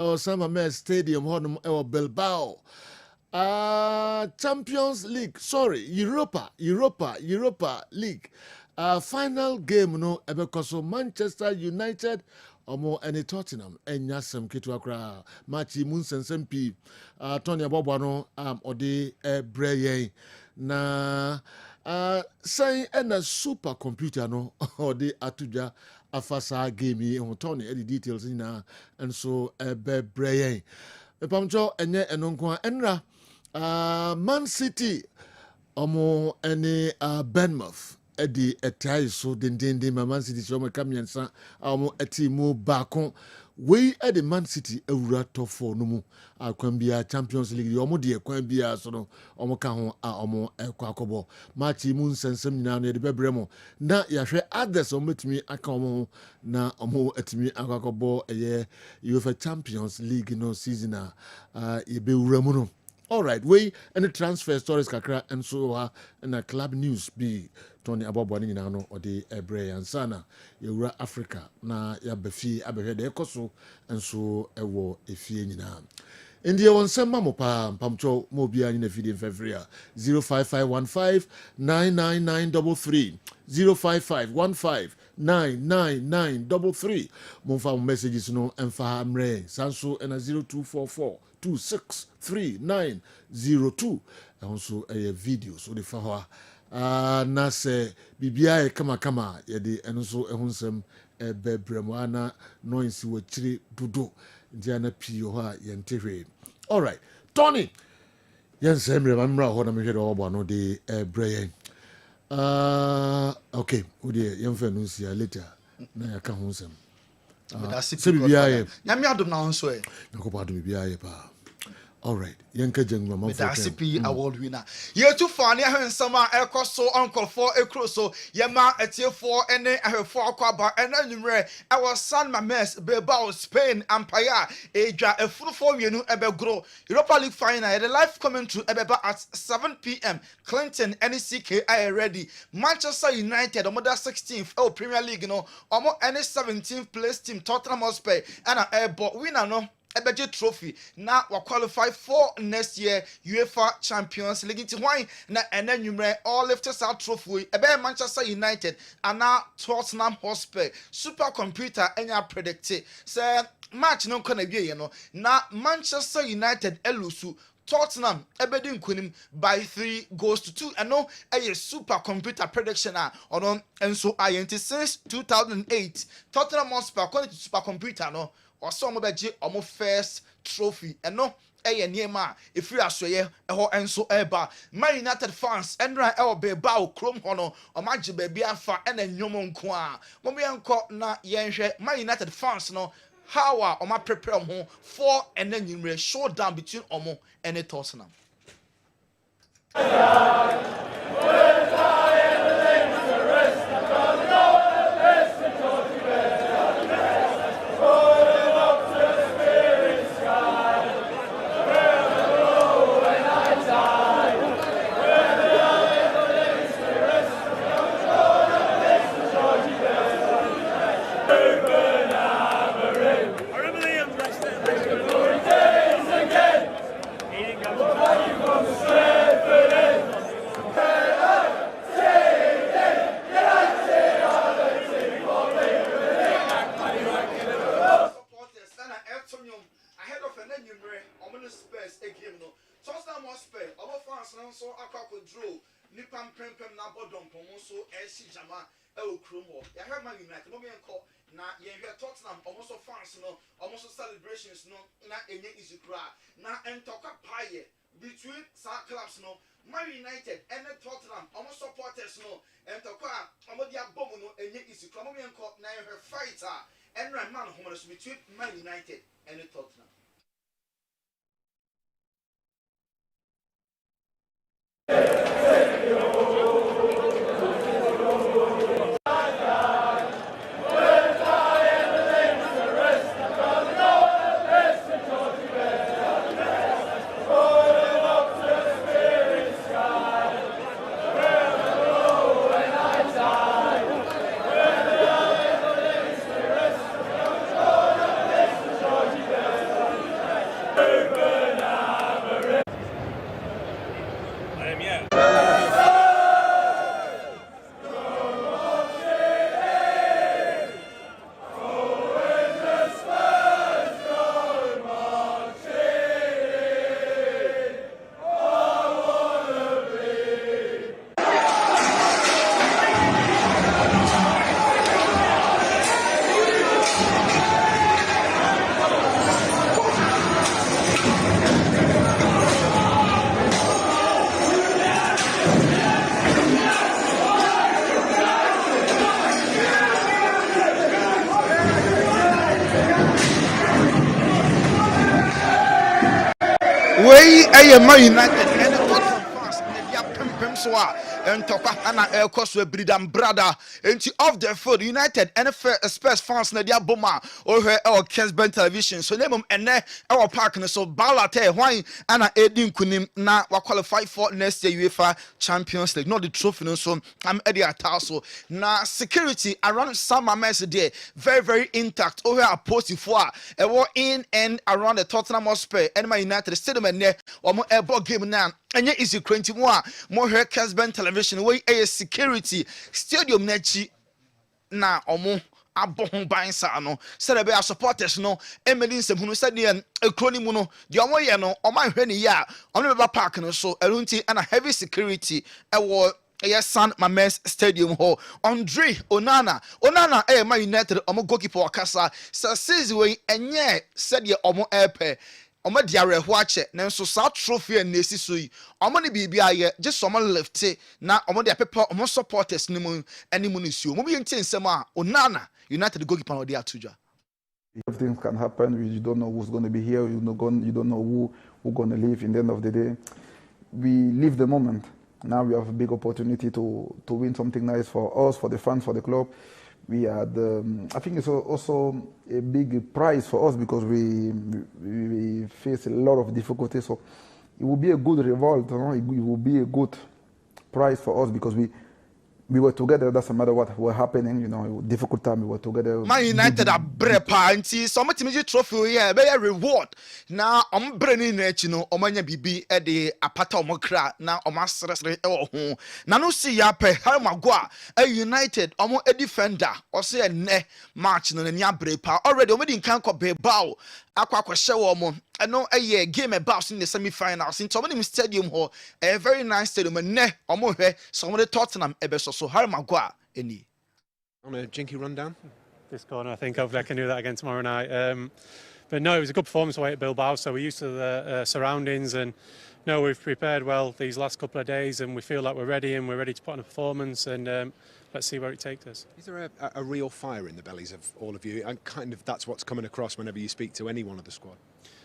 Osama Mer Stadium, Bilbao. Champions League, sorry, Europa League. Final game, no, because Manchester United, any Tottenham, and Yasam Kitwakra, Machi Munsen Sempi, Tony Abobano, Ode Breye, na, saying, and a supercomputer, no, Ode Atuja, Afasa game, on Tony, any details in, and so, Breye. Pamcho, enye enonkwa, enra, Man City, any Bournemouth. Edi etai so dendende Man City so makamiansa etimu bakon we edi Man City ewura top 4 no mu akwambia Champions League omo de akwambia so no omo ka ho omo ekwakobo match mu nsensem nyina no de bebremo na yahwe others omo metumi aka omo na omo etimi akwakobo eye UEFA Champions League no season ebe wura mu no. All right, we and the transfer stories kakra and so and a club news be Tony Abobani nyina or the Ebre and Sana Eura Africa na ya befi abehwe de ekoso enso ewo efie nyina. India on some mamopa pamcho mobia in a video in February 05515 99933 05515 99933 Monfa messages no emfa amre sanso and a 0244 263902 also a video so the fawa na se bibia kama yede eno so ehunsem bebremwana noise wo chiri dodo ndiana pio ha yentehwe. All right, Tony yensemre mamra ho na mehwe do obo no de breyen okay odi yemfa no sia later na yaka hunsem se bibia ye nyame adom na ho so e nakopa do bibia ye pa. All right, Yanka Jengma CP award winner. Ye too funny hensama ekoso uncle for ekroso yema etie for ene ahefo akwaba ene numre I was San Mames Bilbao Spain Empire eja efuru for wienu ebegro Europa League final the live commentary ebeba at 7 p.m. Clinton NCK are ready. Manchester United omoda 16th Premier League no omo any 17th place team Tottenham Hotspur and a airport winner no Ebeje trophy na wa qualify for next year UEFA Champions League. It's why na ene numere all lifters out trophy ebe Manchester United and now Tottenham Hotspur supercomputer enya predicted say match no kana wie no na Manchester United elusu Tottenham ebedi nkunim by 3 goals to 2 and no a supercomputer prediction on and so since 2008 Tottenham Hotspur according to supercomputer no or some beji omo first trophy and no niema if you are so ye and so eba Man United fans endra Bilbao chrome hono or magic baby afa and nyomon kwa momianko na yenhwe Man United fans no how are my prepare for and then you showdown between Omo and a Tottenham. Tottenham almost fans no almost celebrations no na enye izukra na entoka paye between sa clubs no Man United and Tottenham almost supporters no entoka amodia bomu no enye izukra mo menko na ye fighter and man homo between Man United and Tottenham. Way Man United and Tottenham fans and their pim so and Toka and Air Cosway Bridam brother into off the field United and Spurs fans na dia boma or her or Kessben television so name and our park so Balate why and Edin Kunim na wa qualify for next year UEFA Champions League not the trophy no so I'm Eddie Ataso na security around summer mess there very intact over a post for in and around the Tottenham Hotspur and Man United stadium and there or more airborne game now and yet is 21 more her Kessben television way a security stadium nechi na omo abohon ban sa no said be supporters no emeli nsem said ne ekroni mu no de omo ye no oman hwe ne ya omo be park no so erunti and a heavy security ewo yes San Mamés Stadium hall Andre Onana Man United omo goalkeeper wakasa sa season way enye said ye omo airpay omo diare ho ache nanso sa trophy and nesi so yi omo ne bibia ye just omo left na omo de pepa omo supporters ni mu animu ni suo mo bi nti nsem a Onana United goalkeeper no dey atuja. Everything can happen. You don't know who's going to be here. You don't know who going to leave. In the end of the day, we live the moment. Now we have a big opportunity to win something nice for us, for the fans, for the club. We had, I think it's also a big prize for us because we face a lot of difficulties. So it will be a good revolt. You know? It will be a good prize for us because we were together. Doesn't matter what were happening. You know, difficult time we were together. Man United are brepa nti so much trophy here be a reward. Now I'm branding nechi no omanya bibi e de apata omokra na omasresre e wo ho. Na no see ya pe Harmagua a United omo a defender or say ne match no na brepa already omedi nkan ko be bawo akwa hye wo mo no a game about in the semi-finals in Tottenham Stadium hall a very nice stadium ne omo hwe so mo Tottenham ebeso so Harmagua eni on a jinky rundown. This corner, I think hopefully I can do that again tomorrow night. But no, it was a good performance away at Bilbao, so we're used to the surroundings, and no, we've prepared well these last couple of days, and we feel like we're ready to put on a performance, and let's see where it takes us. Is there a real fire in the bellies of all of you? And kind of that's what's coming across whenever you speak to any one of the squad.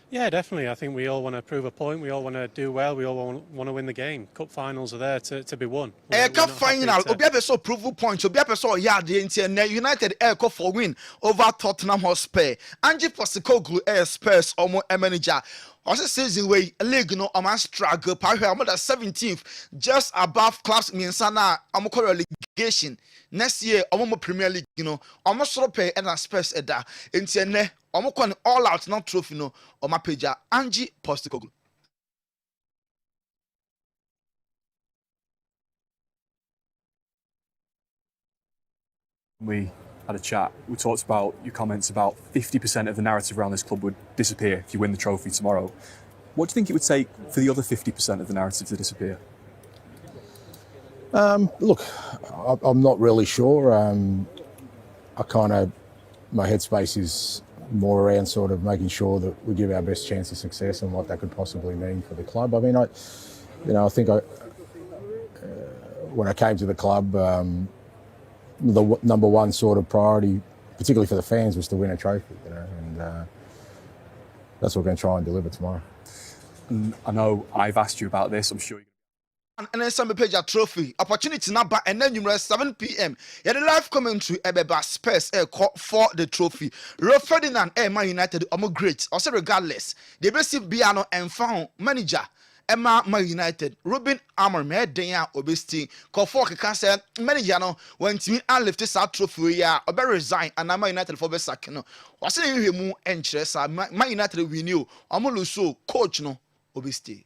Yeah, definitely. I think we all want to prove a point. We all want to do well. We all want to win the game. Cup finals are there to be won. Cup final. Obi abeso prove point. Obi abeso yard the United cup for win over Tottenham Hotspur. Ange Postecoglou Spurs omo manager. Also season way league no am struggle. Parhe am the 17th, just above clubs minsana am relegation. Next year omo Premier League, you know, almost sort of pay and Spurs eda. Entienne omo kon all out not trophy no oma peja Ange Postecoglou. We had a chat. We talked about your comments about 50% of the narrative around this club would disappear if you win the trophy tomorrow. What do you think it would take for the other 50% of the narrative to disappear? Look, I'm not really sure. My headspace is more around sort of making sure that we give our best chance of success and what that could possibly mean for the club. I mean, I think when I came to the club, the number one sort of priority, particularly for the fans, was to win a trophy, you know, and that's what we're going to try and deliver tomorrow. And I know I've asked you about this, I'm sure you. And then some page a trophy opportunity number and then you 7 p.m. Yeah, the live commentary about Spurs for the trophy. Ro Ferdinand Man United great. Also regardless, the best Biano and found manager Emma Man United. Ruben Amor me denya obesti. Call for cancer manager no when to me and lift this out trophy ya or resign and Man United for best sack no. Was it mu interest Man United we knew so coach no obesti.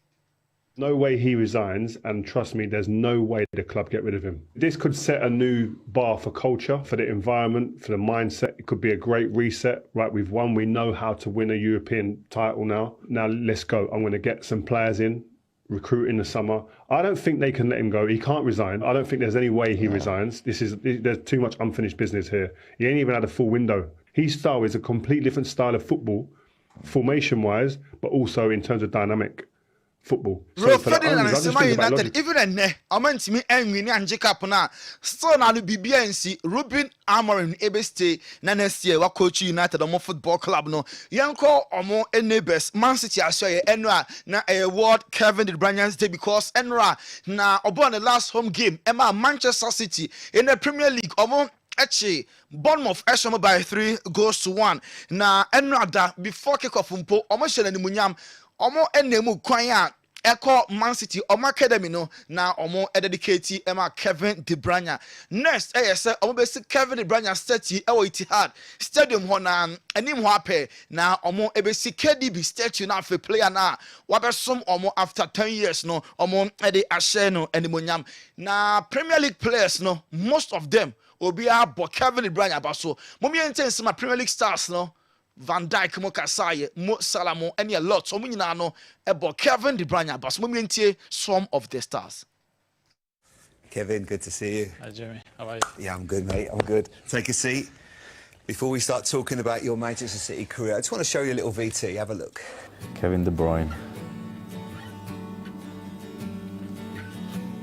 No way he resigns, and trust me, there's no way the club get rid of him. This could set a new bar for culture, for the environment, for the mindset. It could be a great reset. Right, we've won. We know how to win a European title now. Now let's go. I'm going to get some players in, recruit in the summer. I don't think they can let him go. He can't resign. I don't think there's any way he resigns. There's too much unfinished business here. He ain't even had a full window. His style is a completely different style of football, formation-wise, but also in terms of dynamic. football. Ro for the Ferdinand owners, and I just Sema think about United, logic. even a ne, amantimi enwini anje cap na still na no bibia nsi Ruben Amorim ebeste na next year wa coach United omo football club no yanko omo neighbors Man City asoye enra na award Kevin De Bruyne's day because enra na obo on the last home game ema Manchester City in the Premier League omo Echi Bournemouth Eshamo by 3-1 na enra before kick off mpo omo shele ni munyam omo enemu kwan a Echo Man City Omo Academy no na omo dedicate Emma Kevin De Bruyne. Next, say omo be see Kevin De Bruyne statue e Etihad Stadium ho na anim ho ape na omo e be see KDB statue na for player na wabesom omo after 10 years no omo e dey ashare no animonyam na Premier League players no most of them obi abo Kevin De Bruyne abaso mo mi enten my Premier League stars no Van Dijk mo Kasaye mo Salah mo any a lot so mo nyina no ebo Kevin De Bruyne bas mo mientie some of the stars. Kevin, good to see you. Hi Jimmy, how are you? Yeah, I'm good, mate. I'm good. Take a seat. Before we start talking about your Manchester City career, I just want to show you a little VT. Have a look. Kevin De Bruyne.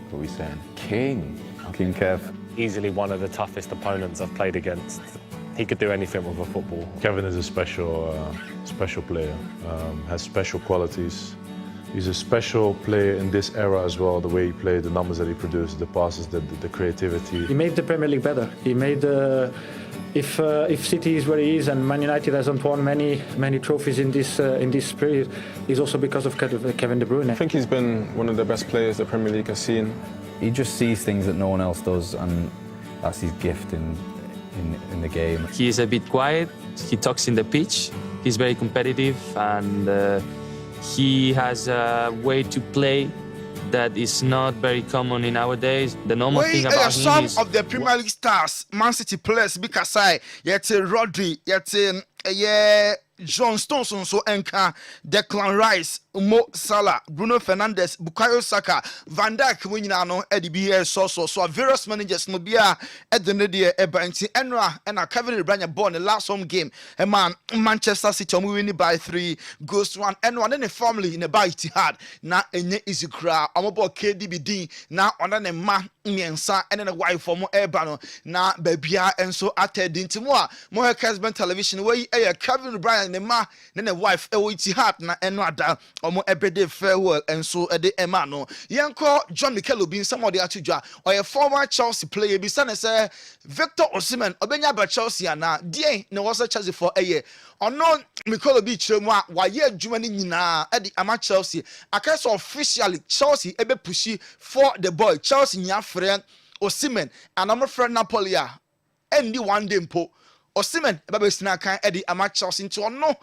What are we saying? King Kev. Easily one of the toughest opponents I've played against. He could do anything with a football. Kevin is a special player, has special qualities. He's a special player in this era as well, the way he played, the numbers that he produced, the passes, the creativity. He made the Premier League better. He made, if City is where he is and Man United hasn't won many trophies in this period, it's also because of Kevin De Bruyne. I think he's been one of the best players the Premier League has seen. He just sees things that no one else does, and that's his gift in the game. He's a bit quiet, he talks in the pitch, he's very competitive, and he has a way to play that is not very common in nowadays. The normal thing about him is... Some of the Premier League stars, Man City players, because yet Rodri, yet John Stones so enka Declan Rice, Mo Salah, Bruno Fernandes, Bukayo Saka, Van Dijk when you know Eddie BS so various managers no be at the nadia ebanti Enra and a Kevin De Bruyne born the last home game. A man Manchester City winning by 3-1 and one in the family in the by Etihad. Na enye easy crowd. I'm about KDB na on a man miensa and then a wife for more airbano na babia and so added into more Kessben television where Kevin De Bruyne and ma then a wife Etihad na enra omo ebede farewell and so de ema no yanko John Mikel Obi somebody atudwa or a former Chelsea player bi say Victor Osimhen obenya ba Chelsea na die na was a Chelsea for a year ono Mikel Obi chiremu a waye adwuma ni nyina e di ama Chelsea akaso officially Chelsea ebe pushi for the boy Chelsea nya friend Osimhen and I'm friend Napoli a endi one day mpo Osimhen ebe be sina kan e di ama Chelsea into ono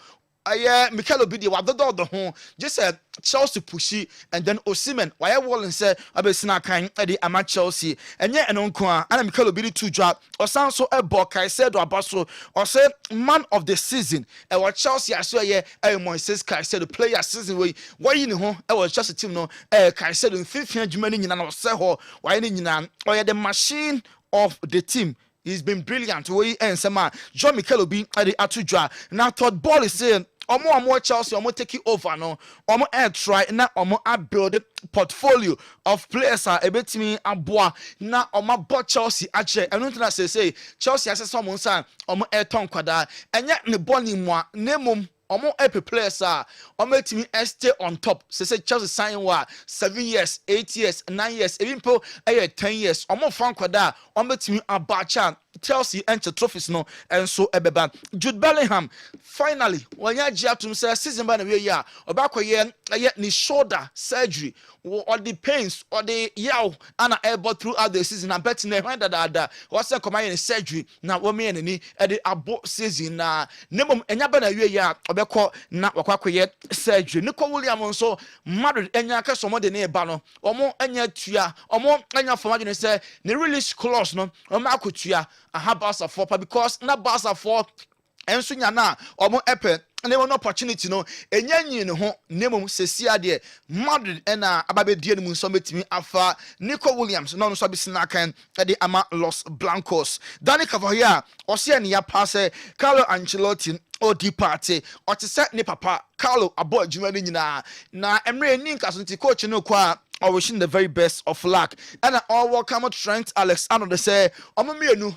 Mikel Obi de wadodo the home just said Chelsea pushy and then Osimhen why wall and say abesina kan the ama Chelsea and yet and unko and Mikel Obi to drop or sound so a book I said or abaso or say man of the season and what Chelsea I saw Moises Caicedo the player season way why you know I was just a team no Caicedo in 15 Germany in an say why or the machine of the team. He's been brilliant. We and some John Mikel Obi at the atudra. Now thought ball is saying Omo Chelsea omo take it over no. Omo air try na omo build portfolio of players are ebetimi aboa na omo bought Chelsea ache. I don't know say Chelsea as someone say omo air ton kwada. Enya ne ball ni mo nemum omo epi players are omo timi stay on top. Say Chelsea sign wa 7 years, 8 years, 9 years, even po 10 years. Omo fan kwada omo timi abacha Chelsea enter trophies no and so ebeba Jude Bellingham finally when ya jiatum say season by the way ya obakwa ni shoulder surgery or the pains or the yaw and able throughout the season and betting that was a command surgery na wo me ni e the abo season na nemom enya ba na we ya obekọ na wakwa surgery Nico Williams so Madrid enya ka so mo de ne ba no omo enya tua omo enya for imagine say the release clause no omo akotua aha Barca 4 because na Barca 4 enso nya na omo epe ne one opportunity no enyanyi ne ho nemom sesia de Madrid na ababedie ne mu nso betimi afa Nico Williams no so bisina kan de ama Los Blancos. Dani Cavalla ose ne ya passe Carlo Ancelotti odi party o te se ne papa Carlo abo adwuma ne nyina na emre ni nkaso nti coach no kwa I wishing the very best of luck and all welcome Trent Alexander say omomienu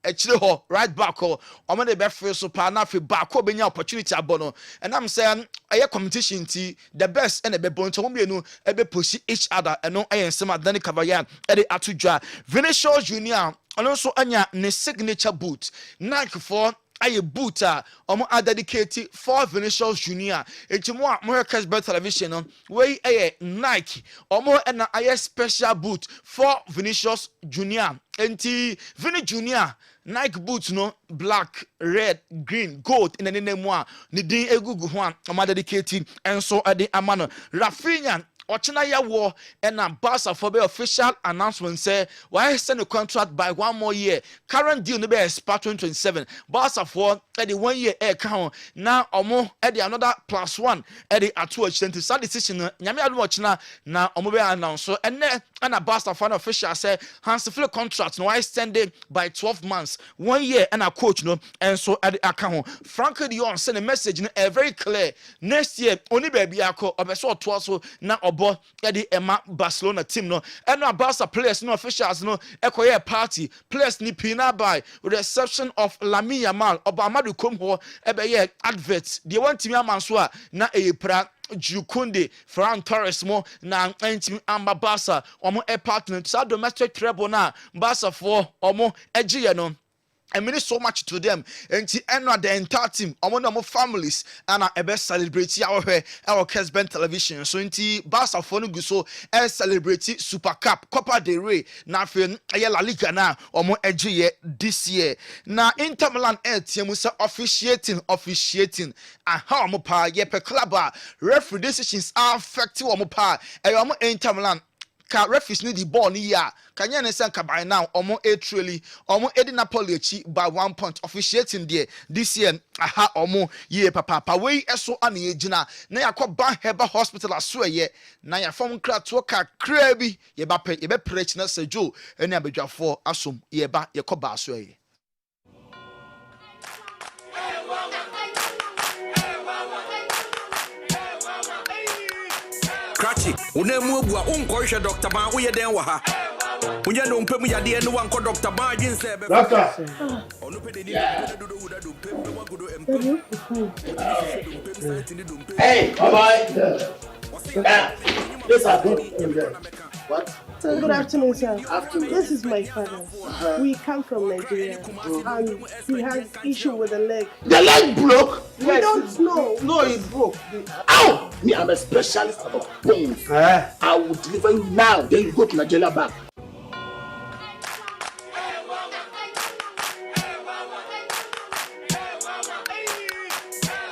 echire ho right back ho omo de be free so pa na fi back ho benya opportunity abono and I'm saying aye competition ti the best and be bon to omomienu e be push each other and no ayen sema Dani Cavalla e de atudwa Vinicius Junior also anya ne signature boot Nike for aye boot omo dedicate for Vinicius Junior etimo a mo Kessben television no we aye Nike omo na aye special boot for Vinicius Junior enti Vini Junior Nike boots no black, red, green, gold in the name one ni din egugu ho omo dedicate enso ade amano Rafinha Ochina ya war and a Barca for the official announcement say why send a contract by 1 more year. Current deal no be expire 2027. Barca for the 1 year air count now omo at the another +1 at the at 20 sad decision nyame adu ochina na omo be announce so and a Barca for official say Hans Flick contract no extended by 12 months 1 year and a coach no and so at the account Frank de Jong send a message no very clear next year only baby akọ obeso to so na the Emma Barcelona team no and no Barca players no officials no ekoye party players ni pina by with the exception of Lamine Yamal Obamadu kom ho ebe adverts the one team amanso a na pra Jukunde Ferran Torres mo na team amba Barca omo partner to domestic treble na Barca for omo egiye no I mean so much to them and the entire team among families and I best celebrate our Kessben television so inti Barca for no so celebrate Super Cup Copa del Rey na fe La Liga na omo egiye this year na Inter Milan team say officiating and how omo pa ye per club referee decisions are affecting omo pa omo Inter Milan ka referees need the ball ni ya kanya ne senka by now omo truly omo edi Napoli echi by 1 point officiating there this year aha omo ye papa we eso ana yegina na yakọ ban heba hospital aso ye na ya fom kra to ka kra bi ye ba pe ye be preach na sejo eni abedwafo asom ye ba ye kọ ba aso ye Cratchy, unemu bua unkoisha Dr. Ban uye den wa ha. Unye no mpemu ya die no wanko Dr. Ban jinse be. Doctor. Hey, bye-bye. Yes, I good. What? So good afternoon, sir. Afternoon. This is my father. We come from Nigeria, and he has issue with the leg. The leg broke? We don't know. No, it broke. Ow! Me, I'm a specialist about bones. I will deliver you now. Then you go to Nigeria back.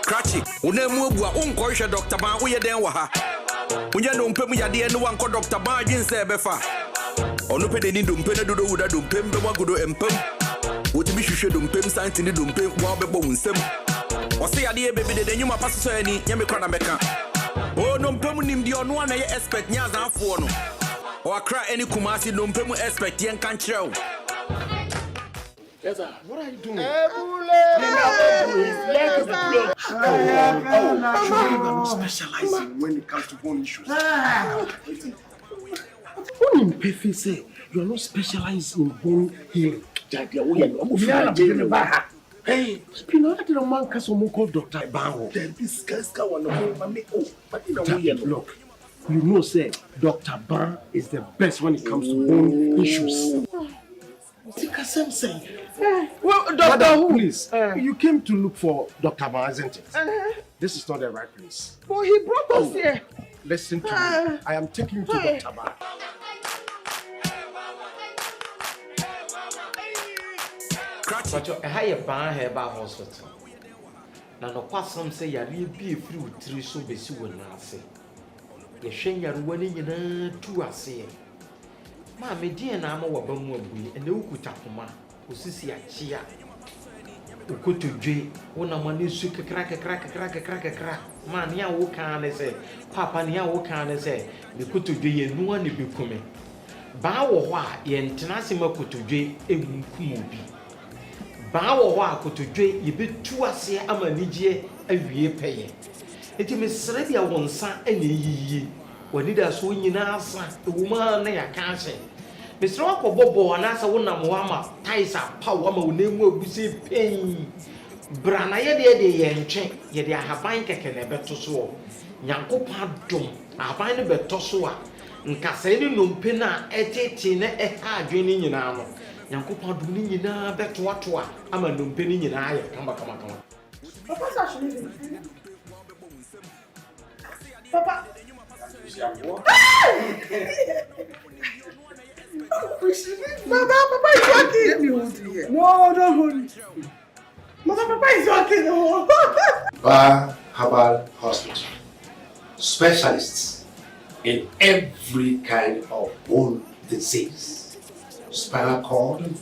Cratchy, unemu bua unkoisha Dr. Ban uye den wa ha. Unye no mpemu ya die no wanko Dr. Ban jinse be fa. Onu pe de ni dompe na dodo wuda dompe mbe wagodo empem. Wotimi hwehwe dompe santi ni dompe wa bebo wunsem. Ose ya die bebe de nyuma paso so ani nyame kra na meka. O no mpemu nim di ono na ye expect nya zanfo no. O akra any kumasi no mpemu expect yen kan kire. Yes, sir. What are you doing? You are specializing when it comes to bone issues. You are not specialized in bone healing. Hey, Spino, I didn't man cast on called Dr. Bao. Then this guy's got one of me. Oh, but look, you know, say Dr. Ban is the best when it comes to bone issues. Well, Doctor, who? Please, you came to look for Dr. Ban, isn't it? This is not the right place. But he brought us here. Listen to me. I am taking you to Dr. Ban. But you have a ban here by hospital. Now, no person say you need be free with 3 so busy when I say. You shame your winning in 2 I say. Mammy, dear, and I'm over Bumway, and no good up for my who sees a chia. ukutujwe wona mane su kekra man ya wo kan ne se papa ne ya wo kan ne se me kutujwe ye nuwa ne bekume ba wo ho a ye ntena se makutujwe enkum obi ba wo ho a kutujwe ye betu ase amanigye awie peye enti me sere bia wonsa ene yiyi wani da so nyina asa ewuma na ya kan se Mr. Wakobobo anasa wona moama taisa pa wama wonemu abusi pen brana ye ntwe ye de ahaban keke na beto so nyankopa dom ahaban ne beto so a nkasa ni nompe na etete na eha adwene nyina no nyankopa dom ni nyina beto ato a ama nompe ni nyina aye kama Papa actually Papa Papa is walking. Let me hold you here. No, don't hold me. Papa is walking. Bar Herbal Hospital. Specialists in every kind of bone disease. Spinal cord,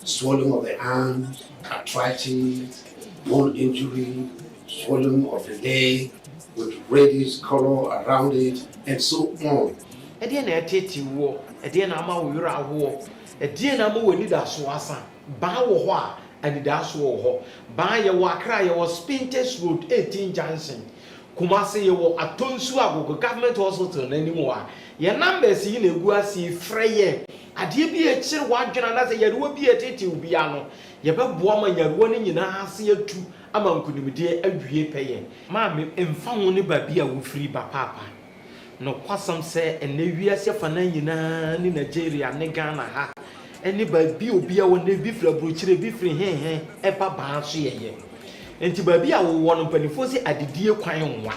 swelling of the arms, arthritis, bone injury, swelling of the leg with reddish color around it, and so on. Ediye na eteti wo, ediye na ama wo yura wo, ediye na ama wo ni da so asa. Ba wo ho a, ani da so wo ho. Ba ye wo Accra ye wo Spintex Road 18 Junction. Kumase ye wo Atonsu Agogo Government Hospital na nimu a. Ye numbers yi na egu asi freye. Adiye bi e kire wadwena na se ye de wo bi eteti obi ano. Ye be boa ma nyaruo ni nyina ase atu ama nkunimde awie peye. Ma me emfa ho ne ba bi a wo free ba papa. No kwasam se ene wiase fana nyina ni Nigeria ne Ghana ha ene ba bi obi a wona bi fra brochire bi fri hen e ba ba so yeye enti ba bi a wo no panifo se adidie kwan nwa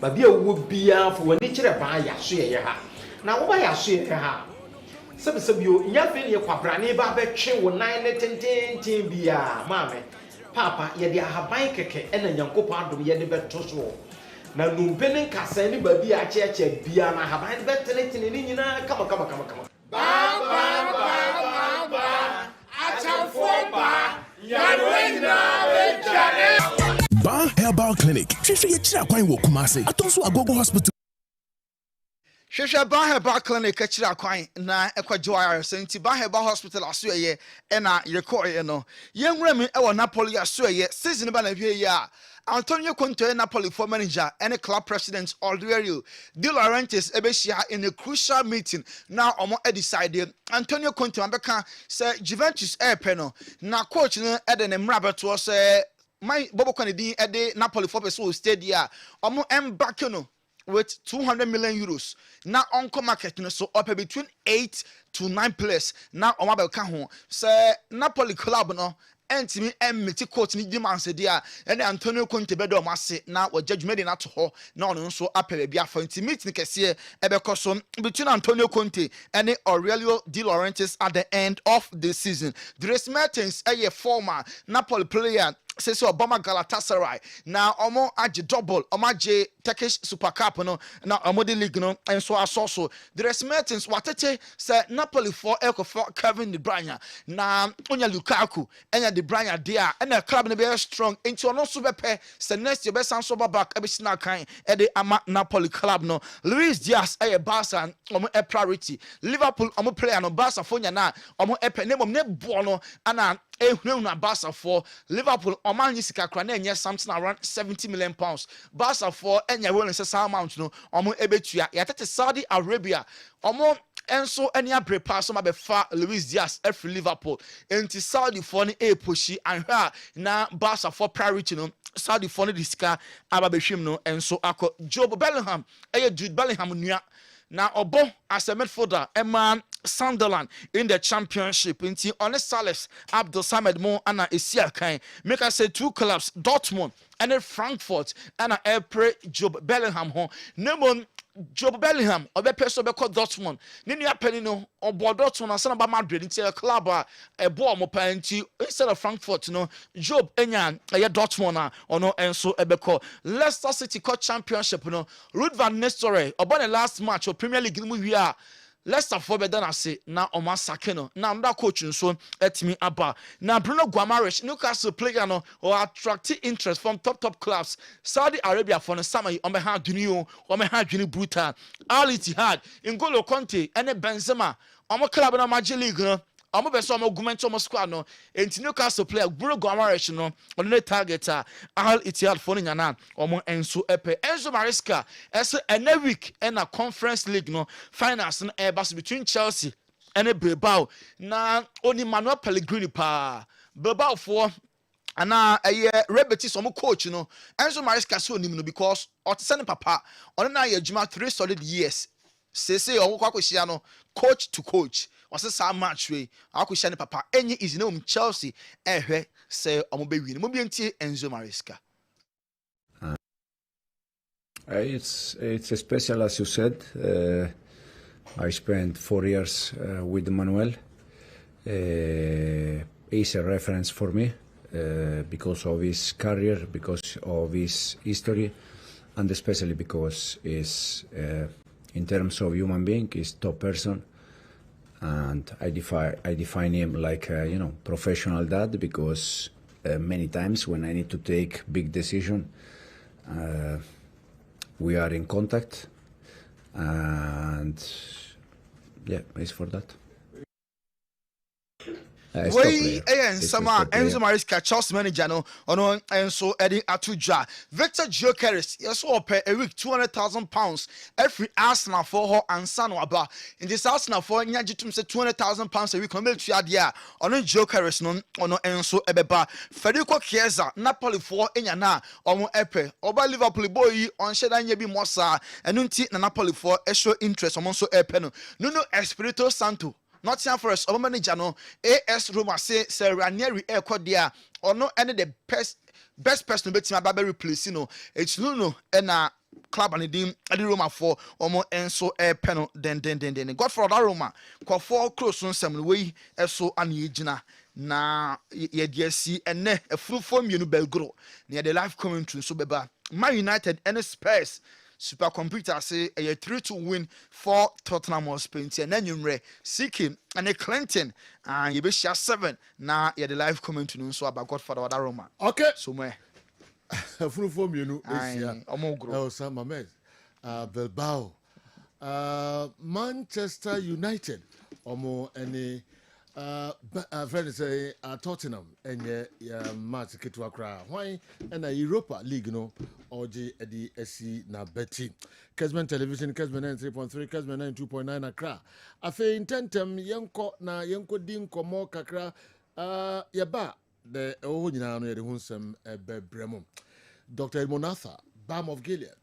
ba bi a wo bia fo woni kire ba ya so yeye ha na wo ba ya so yeye ha sebisebio nya fe ne kwabra ne ba betwe wo nan ne tenten bia maame papa ye de ahaban keke ena nyankopɔ adom ye de beto so na numpene nkasa ni ba bi a cheche bia na haban betenetene ni nyina kama ba achafo ba yarwena bejare Bar Herbal Clinic hwehwe ye kira kwan wo Kumase Atonso Agogo Hospital Shesha Bar Herbal Clinic kira kwan na ekwajo ayarese nti Bar Herbal Hospital aso ye na yekɔ ye no yenwura mi e wɔ Napoli aso ye season ba na hwie ye a Antonio Conte, Napoli for manager, and club president Alderio De Laurentiis Ebesia in a crucial meeting. Now, decided Antonio Conte Ambeka say Juventus air panel. Now, coach Eden Mrabat was my Bobo Kennedy at the Napoli for Peso Stadia. Mbakeno with 200 million euros. Now, Uncle Market, so up between 8 to 9 players. Now, Omabel say Napoli club no. Entimi emmeti coach ni demand se dia ene Antonio Conte bedo mase na wo judgment na to ho na ono nso apele bia fa ntimi meet ni kese ebekɔ so between Antonio Conte and Aurelio De Laurentiis at the end of the season. Dries Mertens a former Napoli player says Obama Galatasaray now omo age double omo age Turkish Super Cup no na omo the league no and so aso Dries Mertens watete say Napoli for Kevin De Bruyne na onya Lukaku enya De Bruyne there and the club no be strong into no so bepe say next year be san so back e be sina kan e de ama Napoli club no Luis Diaz e Barca omo e priority Liverpool omo player no Barca fonya na omo e pe ne mom ne bo no ana ehunu Barca for Liverpool Oman Yisika Kra na enye something around 70 million pounds. Barca for enye we say some amount no omo ebetua ya tete Saudi Arabia omo enso eni abre pass ma be fa Luis Diaz every Liverpool enti Saudi for ni pushi and na Barca for priority no Saudi for ni disika ababehwem no enso akọ Job Bellingham Jude Bellingham nua na obo as a midfielder Emman Sunderland in the championship into Honest Salas Abdul Samed Mo and Esia Kain. Make I say two clubs, Dortmund and then Frankfurt and April Job Bellingham home. Nemon Job Bellingham or the person called Dortmund. Nini apeni no or Dortmund and son of Madrid into a club a bomb openti instead of Frankfurt no Job Enyan a Dortmund or no and so ebeko Leicester City Cup championship no Ruud van Nistelrooy about the last match of Premier League we are Leicester for better than I say now on my sakeno. Now I'm that coach so at me about now Bruno Guimaraes Newcastle player no or attracting interest from top clubs. Saudi Arabia for the summer on my hand Dunio on my hand Juni Brutal Al Ittihad N'Golo Conte and Benzema on my club in Major League no. I'm a so I'm squad no and Newcastle player Bruno Guimaraes no on the target Al Ittihad for Nana or Enzo Epe Enzo Maresca as a week and a conference league no finals and airbus between Chelsea and Bilbao na only Manuel Pellegrini pa Bilbao for and now a rebeti some coach no Enzo Maresca so no because or send papa on na ye juma 3 solid years say o kwakohia no coach to coach was say match way akohia ne papa enye is no Chelsea ehwe say omo be win mo bi ntie Enzo Maresca. It's special as you said. I spent 4 years with Manuel. He's a reference for me because of his career, because of his history, and especially because he's in terms of human being, he's top person. And I define him like a, professional dad because many times when I need to take big decision, we are in contact, and yeah, it's for that. Way and sama Enzo Maresca Chelsea manager no ono enso Eddie Atuja Victor Gyökeres yes or per a week £200,000 every Arsenal for her and son aba in this Arsenal for nyajitum say £200,000 a week no make dia ono Gyökeres no ono enso ebeba Federico Chiesa Napoli for enya na omo epe oba Liverpool boy on sheda nya bi mosa enu nti na Napoli for show interest omo so epe no Nuno Espirito Santo Nottingham Forest omo manager no AS Roma say Ranieri Ekodia or no any the best person betima ba replace no it's no na club and dim adi Roma for omo enso peno den God for that Roma kwa for close on some way eso ani gina na ye DSC ene efurufo mienu Belgrado na the live commentary so beba Man United and Spurs Supercomputer say a 3-2 win for Tottenham Hotspur and then you seeking and a Clinton and you be share 7 now you're the live comment to know so about Godfather or Roma. Okay. So me from you know oh Sam Ahmed Bilbao Manchester United omo any friend say Tottenham and match ketu akra why and Europa League no oji edi esi na beti Kessben television Kessben 3.3 Kessben 2.9 akra afe intentem yenko din komo kakra yaba the o nyina no ye de hunsem ebebremo Dr. Monatha Balm of Gilead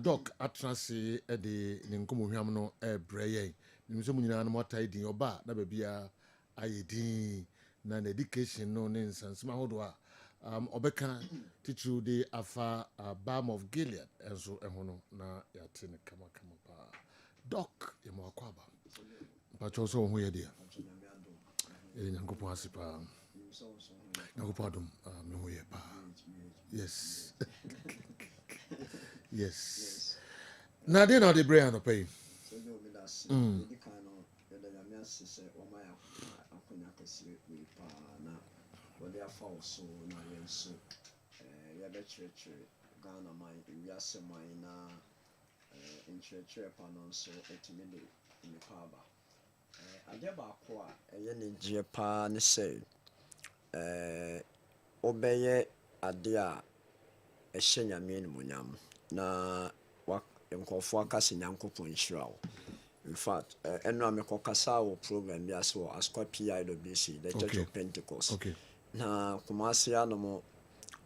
doc atrasi edi ninkomo hwam no ebreye nimso munyina no motai din oba na bebia ayedin na education no nsansma hodo a obeka teacher de afa Balm of Gilead enso ehono na yate ne kama pa doc yemo akwaba pacho so ho ye dia nyankopo asipa nyankopo adom me ho ye pa yes yes na de na de brain no pay Ghana mine we are semi na in church so etimide in paba ade ba ko a eye ne je pa ne say obeye ade a ehye nyame ne munyam na nkofo akase nyankopon hirawo. In fact, eno amekokasa wo program bi ase wo Asqua PIWC the Church of Pentecost. Okay. Na kumasi anomo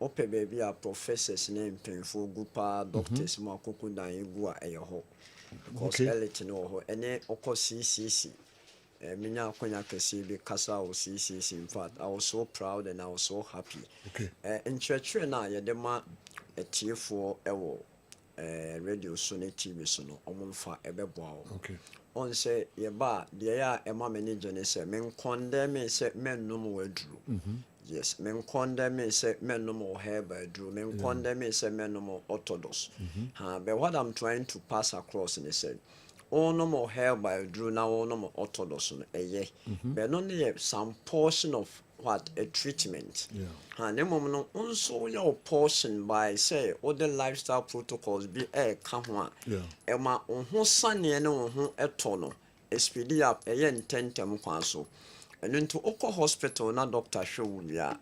ope baby a professors ne mpemfo gupa doctors mo akoko dan egu a eyeho. Because elite no ho ene okosi CCC. Minya akonya kese bi kasa wo CCC. In fact, I was so proud and I was so happy. Okay. In church na yedema etiefo ewo radio so na TV so no omfa ebeboa. Okay. On say ye ba de ya ema manager ne say men condemn say men no mo aduru. Yes, men condemn say men no mo herb aduru. Men condemn say men no mo orthodox. But what I'm trying to pass across in say all no more hair by Drew now, all no more orthodox, but only some portion of what a treatment. And then no also your portion by say all the lifestyle protocols be a come Emma on who sunny no who a tono, a speedy up a yen 10 kwaso. And into Oko Hospital na doctor show ya.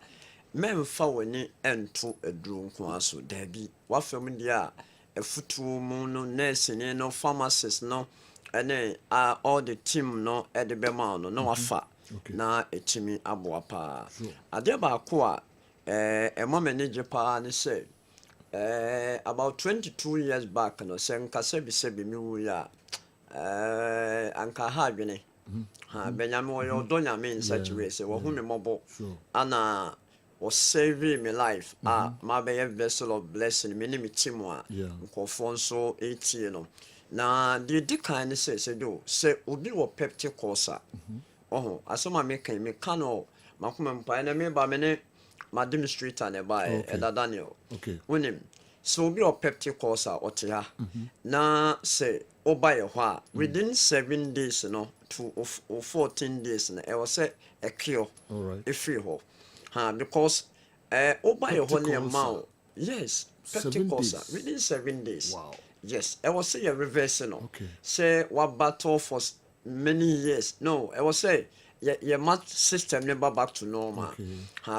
Men fawani ento edru kwaso debi. Wa fam dia a futu no nurse no pharmacist no ene all the team no e de bema no wafa. Na etimi aboa pa. Ade ba ko a ema manager pa ni say about 22 years back no say nka se bi mi wu ya anka ha dwene ha Benjamin yo donya me in such way say wo hu me mobo ana was saving my life my be vessel of blessing me ni me team a nkofo so 80 no na the kind say do say obi wo peptic course asoma me kan me kano makoma mpa na me ba me ne ma demonstrator ne ba Daniel wonim so obi wo peptic course ote ha na say oba ye ho within 7 days no to 14 days na e was say a cure if you ho because oba ye ho ne ma yes peptic course within 7 days yes I was say a reverse no say what battle for many years no I was say your math system never back to normal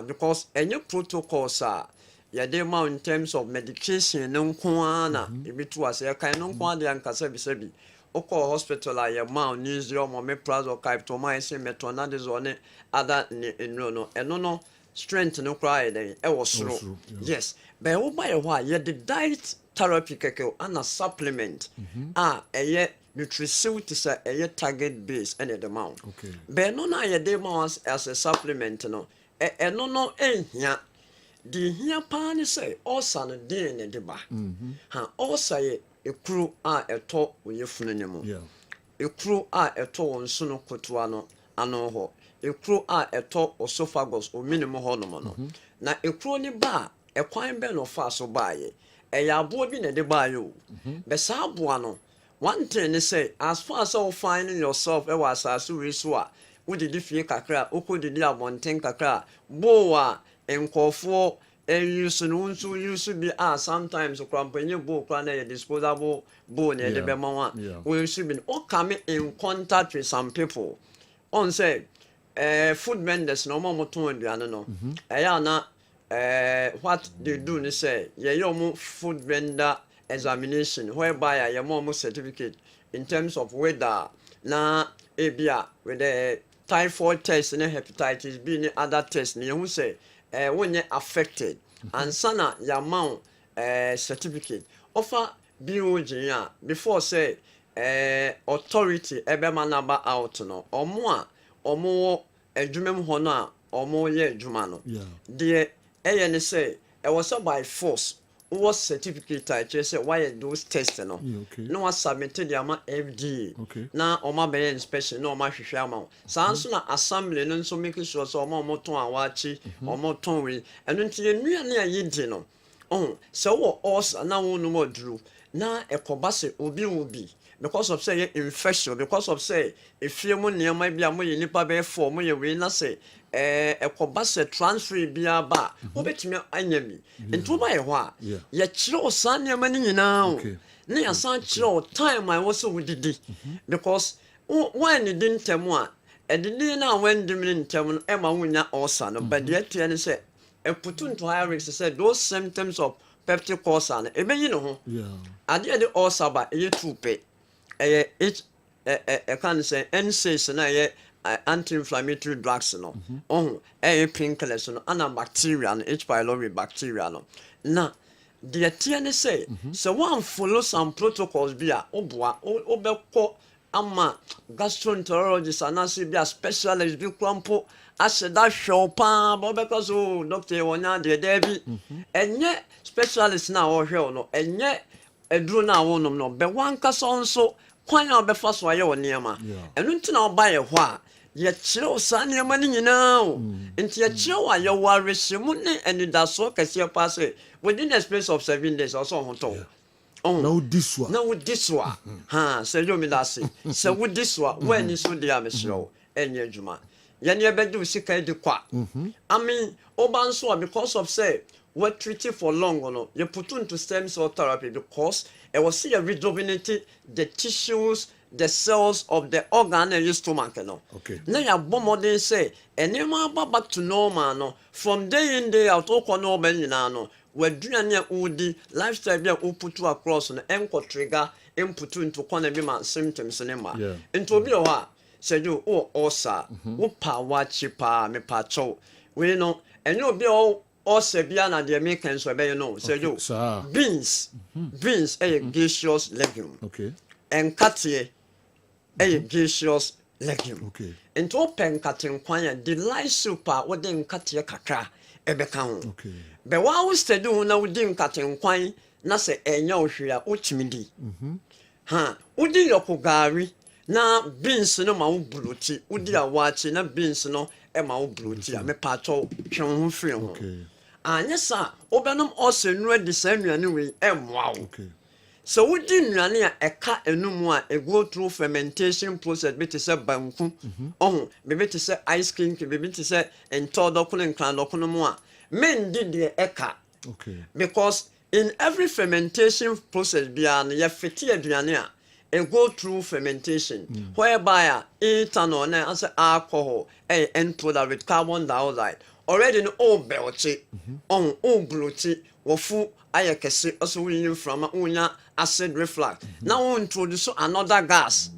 because any protocols are ya dey ma in terms of medication no nko na ebitu ase kan no nko de ankasa bisabi oko hospital a ya ma newsroom mo me prazo kyptomycin metronidazole other no eno no strength no cry dey e was soro yes but wo buy ho a ya the diet therapy keke and a supplement eye nutriceutics eye target base and the amount but no na ya dey ma as a supplement no eno no ehia the here pan say osa no den ne de ba osa ye ekru a eto oyefunu ne mu ekru a eto wonso no kotoa no ano ho ekru a eto esophagus o minimum ho no no na ekru ni ba ekwan be no fa so ba ye eya abo bi ne de ba ye o be sa abo no one thing say as far as you finding yourself e was asu we so a wo didi fie kakra okodidi abonten kakra bo a enkofo use no nso use bi sometimes kwampenye bo kwa na disposable bo na de be ma we use bi o come in contact with some people on say food vendors no mo ton aduane no eya na what they do ni say ye yo food vendor examination whereby ye mo certificate in terms of whether na ebia with the typhoid test and hepatitis B and other tests ni who say when you affected and sana your mount certificate offer BOG before say authority ebe manaba out no omo adwumem ho no a omo ye adwuma no de ne say e was by force was certificate I say why those tests no no was submitted the ama FDA na oma be inspection no oma hwehwe ama sanso na assembly no so make sure so oma ton awachi oma ton we eno ntie nuane ayedi no so wo os na wo no modru na ekobase obi because of say infection because of say if you mo niam bia mo ye nipa be for mo ye we na say ekobase transfer bia ba obetimi anyami nto ba ye ho a ye kire o san niam ni nyina o na ya san kire o time I was so didi because when it didn't tell me edidi na when dim tell me e ma wunya osa no but the tie ne say e put into high risk say those symptoms of peptic ulcer na e be yi no ho ade de ulcer ba e tupe can say NSAIDs na anti-inflammatory drugs no painkillers no ana bacteria no H. pylori bacteria no na the TN say so one follow some protocols be a oboa obekọ ama gastroenterologist anasi be a specialist bi kwampo aseda hwe pa because doctor wonya de bi enye specialist na wo hwe no enye eduro na wo no be wanka so nso kwan a obefa so aye wo niam enu ntina oba ye ho a ye kire o sa niam ni nyina o nti ye kire wa ye warehye mu ne enidaso kase pa say within the space of 7 days also ho to Now this one. Now this one. Ha, say you me that say. So with this one, when is so dear me slow, any juma. Yanya bedu sika di kwa. I mean, oban so because of say what treated for long or no, you put into stem cell therapy because it was see a rejuvenate the tissues, the cells of the organ and your stomach. No. Okay. Now you bomb say, and you back to normal. No. From day in day out, all no no. Where Duania Udi lifestyle be put to across on the trigger input into conabima symptoms and emma. Yeah. Into be a say you osa, upa wachipa me pacho. We know, and you'll be all Sebiana the Americans where you know, say you beans, beans a gaseous legume. Okay. And katie a gaseous legume. Okay. Into open cutting quire, the light super, what then katia kaka, ebekam. Okay. But what was to do now, didn't cut in quine, not say a no here, ultimately. Ha, Udi Yokogari, now beans no ma ubruti, Udi a watching, na beans no, Emma ubruti, me pato, Chon film. Okay. And yes, sir, Obenum also knew the same anyway, wow. Okay. So we didn't run a cat and no more a go through fermentation process, better say banku. Oh, maybe to say ice cream, maybe to say and tordocun and clandocun more. Men did the eka. Okay. Because in every fermentation process, beyond your fetty adriania, a go through fermentation, whereby ethanol and alcohol, a end product with carbon dioxide, already in all belchy, on all bluety, or full ayakesi, also winning from unya acid reflux. Now introduce another gas.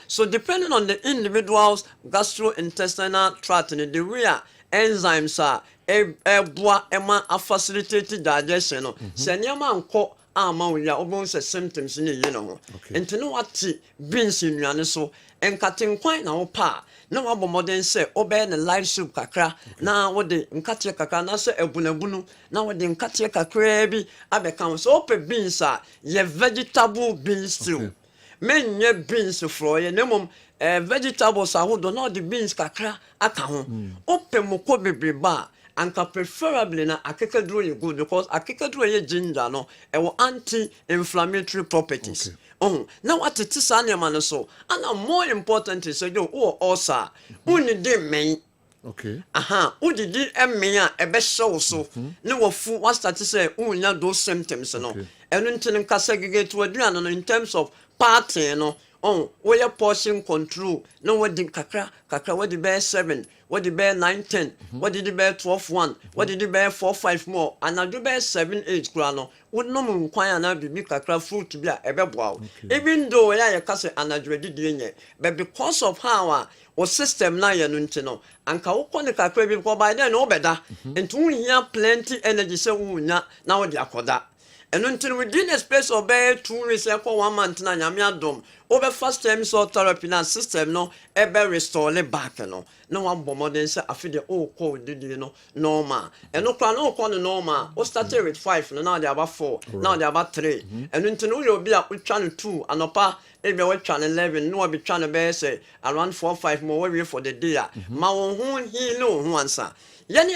So depending on the individual's gastrointestinal tract in the rear, enzymes are a facilitated digestion. Send your man call among your almost symptoms in the and to know what beans in Yaniso and cutting quite now pa. No more than say, obey the light soup kakra. Now what the Nkatia kakra, na say a bunabunu. Now what the Nkatia kakra, I become so open beans are ye vegetable beans too. Men ye beans for ye nemum. Vegetables are who do not the beans kakra akahon. Open mokobe bar and preferably na akekadru good because akekadru ye ginger no e anti-inflammatory properties. Now what it is an so and more important is you also uni de main. Okay. Udi di emia e be show so no fu what start to say unya those symptoms no. And until kasegege to aduan no in terms of party no. Where your portion control, no what did kakra, what did bear 7, what did bear 9, 10, what did the bear 12, 1, what did the bear 4, 5 more, and I do bear 7, 8 grano, would no moon quire now be kakra fruit to be a ebebow. Even though I castle and I dreaded it, but because of how or system na yanuntino, and Kaukon kakra before by then no better, and 2 year plenty energy so now the akoda. And until within a space of 2 weeks, 1 month, na yamia dom, over first time so therapy na system no, ebe restore le back no. No one bomb then say I feel the code did you know normal. And no plan no normal. We started with 5, now they about 4, now they about 3. And until you'll be up with channel 2 and upper. If you watch channel 11, no, I'll be trying to say around 4, 5 more way for the day. Ma won he no answer. Yani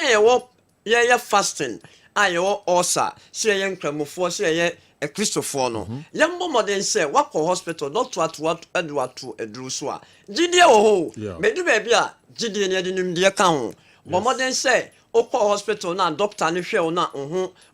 ya fasting. Ayo osa say yen kramofo say ye a Christopher no yambo modern say wako hospital doctor at Edward to edru so a gidie wo ho me du ba bia gidie ne de nim de ka ho bo modern say okọ hospital na doctor ne hwe na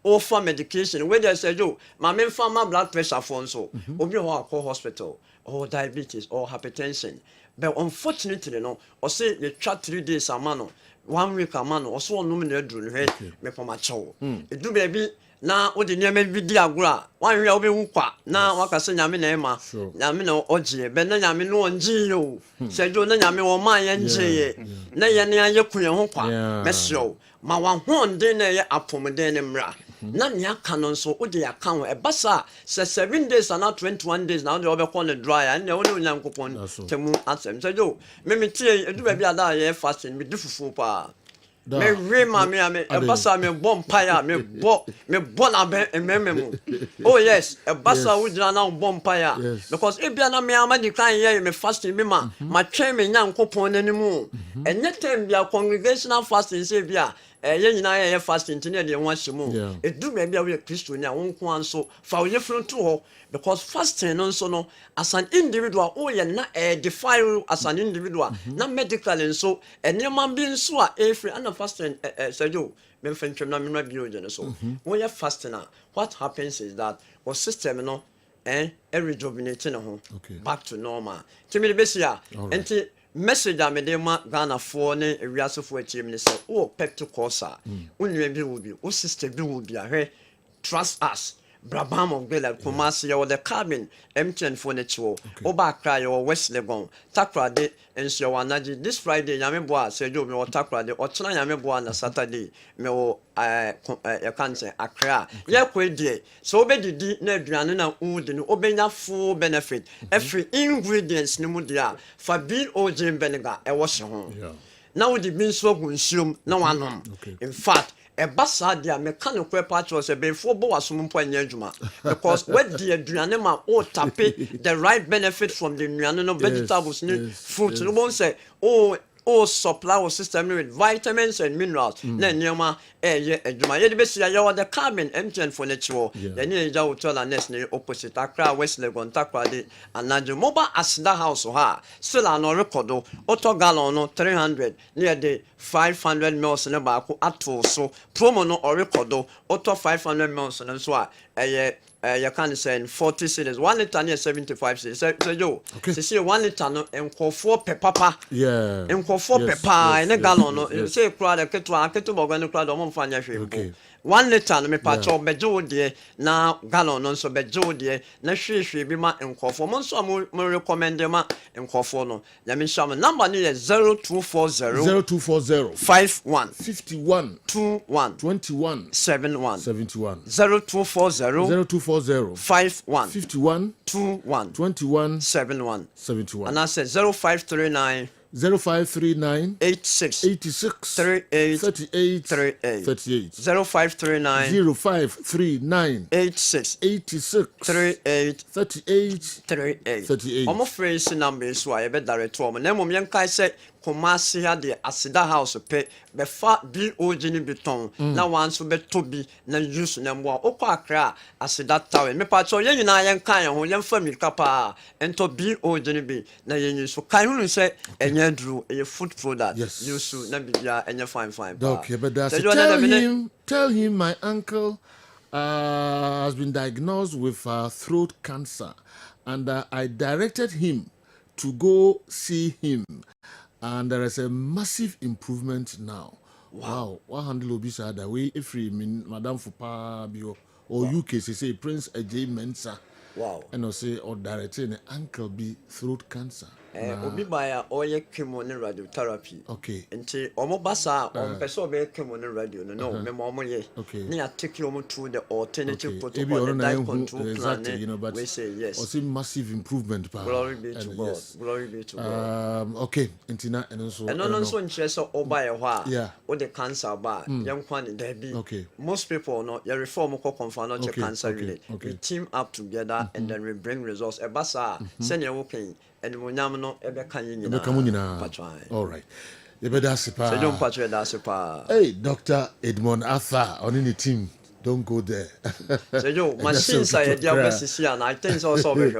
o for medication we dey say yo ma me fa ma blood pressure for so obi ho akọ hospital or diabetes or hypertension but unfortunately no o say you chat 3 days a man 1 week a man or so no me dru he me for ma chow e du baby na o de nyame bi di agora wan hwe obi hu kwa na waka se nyame na ema nyame na oje be na nyame no onji yo se jo na nyame wo ma ye nje na ye ne aye kunye ho kwa mesio ma wan ho de na ye apomden ne mra na nya kanon so o de account e basa se 7 days and 21 days na o de obekọ ne dry and o ne onyankopon temu asem se jo me tie edu ba bi ada ye fasting me difufu pa me rema me e basa me bom paya me bo na be emememu oh yes e basa wo dina na bom paya because e bia na me amadi kan ye me fasting me ma twen me nyankopon nanimu enye tem bia congregational fasting se bia ye nyina ye fasting tin de ho ahye mu edu me bia we Kristo ni a won ko anso fa wo yefro to ho because fasting no nso no as an individual o ye na defile as an individual na medical nso enema bi nso a efri ana fasting sejo me fentwem na me na bio je no so when you fasting what happens is that your system no rejuvenating ho back to normal timi be sia enti message am de ma Ghana for ne ewiasefo achim ne say o peptocosa unwe bi wo bi o sister bi wo bi ahwe trust us Brabham of Gela Kumasi or the cabin MTN for the chiwo Oba cry or West Legon Takra de and so wanaji this Friday Yameboa said you or Takra de or China Yameboa on Saturday me I can't say Accra Yakwe so be di Nedriana Udin obeyna full benefit every ingredients Nimudia for being old Jim Benegar I was home now the bean so consume no one in fact basa dia mechanical part was a before bo asum mpo anya adwuma because what the aduane ma o tape the right benefit from the nuane no vegetables ni fruit no bon say o supply our system with vitamins and minerals na nyama ye adwuma ye de besia ye the carbon MTN for natural ye ni ja hotel and next ni opposite Accra West Legon Takwa de anaje mobile asida house ha still an record auto gallon no 300 near the 500 mils na ba ko ato so promo no record auto 500 mils na so a you can say 40 cedis 1 liter near 75 cedis so yo see 1 liter no enko 4 per papa enko 4 per pa in a gallon no say crowd ketu bogano crowd mo mfanya hwe 1 liter no me pa cho bejo de na gallon no so bejo de na hwehwe bi ma enko mo so mo recommend ma enko no ya me sham number ni 0240 51 21 71 0240 51 21 71 and I said 0539 86 38 0539 86 38 omo phrase number so I be direct to omo na mom yen kai say Kumasi had the Asida house pay be fa bi ojini biton na wan so beto bi na use na mwa okwa Accra Asida tower me pa cho yen nyina yen kan ho yen family kapa ento bi ojini bi na yen so kan hu say enye dru e food product use na bibia enye fine okay but that's tell him my uncle has been diagnosed with throat cancer and I directed him to go see him. And there is a massive improvement now. Wow. What handle obisa that way if we mean Madame Fupa bio or UK say Prince AJ Mensa. Wow. And I say or directing an uncle be throat cancer. Obi baya oye chemo ne radiotherapy. Okay. Nti omo basa person be chemo ne radio no me mo ye. Okay. Ni take you through the alternative protocol the diet control plan. Exactly, you know, but we say yes. Or see massive improvement. Glory be to God. Yes. Glory be to God. Okay. Ntina and also. And no so nche so oba ye hwa. Yeah. O the cancer ba yam kwan dey be. Okay. Most people no your reform ko confirm no cancer really. Okay. We team up together and then we bring results. E basa send you working. And munyam no ebe kan nyina all right you better sipa so don't patch that sipa hey Dr. Edmond Arthur on any team don't go there so yo machines are there besisi and I think also be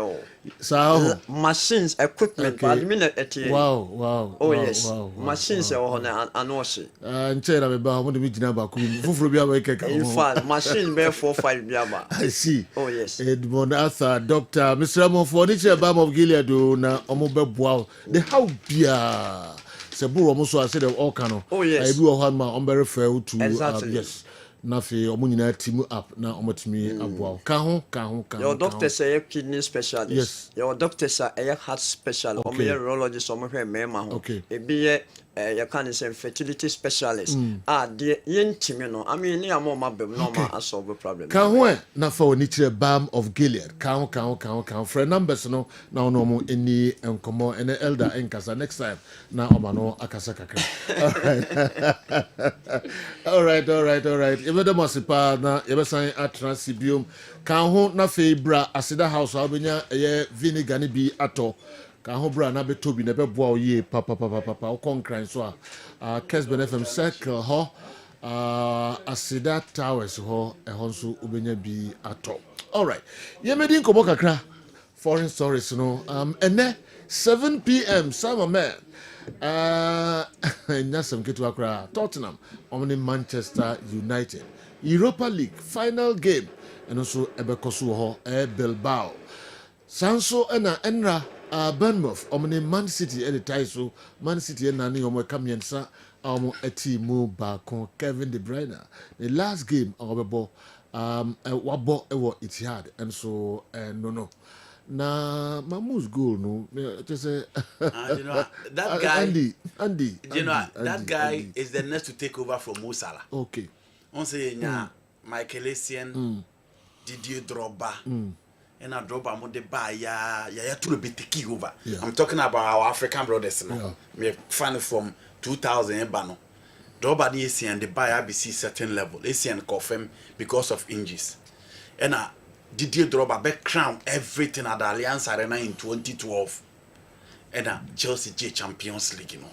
so machines equipment but me na wow oh yes machines are on and wash nchera be ba mo de mi gina ba ku fufuro bi aba keka in fact machine be 4-5 bi aba I see oh yes Edmond Arthur Dr. Mr. Ramon for the Bam of Gilead na omo be boa the how bia se buru omo so ase the all kano oh yes I be o han ma on be refer to exactly. Yes na fe omo nyina team up na omo timi aboa ka ho your doctor say kidney specialist yes your doctor say heart specialist omo urologist omo hwe mema ho e bi you can say fertility specialist de yentimi no I mean ya mo mabem no ma solve problem ka ho na fa oni kire Bam of Gilead ka ho friend numbers no na ono mo eni enkomo ene elder enkasa next time na oma no akasa kakra all right ebeda masipa na yebesan atrasibium ka ho na fe bra Asida house abenya eye vinegar ni bi ato ka ho bra na betobi na beboa oye papa o concran so Kessben FM circle ho Asida Towers ho ehonso ubenya bi ato. All right. Yemedi nkomo kakra foreign stories no. Ene 7 p.m. Summer man. Nyasem ketu akra Tottenham omni Manchester United. Europa League final game and also ebekosu ho Bilbao. Sanso enra Bournemouth omni Man City at the tie Man City and nani omo kamiensa team back Kevin De Bruyne. The last game wabo ewo Etihad and so no. Na Mamu's goal no just you know that guy Andy that guy is the next to take over from Mo Salah. Okay. On say Michael Essien, Didier Drogba. And I drop am the bar ya to be taking over. Yeah. I'm talking about our African brothers now. Me fan from 2000 Bano. Drogba the Essien and the bar ABC certain level. Essien confirm because of injuries. And Didier Drogba back crown everything at the Alliance Arena in 2012. And Chelsea J Champions League, you know.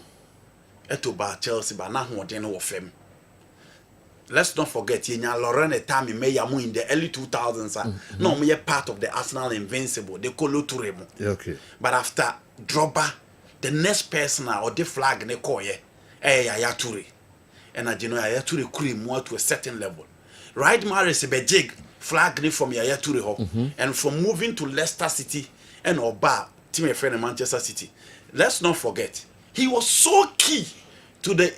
Eto ba Chelsea ba na hoden wo fam. Let's not forget Yenya Lorraine time in the early 2000s. No, me part of the Arsenal Invincible, the Kolo Touré. Okay. But after Drogba, the next person or the flag ne koye Yaya Touré. And I know Yaya Touré could more to a certain level. Right Maris be jig flag ne from Yaya Touré ho. And from moving to Leicester City and Oba, team friend in Manchester City. Let's not forget, he was so key to the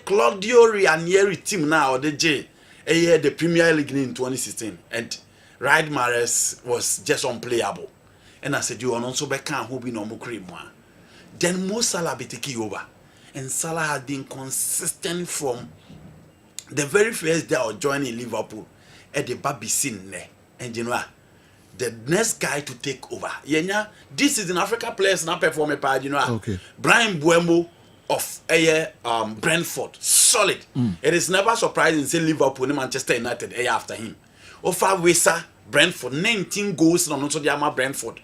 Claudio Ranieri team now, the the Premier League in 2016, and Riyad Mahrez was just unplayable. And I said, you are also back who be no more. Then Mo Salah be taking over, and Salah had been consistent from the very first day of joining Liverpool at the baby scene. And you know, the next guy to take over, this is in Africa players now perform a part, you know. Okay. Brian Mbeumo of Brentford, solid. It is never surprising say Liverpool and Manchester United after him. Ofa Wesa, Brentford, 19 goals on also the Brentford.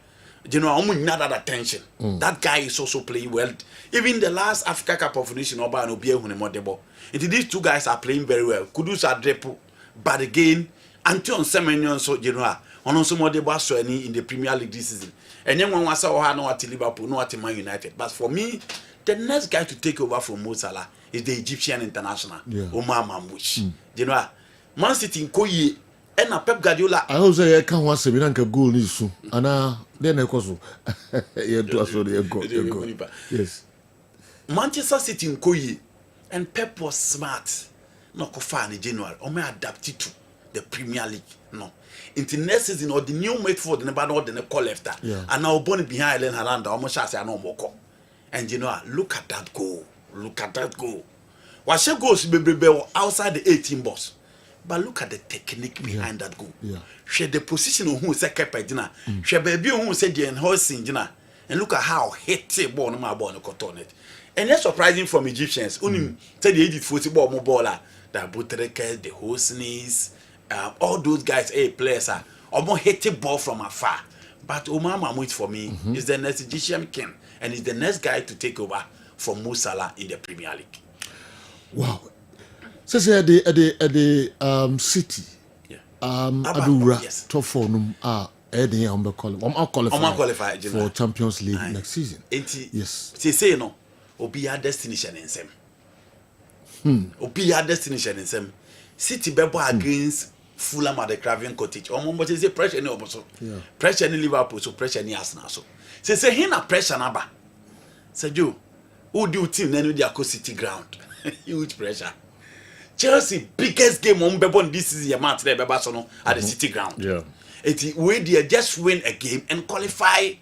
You know, I'm not that attention. That guy is also playing well. Even the last Africa Cup of Nations, Oba and Obie Hunemodebo. These two guys are playing very well. Kudus Adrepo, but again, Anton Semenyo, so you know, on also Modebo Swani in the Premier League this season. And then one was no at Liverpool, no at Man United. But for me, the next guy to take over from Mo Salah is the Egyptian international, Omar Mamouche. You know, Man City in Koye and Pep Guardiola. I also say I can't want to be a goal issue. And then I also yes. Manchester City in Koye and Pep was smart. No Kofa in January. Ome adapted to the Premier League. No. Into next season or the new Midfield the bad the call left. And now born behind Ellen Haaland almost as I know more. And you know, look at that goal. Look at that goal. What she goes be outside the 18 box. But look at the technique behind that goal. She the position of who say Kepedina. She baby who say the enhancing Jina. And look at how hit ball no ball no cotton it. And that's surprising from Egyptians. Only say the Egypt football more baller. The Butreke, the Hosnis, all those guys, players are almost hit ball from afar. But Omar Mamouche for me is the next Egyptian king. And he's the next guy to take over from Mo Salah in the Premier League. Wow. So say at the City. Adura top 4 qualify for Champions League next season. Yes. Say no. Obi destination in some. Obi destination in some. City bebo against Fulham at the Craven Cottage. But say pressure any also. Pressure any Liverpool, so pressure any Arsenal so. Say he na pressure naba. Say you who do team then with the City ground. Huge pressure. Chelsea biggest game on Bebon this is your match there at the City ground. Yeah. It we they just win a game and qualify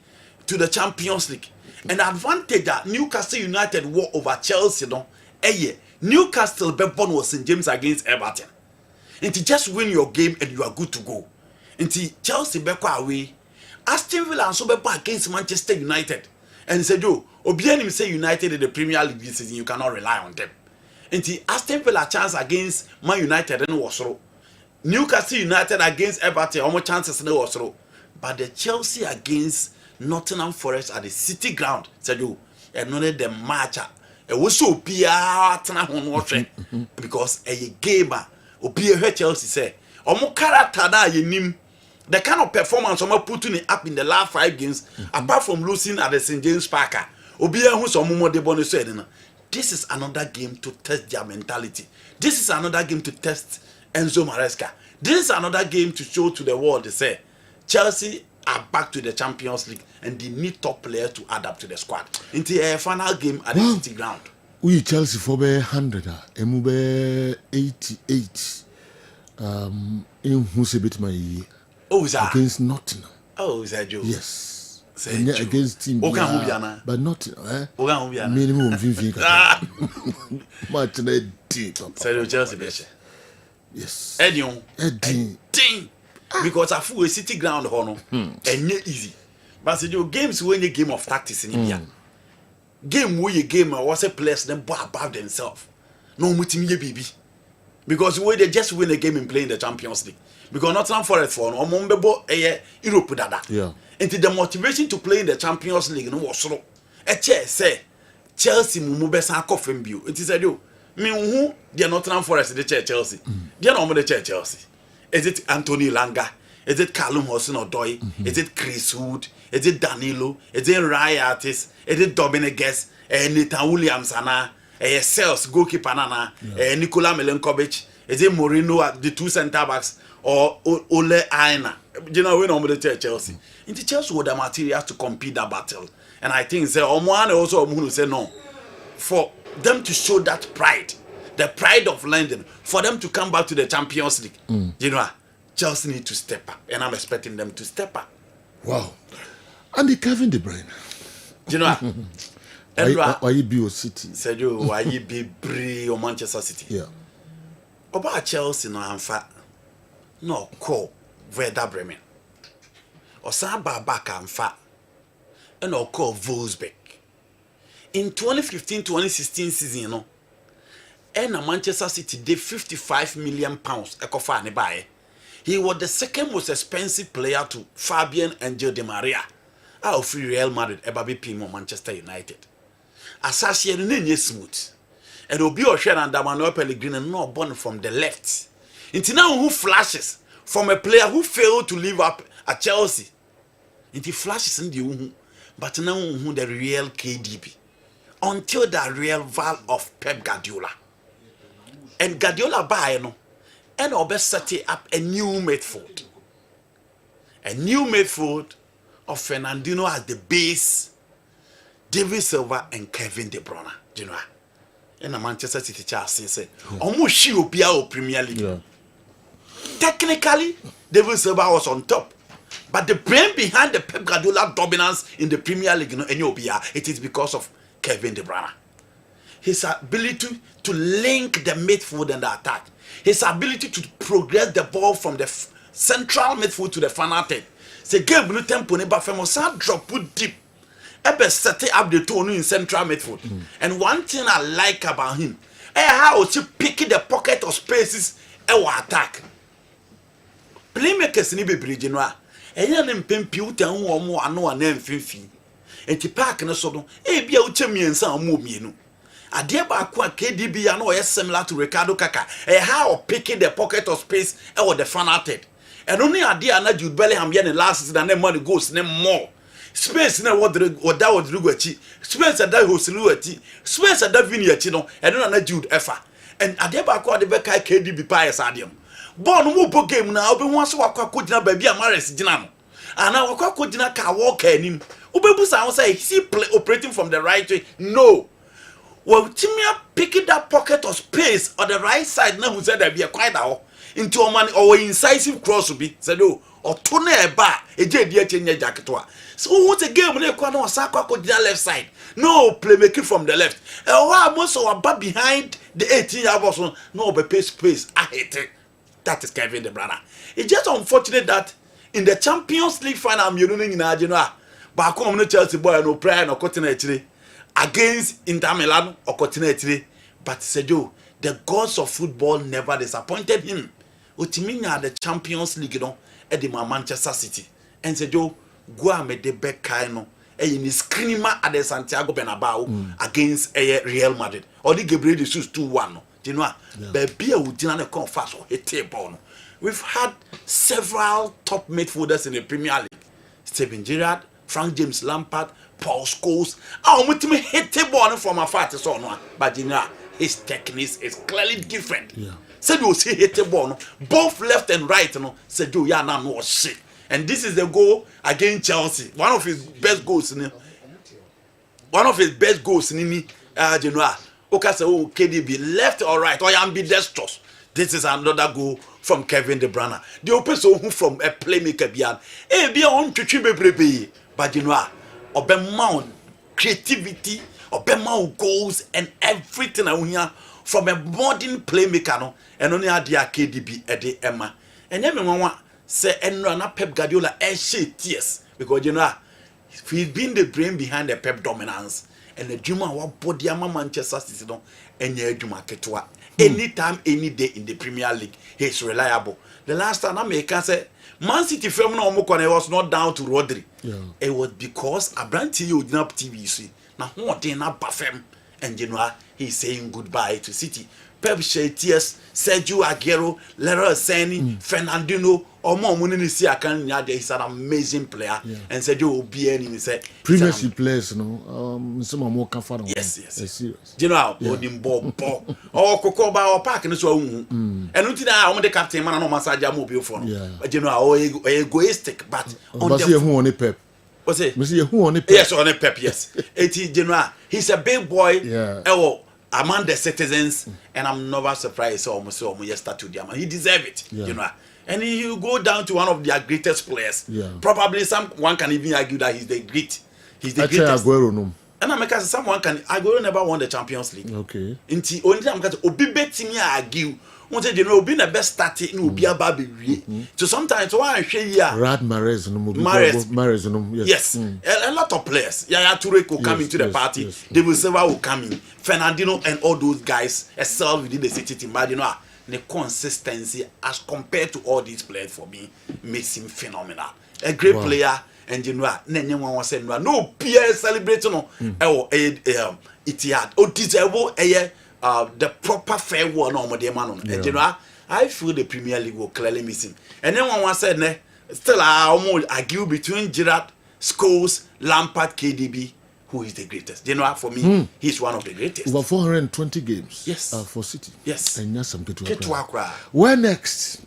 to the Champions League. And the advantage that Newcastle United won over Chelsea Newcastle Bebon was St. James against Everton. And to just win your game and you are good to go. And Chelsea beko away. Aston Villa and so beko against Manchester United. And said, "Yo, Obianim say United in the Premier League this season, you cannot rely on them." And Aston Villa chance against Man United and was through. Newcastle United against Everton, almost chances no was through. But the Chelsea against Nottingham Forest at the City ground said, "Yo, and none of them match was so pia tena ho no hwe because a game obi e Chelsea say omo character na yenim the kind of performance omo putting it up in the last 5 games apart from losing at the St James Park obi e hu so omo mo de bone so ede na this is another game to test their mentality. This is another game to test Enzo Maresca. This is another game to show to the world they say Chelsea are back to the Champions League and they need top players to add up to the squad. Into a final game at the City Ground. We Chelsea for 100, Emube 88. In who's a bit my against Nottingham. Oh, is that Joe? Yes. Against team, but not minimum 50. Much deep. So Chelsea, yes. Eddie. Because I feel a City Ground honor and easy. But the games when you game of tactics in India. Game where you game was a place them about themselves. No mutim ye baby. Because where they just win a game in playing the Champions League. Because Nottingham Forest for no Mombebo Europe dada. Yeah. And the motivation to play in the Champions League no was so. Say Chelsea mumu besa kofem bio. It is a do. Me who they Nottingham Forest the Chelsea. They no the Chelsea. Is it Anthony Langa? Is it Callum Hudson-Odoi? Is it Chris Wood? Is it Danilo? Is it Ryan Artis? Is it Dominic Guest? Nathan Williams ana? Sales goalkeeper nana? Nikola Milenkovic? Is it Mourinho the 2 centre backs or Ole Aina? You know we know the Chelsea. In the Chelsea with the material to compete that battle, and I think say Omoane also Omohunu say no for them to show that pride. The pride of London, for them to come back to the Champions League. You know, Chelsea need to step up, and I'm expecting them to step up. Wow. And the Kevin De Bruyne. You know, why you be a City? Said you, why you be Bree or Manchester City? Yeah. About Chelsea, no, I'm fat. No, call Werder Bremen. Or Saba back, I'm fat. And I'll call Wolfsburg. In 2015-2016 season, you know, and Manchester City did £55 million ekofa ne bae. He was the second most expensive player to Fabian Angel Di Maria. Out of Real Madrid, Ebabi Pimo Manchester United. Assassin ne smooth. And Obi Oshen and Damano Pellegrini no born from the left. Into now who flashes from a player who failed to live up at Chelsea. Into flashes in the but now who the real KDB. Until the real val of Pep Guardiola. And Guardiola buy no, and Obe set up a new midfield. A new midfield of Fernandinho as the base, David Silva and Kevin De Bruyne. Do you know? And the Manchester City Chelsea say, almost she will be our Premier League. Yeah. Technically, David Silva was on top. But the brain behind the Pep Guardiola dominance in the Premier League, it is because of Kevin De Bruyne. His ability to link the midfield and the attack. His ability to progress the ball from the central midfield to the final third. C'est game blue tempo ne ba femo drop put deep. Ebe set up the tone in central midfield. And one thing I like about him, how he pick the pocket of spaces and attack. Playmakers ni be bridge no a. Eya ne mpempi uta hu omo ano ana mfimfi. Enti park no so no, bia uche miensa omo mienu. Ade ba kwa KDB ya no similar to Ricardo Kaka. How picking the pocket of space or the final third. And only idea na Jude Bellingham ya ne last season na money goes ne more. Space na what that would do achi. Space that hosilu achi. Space that vini achi no. And na Jude efa. And ade ba kwa de be kai KDB pa stadium. Ball no mo game na obi ho so wakwa kodina ba bia Mares gina no. Ana wakwa kodina ka walk anim. Obebusa ho say he play operating from the right way. No. Well, Timia picking that pocket of space on the right side now who said there be a quite out into a man or incisive cross will be said, oh, or tune a bar, a JD change jacket. So, what's a game when you can't Saka the left side? No playmaking from the left. And most of our back behind the 18-year-old person, no, but space. I hate it. That is Kevin De Bruyne. It's just unfortunate that in the Champions League final, I'm running in Argentina, but I come to Chelsea boy, no prayer, no continent. Against Inter Milan or continentally, but Sergio, the gods of football never disappointed him. Utiminya the Champions League, at the Manchester City, and Sergio, go and make the back kaino, in screamer at the Santiago Bernabeu against Real Madrid. Or the Gabriel Jesus 2-1. Do you know? Baby, we didn't come fast or hit table. We've had several top midfielders in the Premier League. Steven Gerrard, Frank James Lampard, Paul Scholes. I want to hit table from a father son, but you know, his technique is clearly different. Said you see hit table, both left and right, said you are now no shit. And this is the goal against Chelsea. One of his best goals in Genoa. Okay, so KDB left or right or ambidextrous. This is another goal from Kevin De Bruyne. The open so who from a playmaker beyond. Be on to but Genoa. Obemount creativity, Obemount goals and everything I hear from a modern playmaker no. And only had the KDB at the Emma. And everyone say Enrana Pep Guardiola shed tears because you know he's been the brain behind the Pep dominance and the Juma wa body ama Manchester City no enye Juma ketwa anytime any day in the Premier League he's reliable. The last time America say Man City film no omukwane was not down to Rodri. It was because Abranti you up TV na ho den na bafem and you know he's saying goodbye to City. Pep shed tears, Sergio Aguero, Leroy Sané, Fernandinho, he's an amazing player. And Sergio will be any say previously players, some are more comfortable. Yes. You know, ball. Or Kokoba or Park and so and until I want the captain man no massage mobile phone. But you know, egoistic, but on the Pep. What's it? Who on the Pep? Yes, on the Pep, yes. He's a big boy. Among the citizens, and I'm never surprised. Almost yesterday, he deserves it, you know. And he will go down to one of their greatest players. Probably someone can even argue that he's the greatest. Aguero, no. And I'm because someone can Aguero never won the Champions League. Okay. Inti only I'm because Obi betimi argue. One say you know Obi the best starting in Obi ababe. So sometimes why share here. Rad Mahrez no. Mahrez, yes. A lot of players. Yaya Toure will come into the party. David Silva will come in. Fernandinho and all those guys excel within the City team. But you know the consistency as compared to all these players for me makes him phenomenal. A great player. And you know, no peer celebrating Etihad. The proper fair one on the man. And you know, I feel the Premier League will clearly miss him. And then one said, still I almost argue between Gerrard, Scholes, Lampard, KDB, who is the greatest. You know, for me, he's one of the greatest. Over 420 games. Yes. For City. Yes. And yes, some Ketuakra. Where next?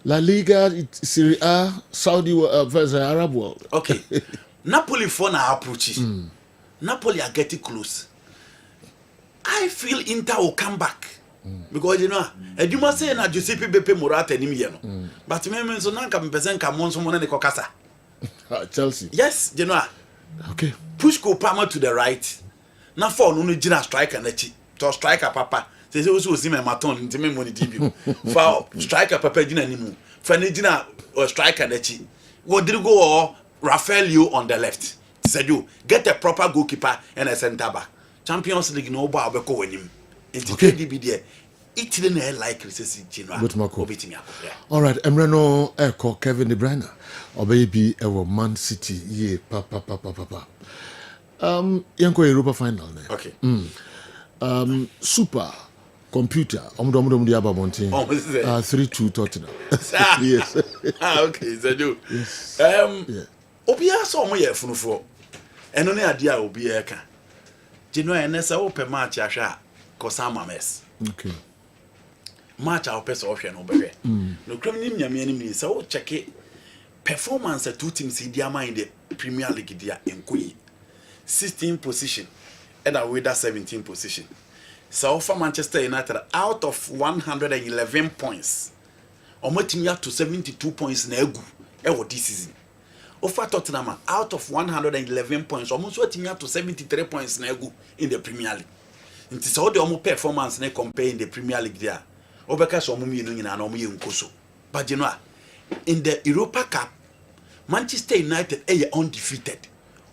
La Liga, Serie A, Saudi versus Arab world. Okay. Napoli for now approaches. Napoli are getting close. I feel Inter will come back. Because you know, you must say na Giuseppe Beppe Morata ni no. But me so na kam pesen kam won so mo na kokasa. Chelsea. Yes, you know. Okay. Push Palmer to the right. Na for no gina striker na chi. To striker papa. Say also see me maton ntime money debut. For striker papa gina nimu. For ne gina striker na chi. What did go or Rafaelio on the left. Said you get a proper goalkeeper and a centre back. Champions League no ba obeko wanim. Okay. KDB there. It didn't like recession general. All right, Emreno Echo Kevin De Bruyne. Or baby ever Man City ye papa. Yanko Europa final. Okay. Super computer. 3-2 Tottenham. Yes. Okay, Zedu. Yes. Obia so mo ye funufo. Eno ne ade a obia ka. Gino enesa open match ahwa Kosama Mes. Okay. Match our person option obere. No criminal nyame anim say o check performance two teams in their mind the Premier League dia enkoyi. 16th position and away that 17th position. So for Manchester United out of 111 points, omotimia to 72 points na egu this season. Over Tottenham out of 111 points, almost what to 73 points na egu in the Premier League. It is all the almost performance na compare in the Premier League there. Obeka so omu yinu nyina na omu ye nkoso. But you know, in the Europa Cup, Manchester United are undefeated.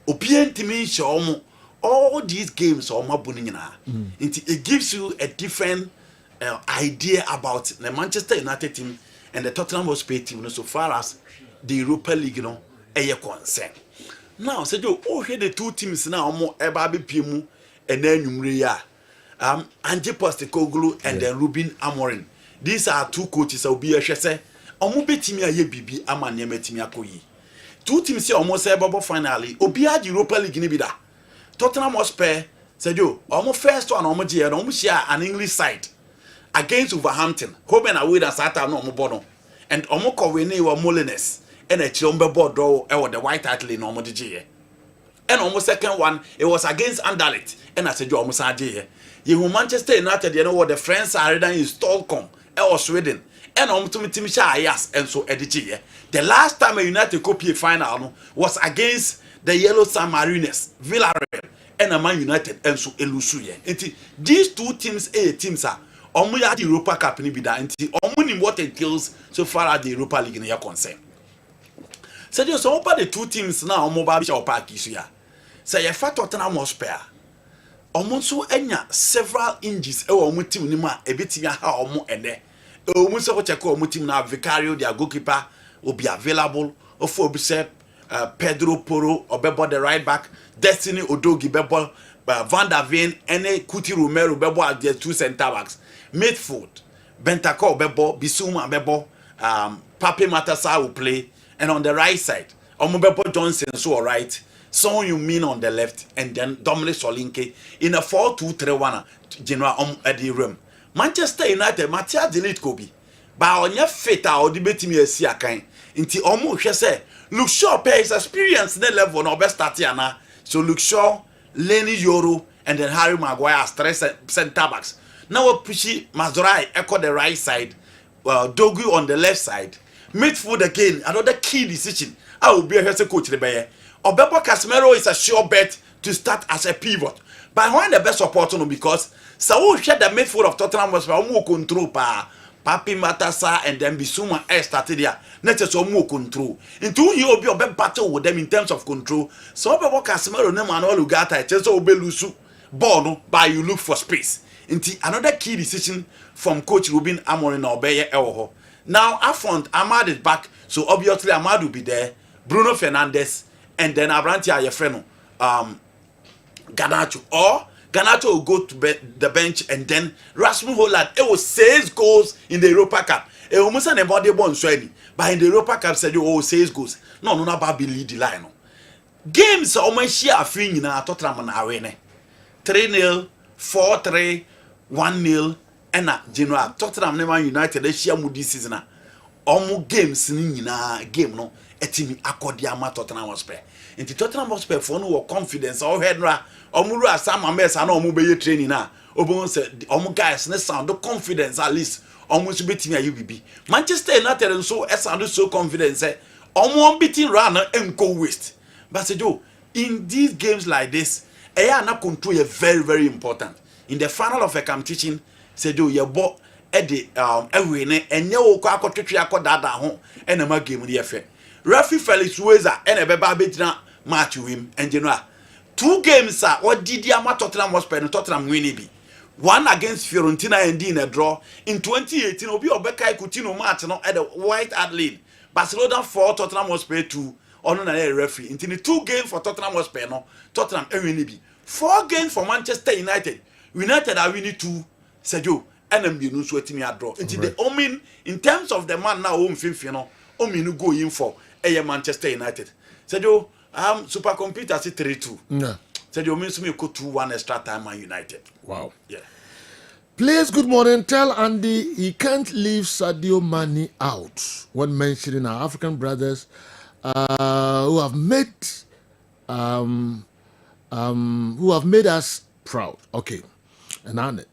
Obien timi show all these games omu buni nyina. It gives you a different idea about the Manchester United team and the Tottenham Hotspur team so far as the Europa League, you know, concern. Now, said you, oh, here the two teams now, more Ebabi Pimu and then Numria. Angie Postecoglou and then Ruben Amorim. These are two coaches of BHS. Omo betimi aye bibi ama ne metimi akoyi. Two teams say almost able finally. Obia the Europa League ni bida. Tottenham Hotspur said you, almost first one omo je no share an English side against Wolverhampton. Home and away that Saturday no omo bono. And omo kowene wa Moliness and a chombe board draw e the white title in omo je. And almost second one it was against Anderlecht and I said you almost aje. You Manchester United, you know what the friends are already in Stockholm or Sweden. And yes, and so the last time a United copy final was against the Yellow Submariners, Villarreal, and a Man United, and so Elusuye. These two teams, teams are only at the Europa Cup in Bida, and only what it kills so far as the Europa League in your concern. So there's so the two teams now, mobile park is here. So you fat Tottenham Hotspur. Omonso enya several injuries e wo team ni ma e betia ha omo ene e omo se ko check omo team na Vicario their goalkeeper will be available of obi se Pedro Porro obebo the right back, Destiny Odogi bebo Van der Ven ene Kuti Romero bebo at the two center backs, midfield Bentancur bebo Bissouma bebo Pape Matassa will play, and on the right side omo bebo Johnson so all right. So you mean on the left, and then Dominic Solanke in a 4-2-3-1 general at the room. Manchester United, Matthias delete Kobe. But on your fate, I'll debate me a sea kind. Into almost say, look Shaw pays experience the level no best Tatiana. So look Shaw, Lenny Yoro, and then Harry Maguire as three center backs. Now pushy Mazurai echo the right side, Dogu on the left side. Midfield again, another key decision. I will be a head coach the Bayer. Obebo Casemiro is a sure bet to start as a pivot. But when the best support no because so share the midfield of Tottenham was more control pa Papi Matassa and then Bissouma started there. Net is more control. Into you be a battle with them in terms of control. So Obebo Casemiro no man all Ugata it is obelusu ball but you look for space. Into another key decision from coach Ruben Amorim Obeye Ewoho. Now Afront Ahmad is back, so obviously Ahmad will be there. Bruno Fernandes. And then Abrantia Yefreno, Garnacho, or Garnacho will go to the bench, and then Rasmus Holland. It was 6 goals in the Europa Cup. It almost an embody born sweaty, but in the Europa Cup said you 6 goals. No, about lead the line. Games almost share a thing in our Tottenham arena. 3-0, 4-3, 1-0, and general Tottenham never United. They share moody season. Almost games in a game no. Etimi akodiama Tottenham Hotspur. Inti Tottenham Hotspur for no confidence or headra omuru asama mesa na omu be training na obon say omu guys ne sound confidence at least omu so betimi ayi Manchester United so sound so confident say omu beating run enko waste. But say Joe, in these games like this na control is very very important. In the final of a competition say Joe your ball e the ewe ne enye wo kwa akotwetwe akodada ho e na ma game ni efe. Referee Felix Weza and a baby match with him and general. 2 games are what did Yama Tottenham was playing Tottenham winning be. One against Fiorentina and in a draw. In 2018, Obi Obeka Coutinho match at the White Hart Lane. Barcelona 4, Tottenham was played 2 on a referee. In the 2 games for Tottenham was playing Tottenham and winning be. 4 games for Manchester United. United are winning 2. Sergio and them you sweating me a draw. Into the omen in terms of the man now home fifth, Ominu go in for Manchester United. Said you supercomputer say 3-2. Yeah. Said you means me go 2-1 extra time Man United. Wow. Yeah. Please, good morning. Tell Andy he can't leave Sadio Mane out when mentioning our African brothers who have made us proud. Okay. And honored.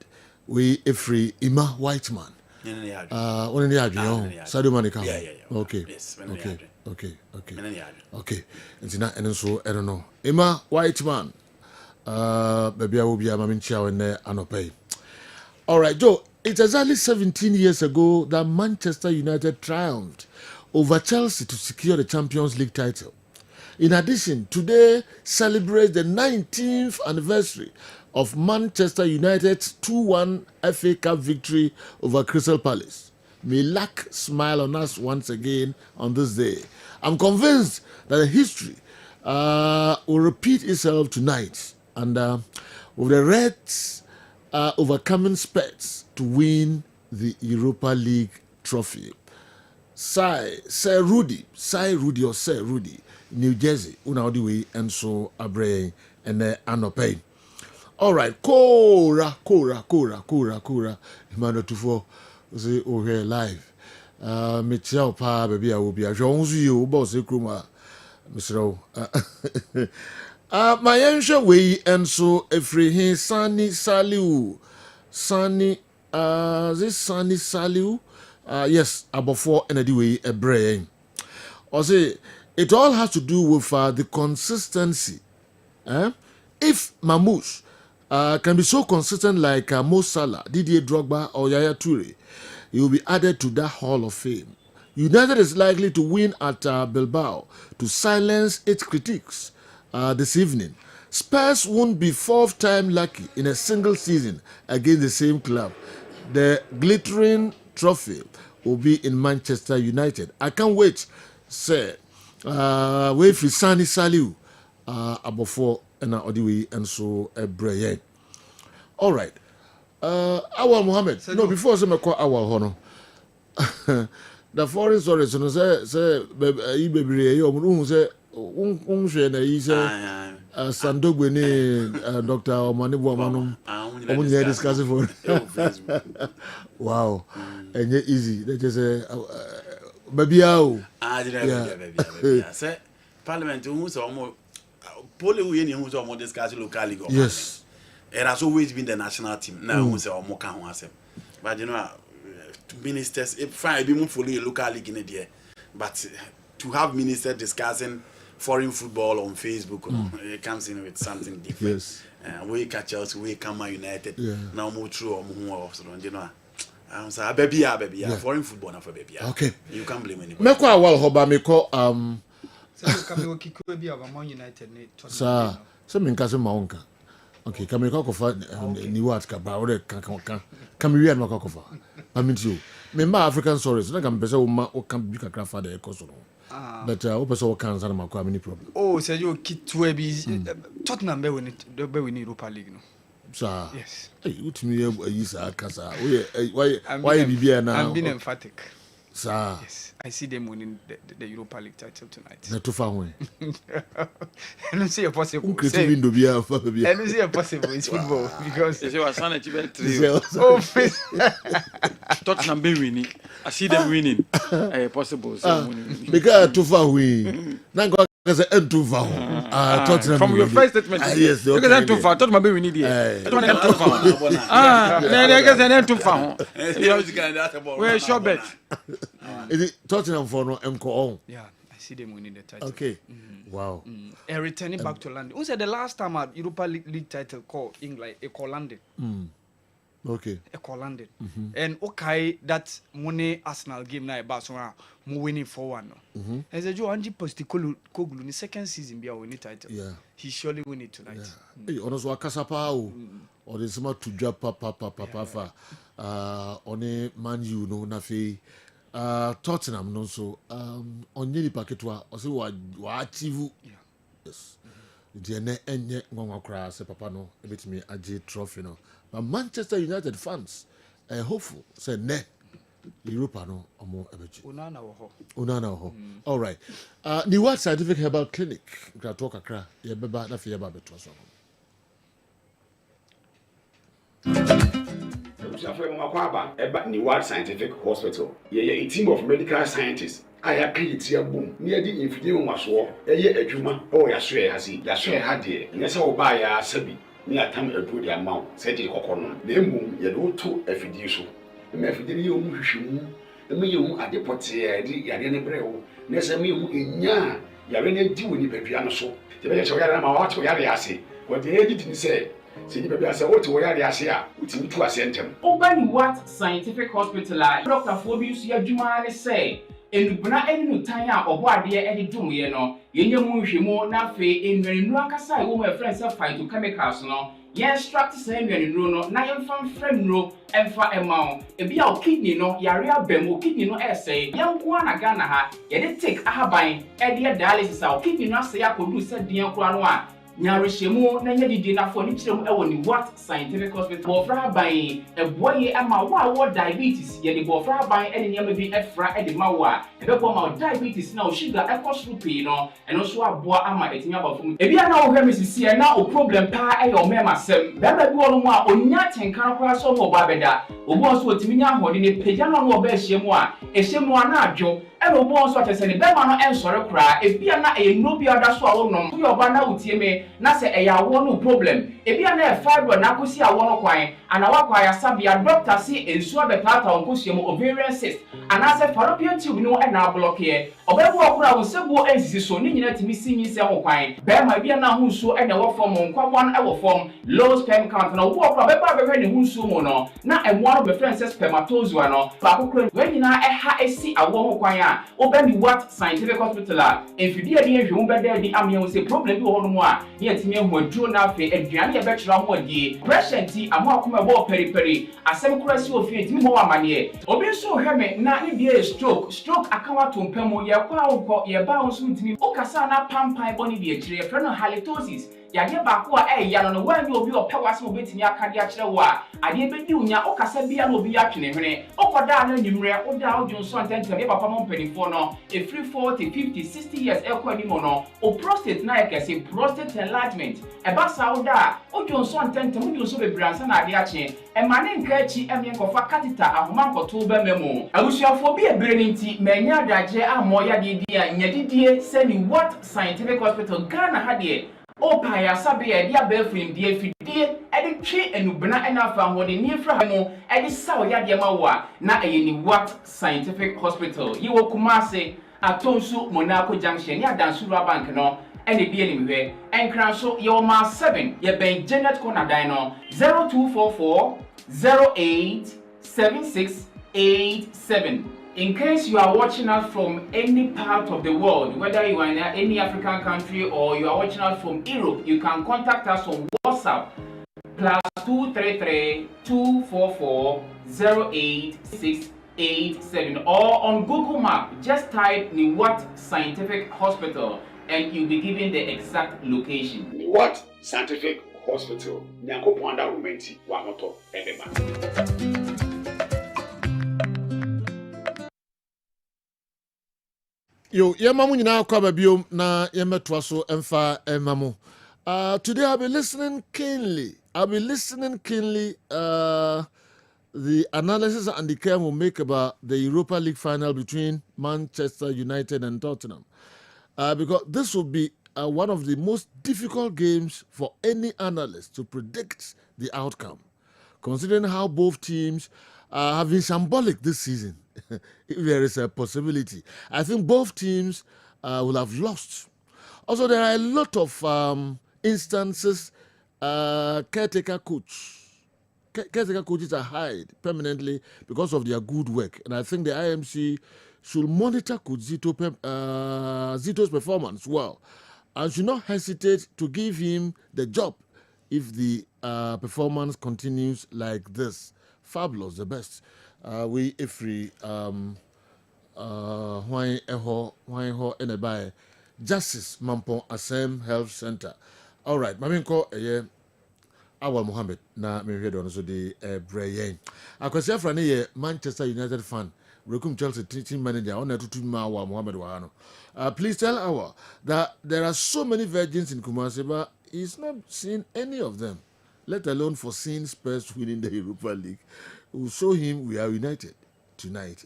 We a free Ima White man. One in the Sadio Mane come. Yeah. Okay. Yes. Okay. And so I don't know. Emma White man. Maybe I will be a mamincha when they are not paid. All right, Joe. It's exactly 17 years ago that Manchester United triumphed over Chelsea to secure the Champions League title. In addition, today celebrates the 19th anniversary of Manchester United's 2-1 FA Cup victory over Crystal Palace. May luck smile on us once again on this day. I'm convinced that the history will repeat itself tonight. And with the Reds overcoming Spurs to win the Europa League trophy. Sir Rudy, New Jersey, una the way, and so Abre and Anope. All right, Kora. Emmanuel Tufo, say, oh, here live. Michelle Pa, baby, I will be a Jones, you, boss, Kruma, Mr. My answer way, and so if he Sunny Saliu, yes, about 4 and a way a brain. Or say, it all has to do with the consistency. If Mamouche can be so consistent like Mo Salah, Didier Drogba, or Yaya Toure, he will be added to that Hall of Fame. United is likely to win at Bilbao to silence its critics this evening. Spurs won't be 4th time lucky in a single season against the same club. The glittering trophy will be in Manchester United. I can't wait, sir. Wait for Sani Saliu about 4 and Odiwi and so a Bruyne. All right. Awal Mohammed. No, before I call Awal Hono. The foreign stories, say, baby, you say, Sandogwe, Dr. Omanibu Manum, Omunia discussing for wow, and yet easy. They just say, baby, say, Parliament, who's almost Poli, who's almost discussing local league. Yes, it has always been the national team. Now, who's almost can't answer. But you know, ministers, if I be more fully local league in a day, but to have ministers discussing foreign football on Facebook, it comes in with something different. Yes. We catch us, we come United. Yeah. Now more true or more so you know. I'm saying baby, foreign football not for baby. Okay. You can't blame anybody. Meko awal hoba meko Sir, some in Casa Maunka. Okay, come here, Kokofa, New York, Kabare, come here, no Kokofa. I mean, you. Remember African stories, like I'm better or can be a grandfather, but also can't have any problem. Oh, so you kid to be Tottenham, we need Europa League. Sir, yes. Hey, what me is a casa? Why be here now? I'm being emphatic. Sir, yes. I see them winning the Europa League title tonight. Not too far away. I don't see a possible. I don't see a possible. It's football because you are son of Tottenham be winning. I see them winning. Possible. Because too far away. Now go say too far. Tottenham. From your first statement. Yes. Because too far. Tottenham be winning there. Too far. Too far. Where is your bet? Is it Tottenham for no MCO? Yeah, I see them winning the title. Okay. Wow. And returning back to London. Who said the last time a Europa League title called England, a call London? Okay. A call London. And okay, that money Arsenal game now Barcelona winning 4-1. As a Joe Angie Postecoglou in the second season be a winning title. Yeah. He surely win it tonight. Hey, honestly, Kasapa or the summer to drop papa on a man you know nafi. Tottenham no so on the packet wa achieve yes the enye ngwa kra se papa no ebetimi age trophy no but Manchester United fans hopeful say ne Europa no omo ebeji unana ho all right the World Scientific Herbal Clinic gra talk akra ye beba na fe ye ba beto so the World Scientific Hospital. A team of medical scientists. I have created a boom near the infidel was war. A juma or ya swear has he. Ya swear had ye. Yes, I'll buy a sabi. Near time a good amount. Said the cocoon. The moon, ya do to a fiducial. The methodium mushimu. The medium at the potier, the Yadian Breo. Nesamium in ya. Yarene do in the piano so. The better show Yama what Yariasi. What the editor didn't say. See, baby, I said, what to wear the Asia, which me to ascend him. Open what scientific hospital, Dr. Phobius, your Jumani say, and Buna any Tanya or what dear Eddie Dumiano, Yenyamu, Shimo, Nafe, in Nuakasa, whom my friends have fight to chemicals, no, yen extract say nnuanuro no na yen fa frame ro emfa ema e bia o kidney no yare abam o kidney no essay yen ko na Ghana ha ye de take ahaban e de dialysis a o kidney no asay akodu se den kura no a nyarehemu na nya didi na fo ni kirem e woni what scientific hospital bofra ban e boye ama wo diabetes ye de bofra ban e ne nyama bi efra e de mawo a e be ko ma diabetes na o sugar e ko srupi no eno so aboa ama etimi abafum e bia na wo hwe misisi e na o problem pa e yo mema sem be ba bi wo no a onya tenkan kora so mo ba beda obu so otimi nya hode ne pagya no no ba hyiemu a ehyiemu ana adwo e no obu so atese ne be ma no ensore kora e bia na e no bia da so a wo nom yo ba na utie me na se e ya wo no problem e bia na e fibro na kosi a wo no kwan ana wa kwa ya sabia doctor si ensu abetata onkosuemu ovarian cyst ana se fallopian tube no e na block ye obebu okura wo sebu ensisi so ni nyina timi sinyi se ho kwan be ma bia na hu nso e na wo form nkwawan e wo form low sperm count na wo okura be ba be ne hu nso mo no na emo no be friend se spermatozoa no ba kokura we nyina e ha esi awo ho kwan a obani what scientific hospital a enfidi ade ehwe wo be da di amye wo se problem bi wo ho no mo a ne yetimi hu aduro na afi aduane ye be kyerɛ ho adie pressure ti amo akoma bo periperi asem kura si ofi ntimi mo amane obi nso hwe me na ne bia stroke akawa tompam ye kwa wo ye ba wo nso ntimi okasa na pampan boni bi akire frɛ no halitosis yade ba ko a ya no wan obi opewase obetimi akade akire wo a ade bedi unya okasa bia no obi atwene hwene okoda na nyimre oda odwonso antentem ye papa mo mpanifo no e free 40 50 60 years ekwani mo no o prostate na yakase prostate enlargement e ba sa oda odwonso antentem odwonso bebransa na ade ache e mane nka achi emye kofa catheter ahoma nkoto ba memo abusuafo bi ebere nti manya adagye amo ya de dia nyadidie seni what scientific hospital Ghana ha de opa ya sabe ya dia befrim die fidie edi twe enubena enafa hode ni fra mo edi saw ya de mawa na eyeni what scientific hospital yiwo Kumase atonsu Monaco junction ya dansuru bank no ene bie ni mhwe enkran so yo ma 7 ye ben Janet Corner dan no 0244 087687. In case you are watching us from any part of the world, whether you are in any African country or you are watching us from Europe, you can contact us on WhatsApp +233 244 08687 or on Google Map. Just type Niwat Scientific Hospital and you'll be given the exact location. Niwat Scientific Hospital. Nyanko Pwanda Rumenti Wamoto Edema. Yo, yemamu nyina kwa babiom na yemetwa so emfa emamu. Today I'll be listening keenly. The analysis and the care we'll make about the Europa League final between Manchester United and Tottenham. Because this will be one of the most difficult games for any analyst to predict the outcome, considering how both teams have been shambolic this season. If there is a possibility, I think both teams will have lost. Also, there are a lot of instances caretaker coaches are hired permanently because of their good work, and I think the IMC should monitor Coach Zito's performance well, and should not hesitate to give him the job if the performance continues like this. Fabulous, the best. We free why in a by Justice Mampong Assem Health Center. All right, Maminko Awal Mohammed na me hwe don so de Bruyne. Akwasi afrani ye Manchester United fan. Rekum Chelsea team manager on tutu ma Awal Mohammed wa no. Please tell Awal that there are so many virgins in Kumasi, but he's not seen any of them, let alone for seeing Spurs winning the Europa League. We'll show him we are united tonight.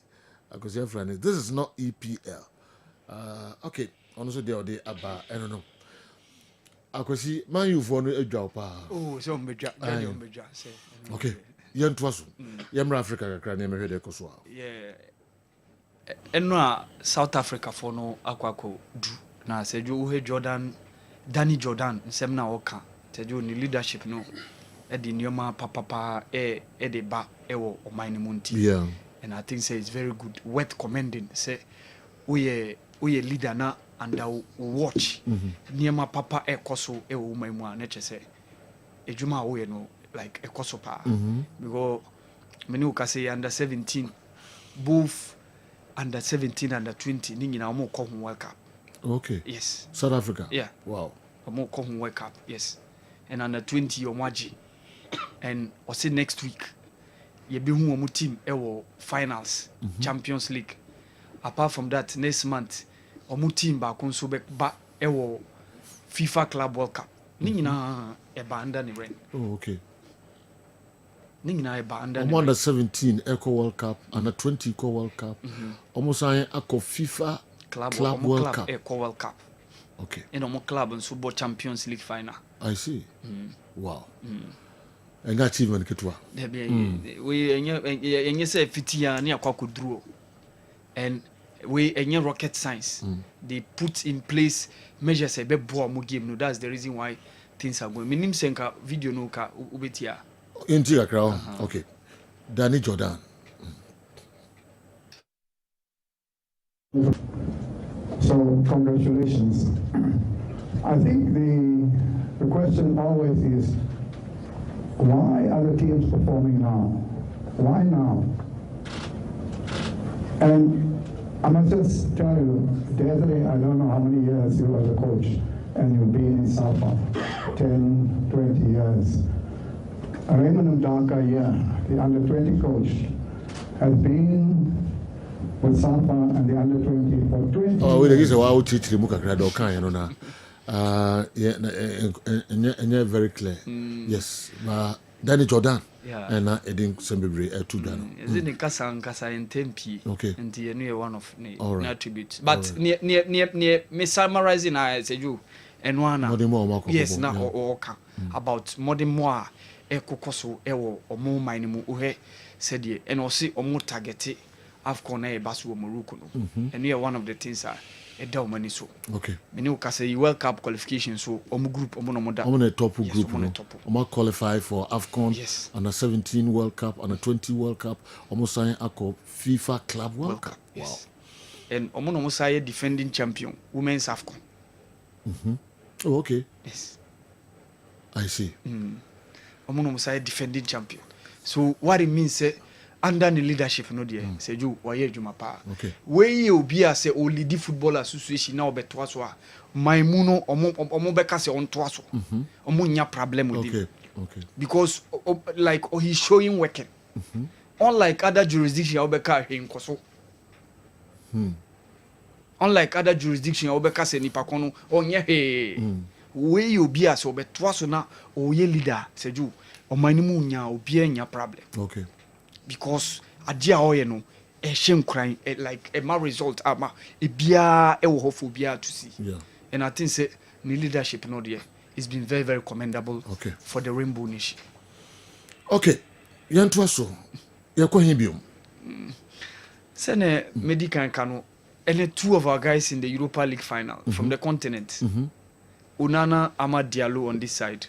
Akwasi afrani, this is not EPL. Okay, also there about I don't know. Akwasi man you for no edwa pa. Oh, so medwa, say. Okay. Yen twaso. Yemra Africa kakra na mehwe de koso a. Yeah. Eno a South Africa for no akwako du. Na sejo uhe Danny Jordan nsem na oka. Sejo ni leadership no e di nyoma papa e de ba e wo oman ni munti. Yeah. And I think say it's very good, worth commending. Say we leader na and watch. Niema papa e koso e wo man mu a na che say ejuma wo no like ekosopa because many will say under 17 both under 17 under 20 ni nyina omo ko World Cup. Okay. Yes. South Africa. Yeah. Wow. Omo ko World Cup. Yes. And under 20 omoji. And also next week ye be hu omo team ewo finals Champions League. Apart from that next month omo team ba ko so be ba ewo FIFA Club World Cup. Ni nyina e ba under ni ren. Oh, okay. Ni nyina e ba under I'm under 17 Eco World Cup, under 20 Eco World Cup. Almost I Eco FIFA Club World Cup. Eco World Cup. Okay. And omo club and Super Champions League final. I see. Wow. And that achievement ketwa. We enye say fitia ni akwa koduro. And we enye rocket science. They put in place measures be bo mo game no. That's the reason why things are going. Minim senka video no ka ubetia. Into your crowd. Okay. Danny Jordan. So congratulations. I think the question always is, why are the teams performing now? Why now? And I must just tell you, Desiree, I don't know how many years you were a coach, and you've been in Safa, 10, 20 years. Raymond Laka, the under-20 coach, has been with Safa and the under-20 for 20 years. Oh, we say wow, teach the muka grado kan you know na. Yeah, very clear. Yes, but Danny Jordan. Yeah. And I didn't send me two dano. Is it in kasa in tempi? Okay. And the new one of the right. attributes. But near me summarizing I say you and one. Yes, now or about modern more ekokoso ewo omo mine mu uhe said ye and also omo target AFCON e basu Morocco no. And we are one of the things are a down money so. Okay. Many will say World Cup qualification so omo group omo no moda. I'm on a top group. Omo qualify for AFCON. Yes. Under 17 World Cup, under 20 World Cup, omo sign ako FIFA Club World Cup. Yes. Wow. And omo no say defending champion women's AFCON. Oh, okay. Yes. I see. Omo no say defending champion. So what it means say under the leadership no there say you waye adwuma pa. Okay. We obi a say o lead football association na obeto so a maimu no omo beka say on to so. Omo nya problem with him. Okay. Because like he's showing working. Unlike other jurisdiction obeka hinkoso. Unlike other jurisdiction obeka say nipa kono onye he. We obi a say obeto so na oye leader say you omanimu nya obi anya problem. Okay. Because adia oye no e hye nkran like e ma result ama e bia e wo hofo bia to see. Yeah. And I think say the leadership no there it's been very very commendable for the Rainbow Nation. Okay. Yanto so. Yakwa hibium. Sene medical kanu and two of our guys in the Europa League final from the continent. Unana Amad Diallo on this side,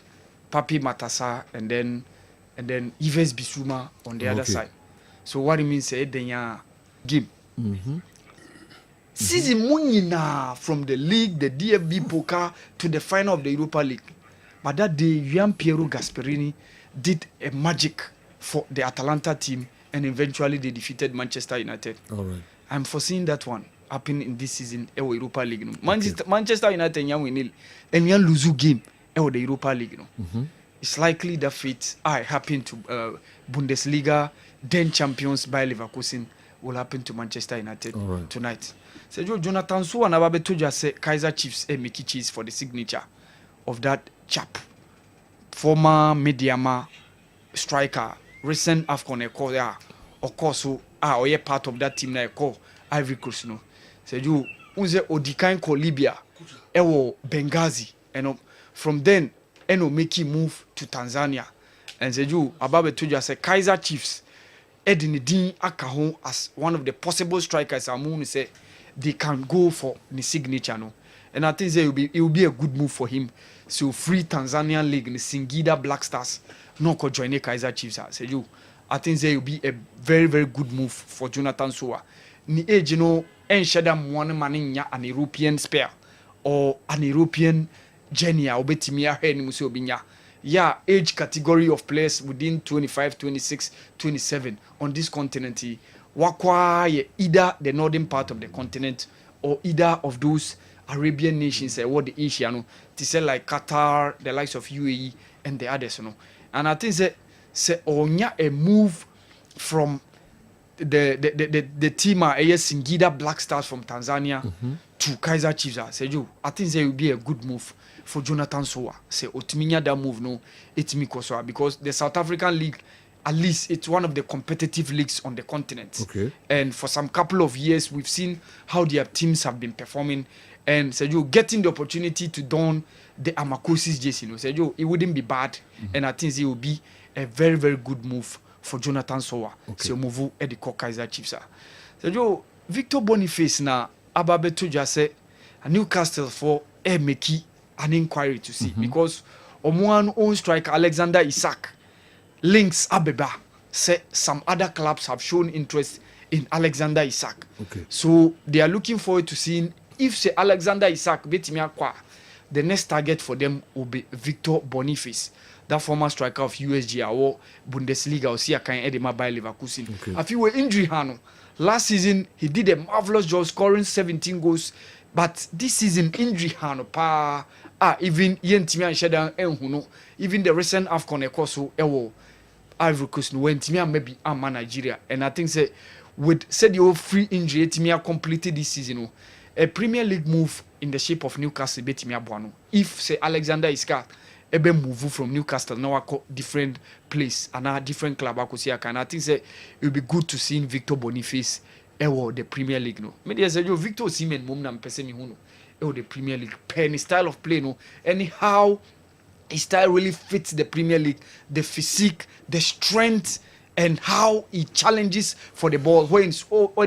Papi Matassa and then Yves Bissouma on the other side. So what it means is the game. Season munina from the league, the DFB Poker to the final of the Europa League. But that day, Gian Piero Gasperini did a magic for the Atalanta team, and eventually they defeated Manchester United. All right. I'm foreseeing that one happen in this season. Europa League. Manchester United and yan lose game. The Europa League. It's likely that fate happen to Bundesliga, then champions by Leverkusen will happen to Manchester United tonight. So Jonathan Su and Ababe Tuja say Kaiser Chiefs Mickey Cheese for the signature of that chap, former Mediama striker, recent AFCON call there, of course, who are part of that team na call Ivory Coast no. So you unze Odikan call Libya, ewo Benghazi, and from then eno make him move to Tanzania. And say you Ababe Tuja say Kaiser Chiefs Edinidin Akahon as one of the possible strikers among say they can go for the signature no. And I think it will be a good move for him. So free Tanzanian league in Singida Black Stars no ko join Kaiser Chiefs. Say you I think it will be a very very good move for Jonathan Soa. Ni age no enshada one maninya an European spare or an European journey obetimi ahwe ni muso obinya age category of players within 25, 26, 27 on this continent. Wakwa either the northern part of the continent or either of those Arabian nations, what the Asia, no, to say like Qatar, the likes of UAE and the others, no. And I think say onya a move from the team Singida Black Stars from Tanzania to Kaizer Chiefs. Say you, I think it will be a good move for Jonathan Sowa. Say Otiminya that move no, it's Mikosoa because the South African League, at least it's one of the competitive leagues on the continent. Okay. And for some couple of years, we've seen how their teams have been performing. And so you getting the opportunity to don the Amakosis jersey, so you, it wouldn't be bad. And I think it will be a very, very good move for Jonathan Sowa. Okay. So move at the Kaizer Chiefs. So you, Victor Boniface na ababeto just say Newcastle for make an inquiry to see because Omuan own striker Alexander Isak links Abeba say some other clubs have shown interest in Alexander Isak. Okay. So they are looking forward to seeing if say Alexander Isak betimi akwa, the next target for them will be Victor Boniface, that former striker of USG or Bundesliga or Siakan Edema by Leverkusen. Okay. I feel injury hano. Last season he did a marvelous job scoring 17 goals, but this season injury hano pa even yentimi an shedan enhuno, even the recent AFCON ekoso ewo Ivory Coast no wentimi maybe ama Nigeria, and I think say with said your free injury timia completed this season, a Premier League move in the shape of Newcastle betimia buano. If say Alexander Isak ebe move from Newcastle now a different place and a different club akosia can, I think say it will be good to see Victor Boniface the Premier League no. Maybe say you Victor Osimhen mom na mpese mi hu no the Premier League penny style of play no, anyhow his style really fits the Premier League, the physique, the strength, and how he challenges for the ball when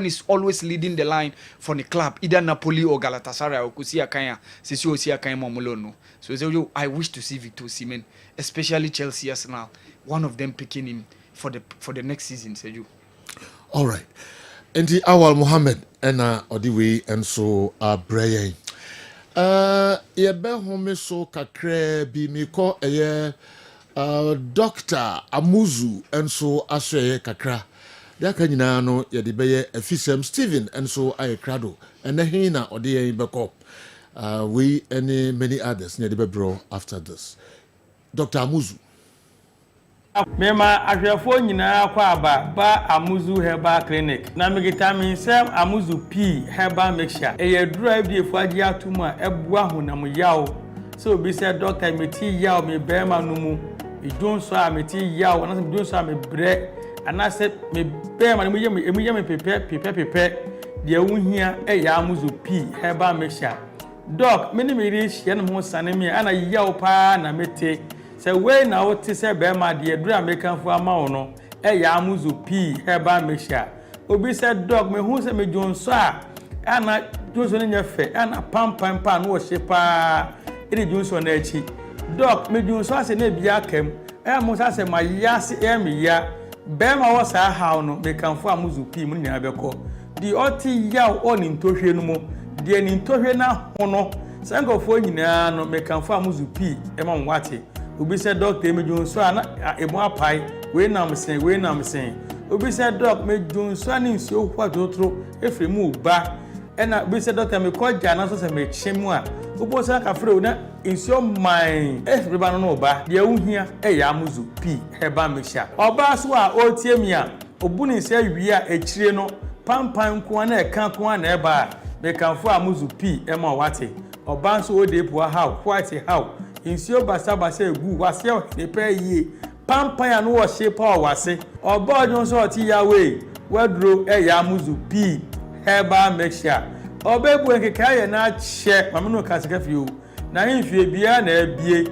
he's always leading the line for the club, either Napoli or Galatasaray or Kusia Kanya, Sisi Osia Kanya Momolono. So I wish to see Victor Osimhen, especially Chelsea Arsenal, one of them picking him for the next season, Seju. All right. And the Awal Mohammed and Odiwe and so Brian. Yebe home so kakre bi mi ko Dr. Amuzu and so aswe kakra. Ya ka nyina no ye de beye Efisem Steven and so aye krado. And he na ode yen beko. We and many others near the bro after this. Dr. Amuzu. Mema ahwefo nyina kwa aba ba Amuzu Herbal Clinic na megita min sem Amuzu P Herbal Mixture e dura bi efo agi atumu a ebua honam yawo so bi se doctor meti yawo me bema no mu idun so a meti yawo na se idun so a me bre ana se me bema no mu ye me pepe de wuhia e ya Amuzu P Herbal Mixture doc meni me ri hye no ho sane me ana yawo pa na mete se we na o ti se be ma de dura American fu ama wo no e ya Amuzu P Herbal Mixture obi se dog me hu se me jonso a ana jonso ne nyefe ana pam no wo hye pa e de jonso na echi dog me jonso ase na bia kam e mo sa se ma ya se e me ya be ma wo sa ha no me kan fu Amuzu P mu nya be ko di oti ya o ni ntohwe no mo de ni ntohwe na ho no sankofo nyina no me kan fu Amuzu P e ma nwate obi se doctor me jonso ana emo apai we nam sen obi se doc me jonso ani nsuo kwa totoro efremu ba ena obi se doctor me koja na so se me chemu a obo se ka frɛ na nsuo man efreba no ba de wuhia ya Amuzu P Herbal Mixture oba so a otie mi a obu ni se wi a echire no pampan ko na eka ko na eba me kan fo Amuzu P e ma wate oba so ode po how quite how insio basa egu wase ne pe yie pampan ya no wo shape o wase oba ojon so ti ya we wadro ya Amuzu P Herbal Mixture oba ebu nkeka ye na che mama no ka sika fie na himfie bia na abie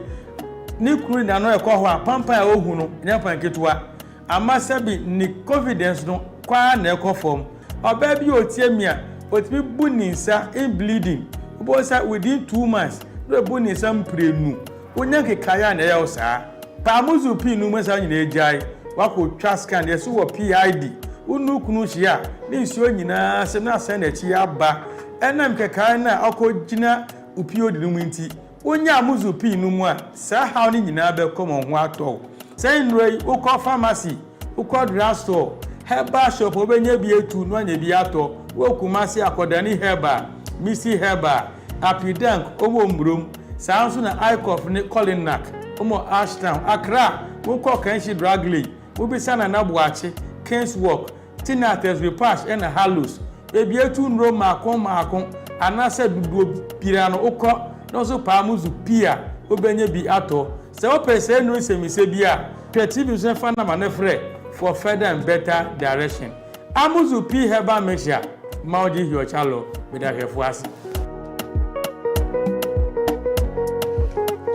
ni kuru na no ekọ ho a pampan ya ohu no nyapan ketua ama sabi ni confidence no kwa na ekọ form oba bi otie mi a otimi bu ni nsa in bleeding obo sa within 2 months do bu ni sam prenu onya kekaya na ya osa pa Amuzu P nu mesa nyina ejai wako twa scan yeso wo PID unu kunu hia ni nsuo nyina se na se na chi aba enam kekaya na akogina upio de mu nti wonya amuzu pii no mu a saa haw ni nyina be come ho atɔ say nrei wokɔ pharmacy wokɔ drugstore herbal shop obenya bi etu no anya bi atɔ wokumase akodani herbal misi herbal apidank owo mbrom saa nso na icof ne colinac omo ashtown akra wokɔ kanshi dragley wobisa na nabuache kingswalk tinates repash and hallows ebi etu nro maakon anase duduo pira no ukọ no so pa muzu pia obenye bi ato se o pese no semise bi a creative so fa na manefre for further and better direction amuzu p herbal mixture maudi hio chalo be da hefo ase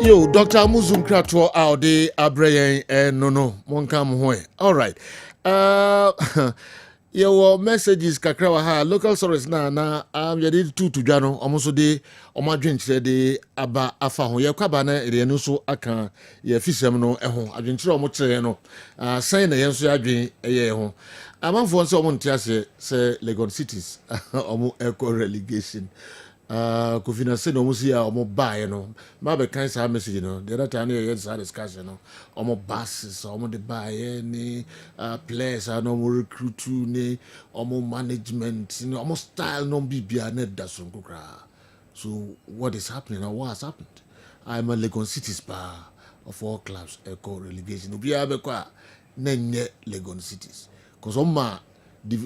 yo Dr. Amuzu Nkrato out de abrayen no monka mo ho all right your messages kakra wa ha local source na yedi to dwano omoso de omadwenkyere de aba afa ho ye kwaba na ere no so aka ye fisem no ho adwenkyere omo kyere no san na ye so adwen ye ho amanfo nso omo ntiase se Lagos cities omo eco relegation kofina se no musi a omo bae no ma be kan sa message no the other time you had discussion no omo bosses omo de bae ni players no mo recruit ni omo management ni omo style no bibia na da so nkokra. So what is happening or what has happened? I'm a Lagos Cities bar of all clubs echo relegation obi abekwa na nye Lagos Cities cause oma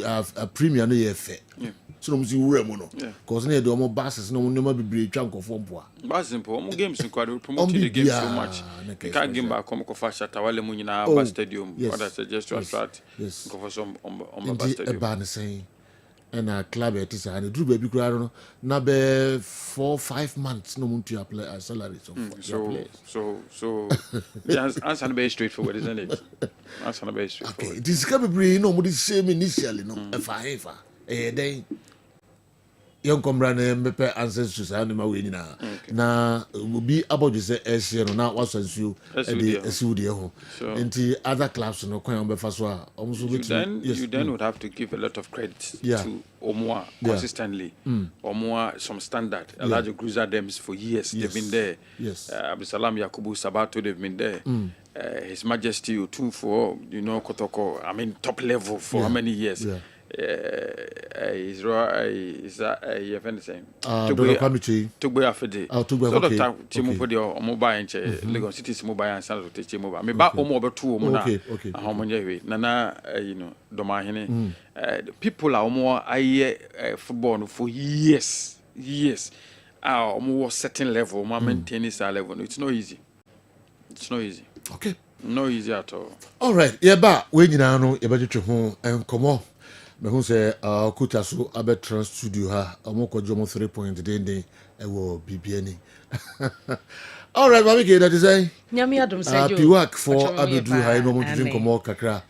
a premier no ye fe. So no musi wura mu no cause na de omo bases no ma bibre twa nkofo mpo a bases mpo omo games nkwado promote the game so much ka game ba kom ko fa shata wale mu nyina ba stadium what I suggest to attract nkofo so on ba stadium e ba na say and a club it is and drew baby kura no na be 4-5 months no muntu apply salary so the answer be straightforward, isn't it? Answer be straightforward. Okay, this can be no more same initially no efa then young comrade mepe ancestors and ma we nyina na obi abodu se ehye no na wasansuo e esiu de ho enti other clubs no kwan obefa so a omso betu you then would have to give a lot of credit to Omoa consistently Omoa some standard a large cruiser dems for years they've been there. Abdusalam Yakubu Sabato they've been there. His Majesty Otu for Kotoko, I mean top level for how many years? Is that anything? Tugbe afede. So the time for the mobile and Lagos City's mobile and San Jose mobile. Me ba omo be two omo na. How many way? Nana Domahine. People are more football for years. Omo certain level, maintain this level. It's not easy. Okay. No easy at all. All right. Yeba we nyina no yeba twetwe ho enkomo. Me hu se kuta so abetran studio ha omokojo mo 3 point den ewo bibiani. All right, mami ke that is say. Nyami adom say jo. Piwak for abedu ha no mo twetwe enkomo kakra.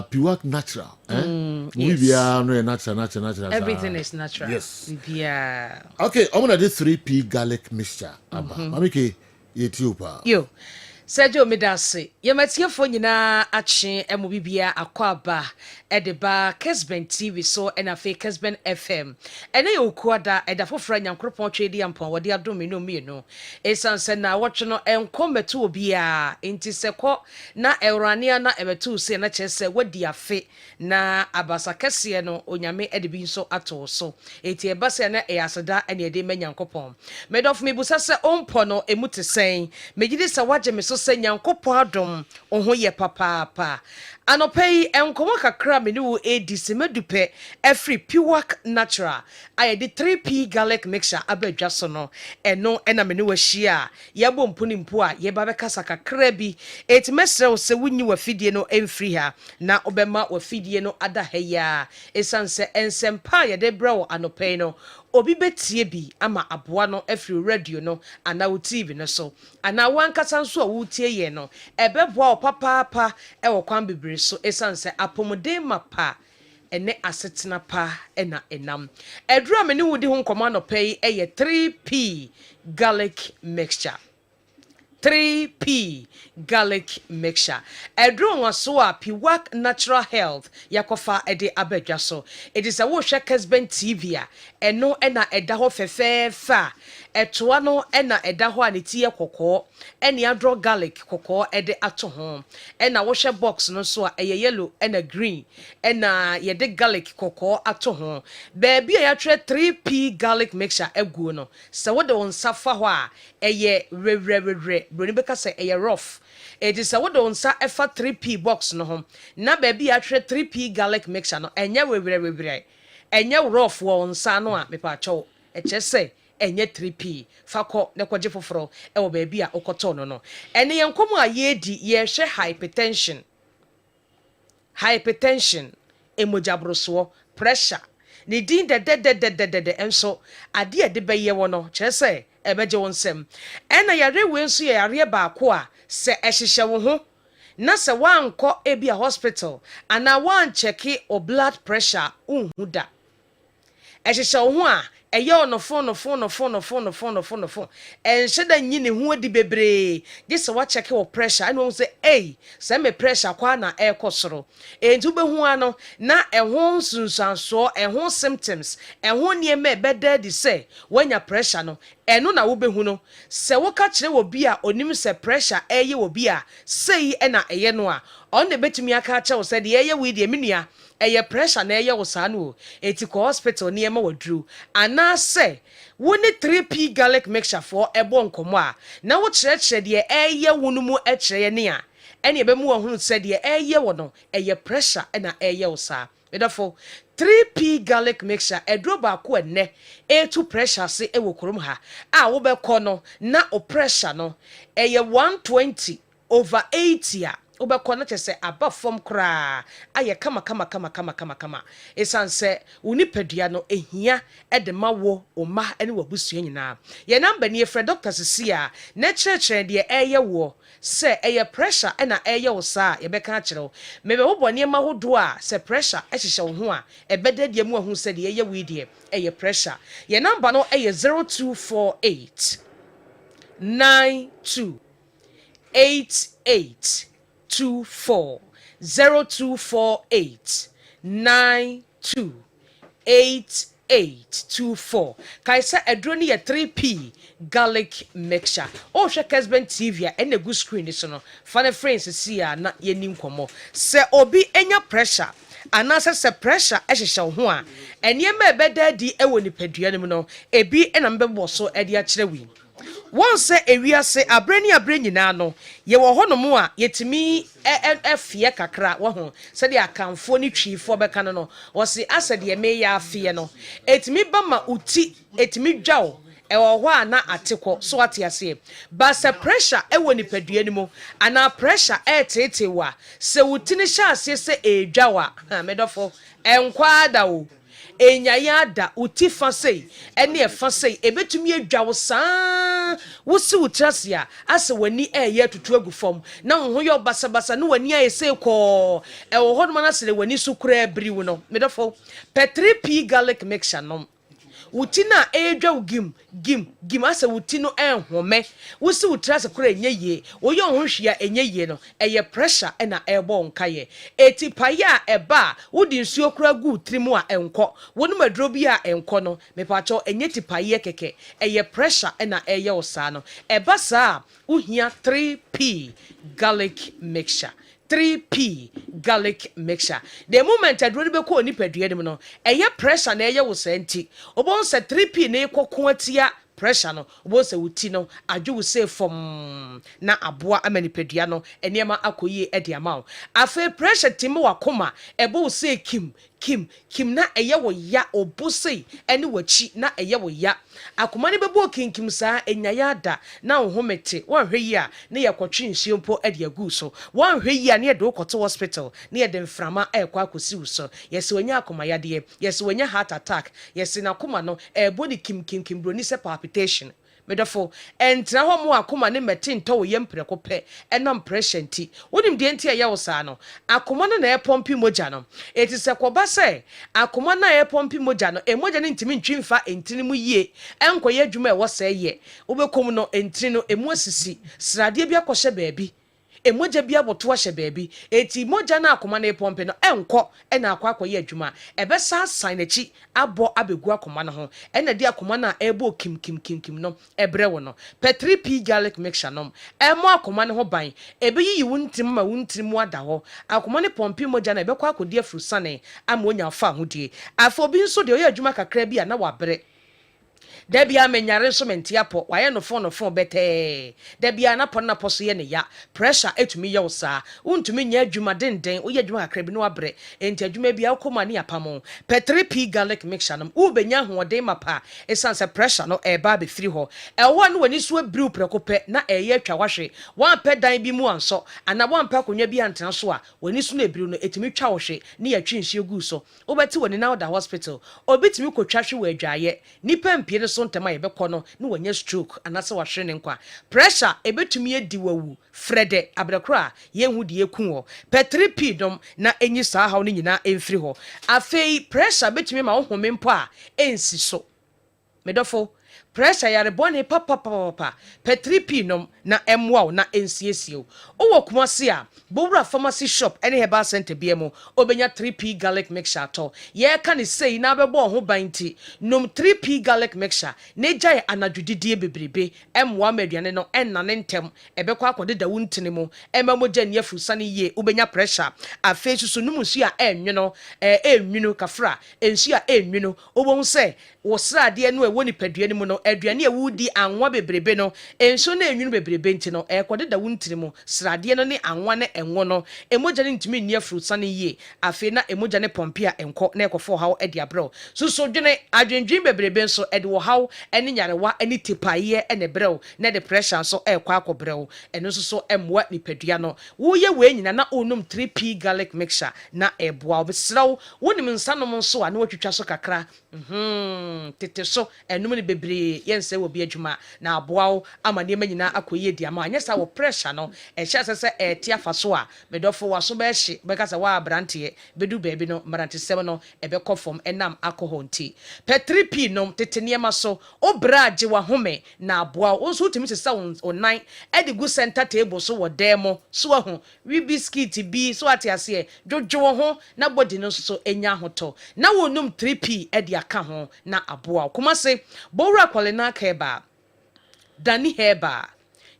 Piwak natural, we bia no natural. Everything is natural. Yes. Bia. Okay, I'm gonna do 3P garlic mixture. Mami ke Ethiopia. Yo. Sergio Medase, Yamatiafo nyina ache emo bibia akwaba edeba Kessben TV so na fe Kessben FM. Ene yokuada edafofra nyankropon twedi ampon wode adome no mienu. Esanse na wocho no enkometu obia enti seko na eurania na ebetu se na chese wadi afe na abasa kese no onyame edebi nso ato so. Eti ebase na eyasada ene ede menyankopon. Medof mebusa se ompo no emutesen. Megide sa waje me so se nyankopon adom oho ye papa. Anopei enkomo kakra me nu edi se medupe every Piwak natural. I did 3P garlic mixture abedwa so no. Eno ena me nu ahia. Yebo mpuni mpo a ye ba bekasa kakra bi. Eti mesre se wunyi wafidie no emfri ha na obema wafidie no ada heya. Esanse ensempa ye de bra anopei no. Obi betie bi ama aboa no every radio no ana wo TV no so ana wankasa nso a wo tie ye no ebeboa opapa e wo kwan bebre so esanse apomode mapa ene asetena pa ena enam edura me ne wodi ho nkoma no pay eye 3P garlic mixture 3p garlic mixture edro nwaso a Piwak Natural Health yakofa ede abedwa so it is a wo hwe Kessben TV a eno na eda ho fefefa etoa no na eda ho aneti kokko ene adro garlic kokko ede ato ho na wo hwe box no so a eye yellow na green na ye de garlic kokko ato ho baby a ya twe 3p garlic mixture aguo no se wo de won safa ho a eye re Bruyne beka say eye rough it is a wo de won sa efa 3p box no ho na baby a twe 3p garlic mixture no enye we enye rough wo nsa no a mepa cho eche say enye 3p fako ne kwaje foforo e wo baby a okoto no ene yenkomo a ye di ye hwe hypertension emojabroso pressure ni din de enso ade de beye wo no chese ebeje wonsem ena yare we nso yare ba ko a se ehihye wo ho na se wanko ebi a hospital ana wan check o blood pressure unhu da ehihye wo ho a eye ono phone enhye da nyi ne ho adi bebre je se wa check o pressure anu say se me pressure kwa na ekosoro entu behu ano na ehon sunsanso ehon symptoms ehon nieme ebeda di say wanya pressure no eno na wo behu no se wo ka kire wo bi a onim se pressure eye wo bi a sei na eye no a on de betumi aka cha wo se de eye we de menua eye pressure na eye wo sa no eti ko hospital niema wadru ana say woni 3p garlic mixture for ebo nkomo a na wo kire de eye wonu mu kire ne a ene ebe mu ohunu se de eye wo no eye pressure na eye wo sa therefore 3p garlic mixture edro ba ko enne e2 pressure se e wo krom ha a wo be ko no na o pressure no eye 120/80 a obekọ na chese aba fom kra aye kama esanse unipadua no ehia edema wo oma ene wabusua nyina ye number ni efre doctor sisi a na chire de eye wo se eye pressure na eye wo sa ye beka kire mebe wo bone ma hodo a se pressure ehihye wo ho a ebeda de mu ahu se de eye wi de eye pressure ye number no eye 0248 92 88 24 0248 92 8824 kaisa edroni ye 3p garlic mixture o hwe Kessben TV a ene good screen so no fane friends see ya na ye nim komo se obi enya pressure anasa se pressure ehihye ho a eniema ebeda di ewo nipadua nim no ebi ena mbebo so ede a kire wi won se ewiase abrani nyina no ye wo honom a yetimi efie kakra wo ho se de akamfo ni twifo beka no wo se asede ye me ya afie no etimi ba ma uti etimi dwawo ewo ho ana atekọ so atiase ba se pressure ewo nipadua ni mu ana pressure etete wa se uti ni sha ase se edwawa medofo enkwada wo enya yada uti fasei ene e fasei ebetumi adwa wo saa wo si utrase a ase wani eye tutu agu fom na ho yo basabasa no wani ayese ko e wo hodoma na sele wani sukura abriwu no medofo p3p garlic mixture no wuti na edwa gim ase wuti no enhome wusi utrase kura enye wo yo ho hwia enye no eye pressure na ebo nkaye eti paya eba wudi nsuo kura gu trimu a enko wonu madro bi a enko no mepacho enye tipaye keke eye pressure na eye osa no eba sa uhia 3p garlic mixture 3p garlic mixture the moment adro be ko nipadua nim no eye pressure na eye wo senti obon se 3p na ekoko atia pressure no obo se wuti no adwo se fom na aboa amanipadua no eniema akoyi e de ama afa pressure tim wakoma ebo se kim na eye wo ya obose ene wachi na eye wo ya akoma ne bebo kinkim saa enyaya da na ohomete wonhwe yi a ne yakotwe nsuo mpo ade agu so wonhwe yi a ne de okoto hospital ne de mframa ekwa akosi uso yesi wonya akoma yade yesi wonya heart attack yesi na akoma no ebo ni kim Bruyne se palpitation medofo entra ho mo akoma ne meti nto wo yempreko pe enam pressure nti wonim de nti ya wo saa no akoma no na e pompi moja no eti se koba se akoma na e pompi moja no emoja ne ntimi ntwimfa entini mu yie enkoye adwuma e wo saa ye obekom no entini no emu asisi srade bi akɔhye baabi emoja bi aboto ahye baabi eti moja na akoma na epompe no enko na akwakoye adwuma ebesa sign achi abo abegu akoma no ho na di akoma na ebo kim no ebre wo no pe 3p garlic mixture no emo akoma no ho ban ebeyi wuntim ma wuntim wada ho akoma ne pompe moja na ebekwa akodi afru sane ama onya fa hodie afo bi nso de oye adwuma kakra bi na wabre Debia menyare so mentiapo waye no phone bete debia na pon na poso ye ne ya pressure etumi ye wosa untumi nya adwuma denden wo ye adwuma akra bi no abre enti adwuma bia akoma ne apamo pe 3p garlic mixture no wo benya hoden mapa esanse pressure no e ba be firi ho e wo no wani so abriu preko pe na e ye atwa wahwe wan pe dan bi mu anso ana wan pe konwa bi antena so a wani so na abriu no etumi twa wohwe ne ya twinhie gu so wo beti wani na da hospital obitumi kotwa hwe wa adwaye nipa mpie so ntema ye bekɔ no ne wanya stroke anase wahwe ne nkwa pressure ebetumi edi wawu frede abrekora ye hu de eku ho pe 3p dom na enyi saa haw ne nyina emfiri ho afei pressure betumi ma wo home mpo a ensi so medofo pressure yare bone papa pe 3p nom na emwa na ensiesio owo kumase a bowura pharmacy shop ene heba center biemu obenya 3p garlic mixture to ye ka ne sei na bebo ho banti nom 3p garlic mixture ne gyae anadwudidie bebrebe emwa maduane no enna ne ntem ebekwa akode da wuntini mu emamo gya afusane ye obenya pressure afi susu num nsu a enwono enwunu kafra ensu a enwunu obo se wo srade no ewo nipadua ni mu no aduane ewudi anwa bebrebe no enso na enwunu bebrebe nti no ekode da wuntini mu srade no ne anwa ne enwo no emoja ne ntimi ni afusane ye afi na emoja ne pompia enko na ekofo hawo edi abro susu dwene adwendwin bebrebe nso edi wo hawo ene nyarewa ene tipaye ene brew na de pressure so ekwa akobrew eno so emwa nipadua no wo ye we nyina na onum 3p garlic mixture na eboa obesraw wonim nsanom nso a na watwitwa so kakra tete so enum ne bebre yense wo bi adwuma na aboa amane manyina akoye di ama anyesa wo pressure no ehya sese etia fa so a medofo waso be hye bekasa wa brante bedu baby no marante sem no ebekɔ fom enam alcohol nti pe 3p no tete niema so obraje wa home na aboa onso timi sesa onan edi gu center table so wo demo so ho wi biscuit bi so atiase dwodwo ho na body no so enya hoto na wonum 3p edi aka ho na aboa kuma se bowra kwale na keba Dani heba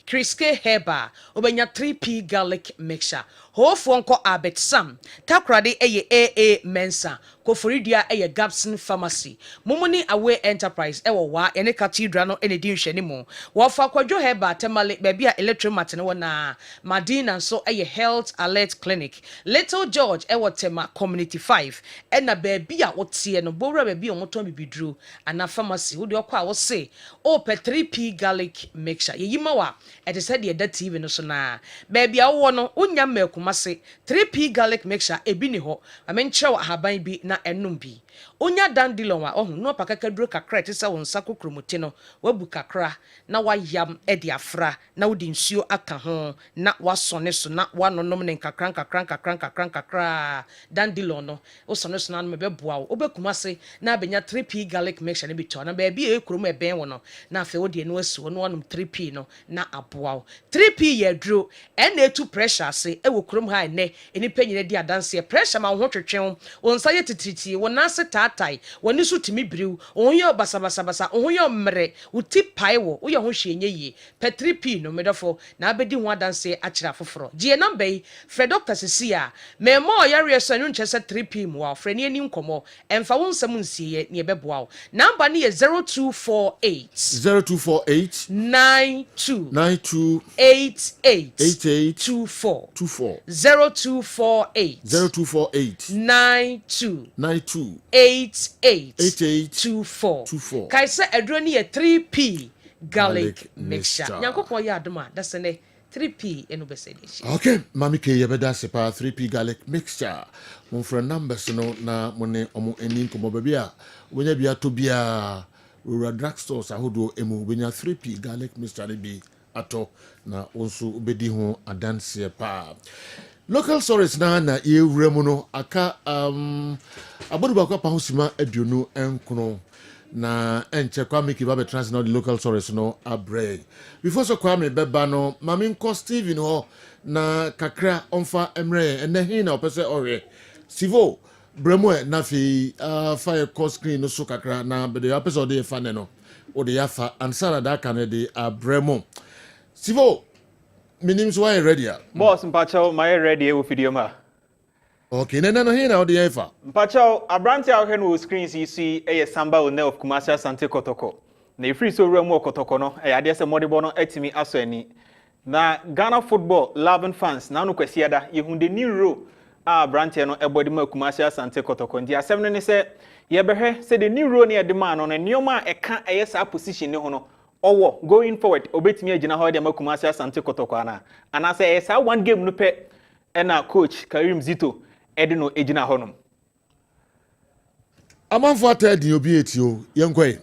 Kriske heba obenya 3p garlic mixture hofo nko abet sam takrade eye aa mensa koforidia eye Gabson pharmacy mumuni away enterprise ewo wa ene cathedral no ene di nhwene mu wo fa kwadwo heba temale bebia electromat ne wona Madina so eye health alert clinic Little George ewo tema community 5 ena bebia wotie no bowra bebia omoton bibidru ana pharmacy wo de okwa wo se o pe 3p garlic mixture yeyima wa ete said de da TV no so na bebia wo no unya mase 3p garlic mixture ebi ni ho amenchew ahaban bi na enum bi onya dandilon wa ohun no pakaka duro kakra te se wonsa kokromote no wabu kakra na wayam edi afra na wodi nsuo aka ho na wasone so na wanonom ne kakra dandilon no osone so na no mebeboa wo obekuma se na abenya 3p garlic mixture ne bi to na ba bi ekrom eben wo no na afa wodi eno asu no wanom 3p no na aboa wo 3p ye duro ena etu pressure se ewo krom ha ne enipa nyina di adanse pressure ma ho twetwen wonsa ye titiriti wonase tatai woni so timi briw onye basabasa onye mmre uti pai wo wo ye ho hwenye yi pe 3p no medofo na abedi ho adanse akira foforo gie number yi fre Dr. Cecilia memo yare so anu nchese 3p mu wa fre ne ani nkomo emfa wonsam nsiye ne beboa wo number ne ye 0248 92 88 24 0248 92 8824 kaisa edroni ye 3p garlic mixture nyankopon ya adoma dasene 3p enu besedishi okay mami ke yebeda sepa 3p garlic mixture mon friend numbers no na mone omo eni nkomo babia wonya bia to bia we were drugstores ahodo emu benya 3p garlic mixture be ato na onso obedi ho adanse pa local stories na ye wuremu no aka abodu bakwa pa hosima aduonu enkono na enche kwa miki babe transnational the local stories no abre before so kwa me beba no mami nko Steven ho na kakra onfa emre ene hin na opese ore sivo bremo na fi fire call screen no so kakra na be the episode dey fa ne no o de yafa ansara da kan de abremo sivo minim so why ready boss mpacho my ready e video ma okay na hin na o de yafa mpacho abranti a he no screens you see e Samba One of Kumasi Asante Kotoko na free so remu Kotoko no e ade se modibo no atimi aso ani na Ghana football loving fans na no kwasiada ye hunde new rule abranti no ebodi ma Kumasi Asante Kotoko ndi asem no ne se ye behwe se the new rule ne de ma no nioma eka sa position ne ho no owo going forward obetimi agina ho de ma Kumasi Asante Kotoko ana se sa one game no pe ena coach Karim Zito edi no agina ho no amanfo atadi obi etio yenkwe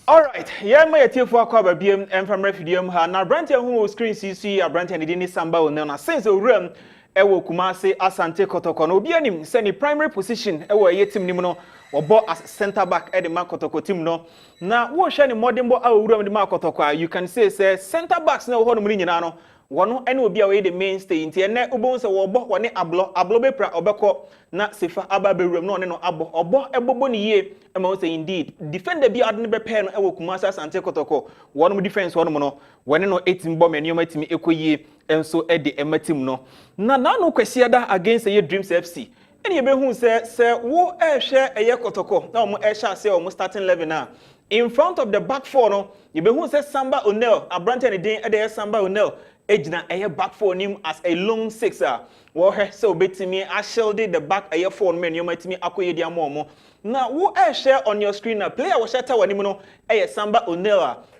all right yeah my etiefo akwa biem emfamra fidium ha na brand hu screen cc brand and ni Samba One na since owuram ewo Kumasi Asante Kotoko no obi anim se ni primary position ewo ye team nim no obo as center back e de ma Kotoko team no na wo hwe ni modern bo owuram de ma Kotoko you can say center backs na wo no nyina no wono ene obi a we the mainstay nti ene ubon se wo bo woni ablo bepra obekọ na sefa aba bewuram no no abo obo ebobo ni ye e ma say indeed defender bi adne bepe no ewo Kumasi Asante Kotoko wono defense wono no woni no etim bo me matimi ekoyie enso e de ematim no na no kwasiada against ye Dreams FC ene ye behu se wo ehwe eye Kotoko na omo ehwe ase omo starting 11 na in front of the back four no ye behu se Samba One abrante ne den e de Samba One ejina eye back four nim as a lone sixer wo he so betimi a shielded the back eye four men you matimi akoye dia momo na wo share on your screen na player wo shata wanim no eye Samba One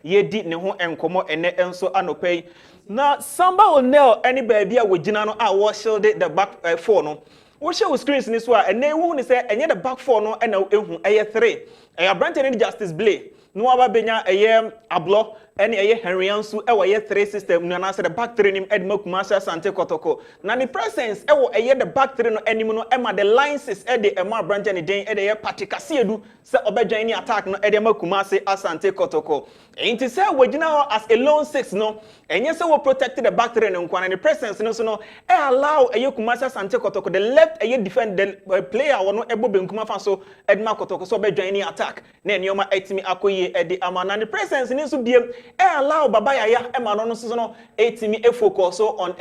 ye di ne ho enkomo ene enso anopei na Samba One any baby a wogina no a wo shielded the back four no wo share screens ni so a ene wo ni say enye the back four no ena ehu eye 3 eye Brandon ni Justice Blay no aba benya eye Ablo ene eye Henry Ansu ewo ye 3 system no na say the back 3 nim Edma Kumasi Asante Kotoko na the presence ewo eye the back 3 no enim no ema the lines is e de ema branch and den e de ye patikasiedu se obedwan ni attack no e de ema Kumasi Asante Kotoko enti say wagina as a lone 6 no enye say we protect the back 3 no nkwana the presence no so no e allow eye Kumasi Asante Kotoko the left eye defend the player wono ebo benkuma fa so Edma Kotoko so obedwan ni attack na enioma etimi akoye e de ama na the presence ni so biem allow Baba Yaya Emma no so no etimi e focus on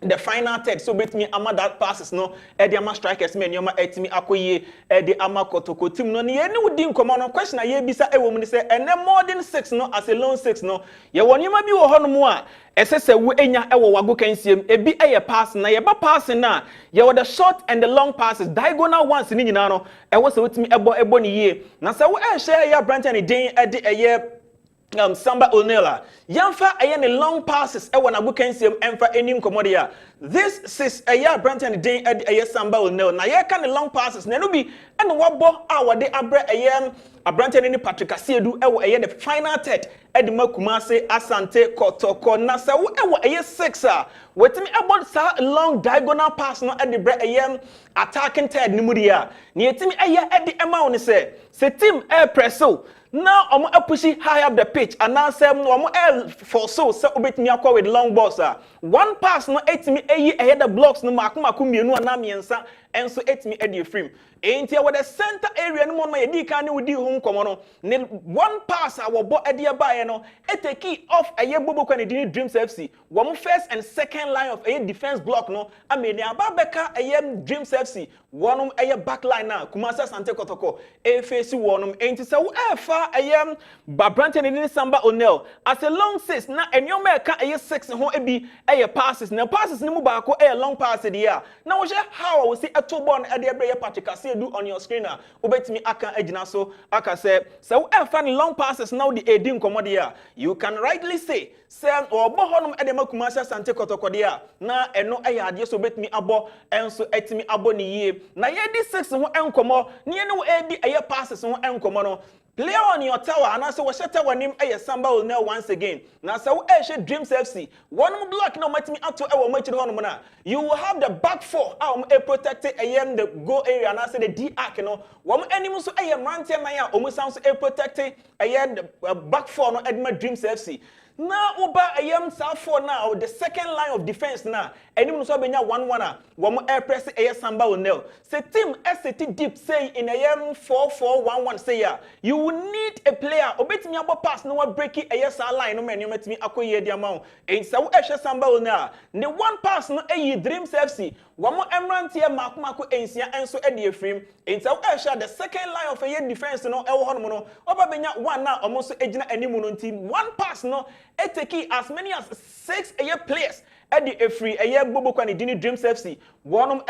the final third so betimi ama that passes no e de ama strikers men yoma etimi akoye e de ama Kotoko team no ne ni wudi nkomo no question na ye bisa e wo mu ni say ene more than 6 no as a lone 6 no ye wonyema bi wo hono mu a esese wo enya e wo wago kansiem e bi e ye pass na ye ba pass na ye wo the short and the long passes diagonal ones ni nyina no e wo se wetimi ebo ni ye na se wo e share ya branch and den e de e ye Samba One yamfa eye long passes e wona bukansiem emfa enim komodia this sis eye Brandon den eye Samba One na ye ka long passes na no bi e no wabo a wode abre eye Brandon ni Patrick Asiedu e wo eye the final third e de Kumasi Asante Kotoko na se wo e wo eye 6 a wetimi about sa long diagonal pass no e de bre eye attacking third ni mudia na yetimi eye e de ema woni se team air presso now omo pushing high up the pitch and now say omo for so obetimi akwa with long balls one pass no etimi ahead the blocks no makomaku mienu na miensa enso etimi edi frame enti with the center area no mo yedi kan ni wudi hu nkomo no ne one pass wo edi abaye no eteki off bobo kan di Dreams FC wo first and second line of defense block no ameni ababeka Dreams FC wonum back line na Kumasi Asante Kotoko face wonum enti se wo fa Babranten ni Samba One as a long 6 na enyoma ka 6 ho ebi passes na passes ni mu ba ko long pass dia na wo how we see to ball na de bre Patrick Asiedu on your screen na obetimi aka agina so aka say wo fa ni long passes now the edi nkomo dia you can rightly say obo honum e de Kumasi Asante Kotoko dia na eno ade so obetimi abo enso etimi abo ni yie na ye di 6 ho enkomo ne no edi passes ho enkomo no Player on your tower, and also was shut our name a Samba will know once again. Now, so Dreams FC. One block no match me up to our match on. You will have the back four, a protected AM the goal area, and I say the D arc, you know. One enemy so I am Rantia Maya, almost sounds a protected the back four no Edmund Dreams FC. Now, Uba AM South 4 now, the second line of defense now. Anyone so benya 1-1 one air press a Samba will nail. Say team SCT deep say in AM 4-4-1-1 say ya. You will need a player. Obet me about pass no breaking a yes line no man you met me akoye the amount. And so Esha Samba will now. The one pass no a Dreams FC. One more Emran Tia Marco Ensia and so Eddie frame. And so Esha the second line of a year defense no El Hormono. Oba benya 1 now almost ejina any mono team. One pass no eteki as many as 6 a year players. Eddie free a year Bobo Kwani Dini Dreams FC. One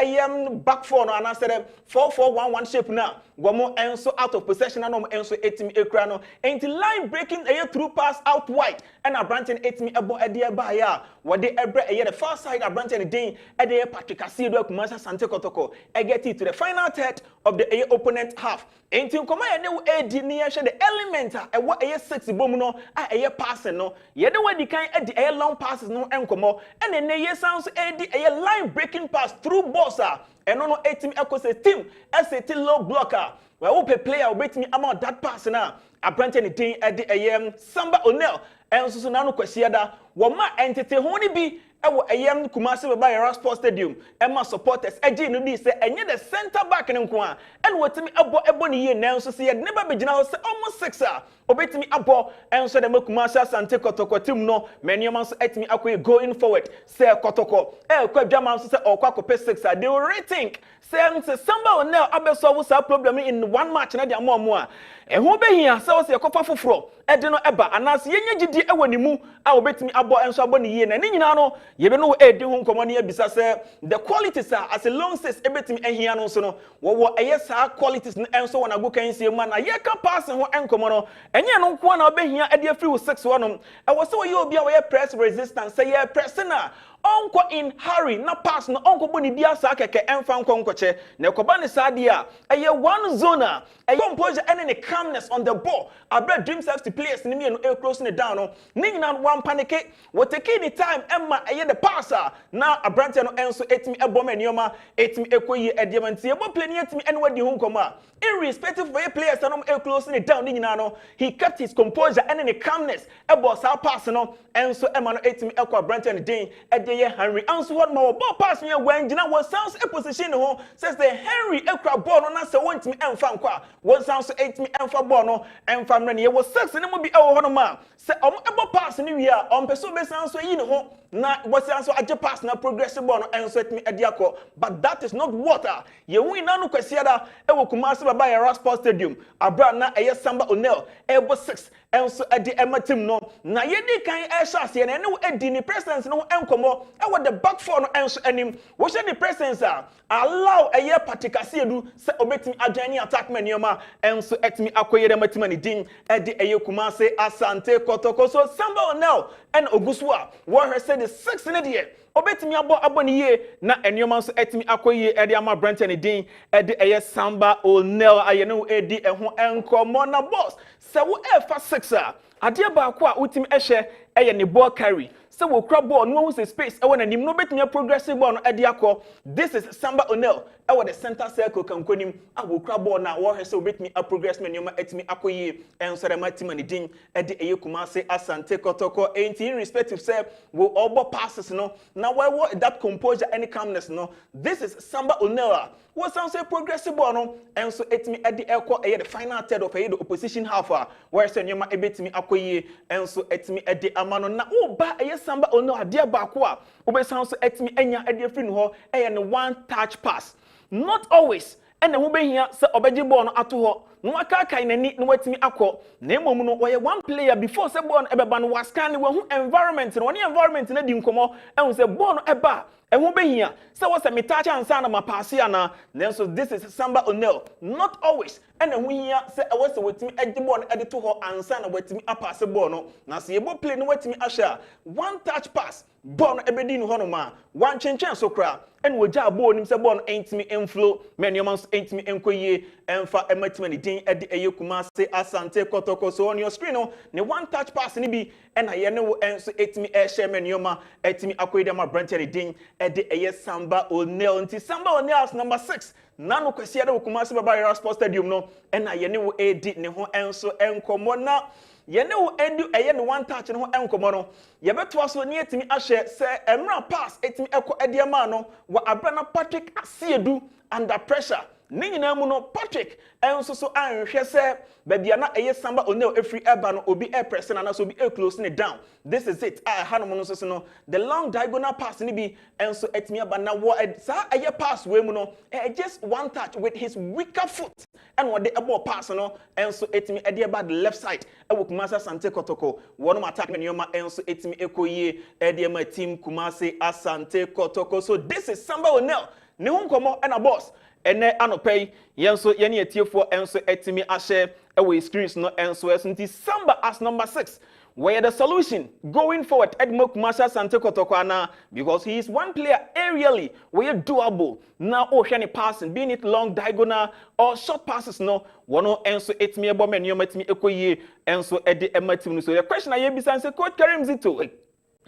back four no and I said 4-4-1-1 shape now. One more enso out of possession and enso 8 ekrano. And line breaking a year through pass out wide. And a branching 8 me abo Eddie Baya. What they ever a year the far side a branching Dane Eddie Patrick Asido Kumasa Sante Kotoko. I get it to the final third of the opponent half. And to come and no Eddie near the element and what a year 6 bomuno a year passing no. Yet the way the kind of the long passes no encomo. And then the year sounds Eddie a line breaking pass through Bossa. And no 8 echo say team SAT low blocker. Well, who player will beat me about that pass now. I brand anything at the AM Samba O'Neill. And so now no question that what my entity honey be AM Kumasi by Era Sports Stadium. Emma supporters Eji no di say enye the center back in Nkwa. And what me abo ebony ye now so say never be jina say almost 6 obet me abo and so the Kumasi Sante Kotoko team no many man so et me akwe going forward say Kotoko kwa German so say okwa ko 6 they will rethink say Samba O'Neill abesolve that problem in one match na dia more e ho be hia say o say kofa foforo e de no eba anas yenye gidi e woni mu a obetimi abo enso abo ne yie na ni nyina no ye be no e de ho nkomo ne abisa say the qualities are as a long says ebetimi ehia no so no wo eye sa qualities enso wona go kan sie ma na ye ka pass ho enkomo no enye no nko na obehia e de free wo 6 wonom e wo say wo ye obi a wo ye press resistance say ye press na onko in hurry na pass no onko boni bia sa keke emfa nkonkoche na ekoba ne sadia eye one zone eye composure and the calmness on the ball abra Dreams FC players ni me no e close ne down no ni nyina one panic we take the time emma eye the passer na abrante no enso etimi ebom enioma etimi ekoyi ediamanti ebo play ni etimi enwa di hu nkoma irrespective of players no e close ne down ni nyina no he kept his composure and the calmness ebo sa pass no enso emma no etimi ekwa abrante and den Henry answer what my ball pass me when Gina was sounds a position home says the Henry ekra ball no na say want me emfa nkwa one sounds 8 me emfa ball no emfa mre ne was 6 ne mo bi e wo hono ma say ebo pass ni wi a person be sounds so yi ne ho na was sounds so age pass na progressive ball no enso me ediako but that is not water ye win na no kwasiada e wo Kumasi baba Era Sports Stadium abra na eye Samba O'Neill ebo 6 enso edi ematim no na ye di kan e shase na ne wo edi ni presence no enkomo e wo the back four no enso anim wo she the presence allow a year patikase edu se obetimi adwani attack manioma enso etimi akoye de matima ni din edi eye Kumasi Asante Kotoko so Samba O'Neill and Ogusua wo he said the 6 in the obetimi abo ni ye na enioma so etimi akoye edi ama Brent ni din edi eye Samba O'Neill aye no edi eho enkomo na boss se wo efa 6 ade ba ko a utim ehye eye ne ball carry se wo kra ball no hu space e wona nim no betimi progressive ball no ade akọ this is Samba O'Neill e wo the center circle kan konim a wo kra ball na wo he se betimi progress manioma etimi akoye ensore matima ni din ede eye Kumasi Asante Kotoko enti irrespective say wo obo passes no na wo that composure any calmness no this is Samba O'Neill wo sound say progressive ball no enso etimi ede ekọ eye the final third of the opposition half where say nyoma ebetimi akoye enso etimi ede amano na wo ba eye Samba O'Neill ade ba ko a wo be sound so etimi enya ede free no ho eye ne one touch pass not always and who be here say obeji ball no ato ho no aka kai nani no watimi akọ na emom no woye one player before say ball no ebeba no wascan we hu environment no environment na di nkomo ehun say ball no eba ehun be here say was a metacha ansa na mapase ana so this is Samba O'Neill not always and ehun here say was watimi edi ball no edi to ho ansa na watimi apase ball no na say ebo play no watimi asha one touch pass ball no ebedi no ho no ma one chenchen so kra and woja abo nim se bon entimi inflow menoma so entimi enkoyie emfa ematimi din ede Kumase Asante Kotoko. So on your screen no ne one touch pass ni bi and aye ne wo enso etimi share menoma etimi akoyde ma branch din ede Samba O'Neil nti Samba O'Neil as number 6 nano kwesi ade Kumase Baba Sports Stadium no and aye ne wo edi ne ho enso enkomo na yene wo edu eye ne one touch ne ho enkomo no ye beto aso ne etimi ahye se emra pass etimi eko ediema no wa abana Patrick Asiedu under pressure ne nyina mu no Patrick enso so anhwe se babia na eye Samba O'Neil every eba no obi press na so obi close ne down. This is it hanom no so no the long diagonal pass ni bi enso etimi aba na wo sa eye pass we mu no just one touch with his weaker foot and what the able pass no enso etimi ede eba the left side ewo Kumase Asante Kotoko one attack menoma enso etimi ekoyie ede ma team Kumase Asante Kotoko. So this is Samba O'Neil ne ho nkomo and a boss ene anopay yenso yene etiefo enso etimi ahye ewe screens no enso nti Samba as number 6 where the solution going forward Edmo Kumase Asante Kotoko ana because he is one player aerially where doable now ocean passing being it long diagonal or short passes no one enso etimi ebo menyo etimi ekoyie enso ede ematim so the question I be say coach Karim Zito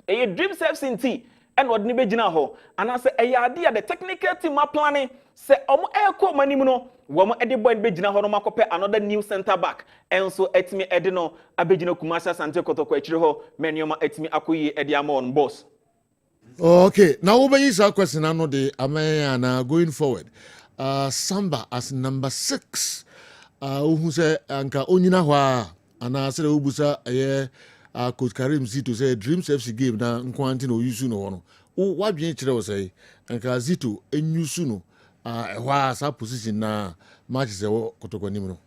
e dream self sinti and what nibe jina ho and I say ade the technical team are planning say omo eko manim no wo mo ede boy be jina ho no makope another new center back enso etimi ede no abegina Kumase Asante Kotoko akire ho menoma etimi akoyi ede am on boss. Okay, now we use our question ano de amana going forward. Samba as number 6. Who say anka onyina ho a ana say ubusa coach Karim Zito say Dreams FC game na nkwanti no yusu no no wo wadwen kire wo say anka Zito enyusu no ehwa sa position na match say wo Kotoko nim no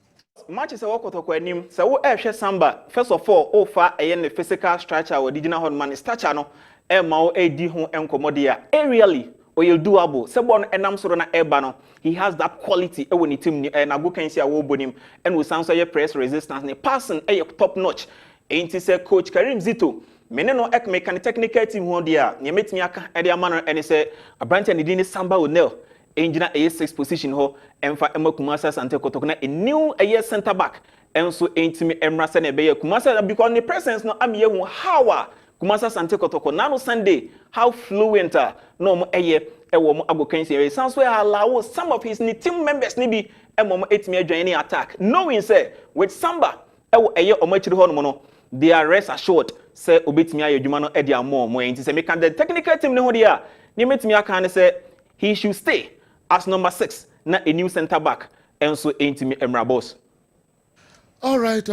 match say wo Kotoko anim say wo ehwe Samba first of all o fa ne physical structure wo digital hon man stature no ma wo edi ho enkomode a aerially or you doable say bon enam soro na eba no he has that quality e woni team ni na go kan see a wo bonim and we sound say press resistance ne passing e top notch. Ain't say coach Karim Zito mene no ek mechanic technical team ho dia ne metimi aka e dia man no say abrante ne din Samba O'Neil engineer A6 position ho emfa Kumase Asante Kotoko na a new center back enso entimi emra se na be Kumase because the presence no am ye hu how Kumase Asante Kotoko na no Sunday how fluent no mo e wo mo agokan say sounds so allow some of his team members ni bi mo etimi adwan any attack knowing say with Samba ewo omachiri ho no no they are rest assured say obetimi ayedwuma no e dia mo enti say make the technical team ne ho dia ne metimi aka ne say he should stay as number 6 na a new center back enso entimi emra boss. All right.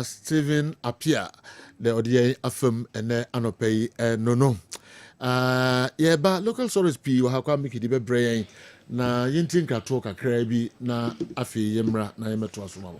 Steven Apia the odie afem ene anopay no ba local stories pi wa kwa miki di bebre na yintin ka to kakra bi na afi yemra na yemeto asoma.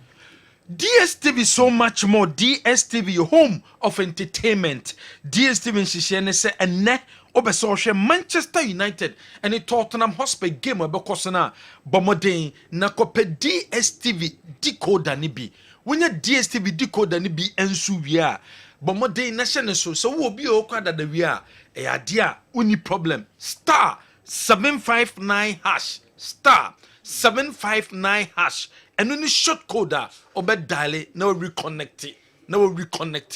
DSTV so much more. DSTV home of entertainment. DSTV nhihye se ene obeso hwe Manchester United and Tottenham Hotspur game obekoso na bomoden na kope DSTV decoder ni bi. Wonya DSTV decoder ni bi ensu wi a bomoden na hye ne so wo bi o kwada da wi a e ade a uni problem star 759 hash star 759 hash and when short coder obe dial now reconnect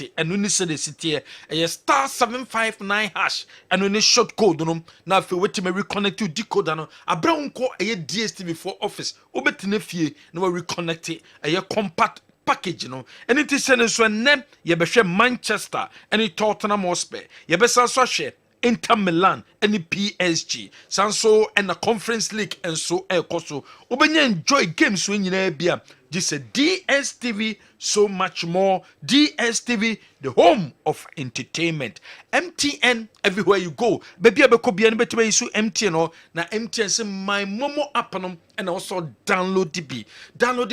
it and when say the city a star 759 hash and when short code no na fe weti me reconnect to decoder no abra unko a DSTV for office obetine fie na reconnect it a compact package no and it is send so nem ye behwe Manchester and Tottenham Hotspur ye be so hwe Inter Milan and PSG sanso and the Conference League and so ekoso obenya enjoy games when nyina bia just a DSTV so much more. DSTV the home of entertainment. MTN everywhere you go baby abeko bia no betebe isu MTN no na MTN say my momo app no and also download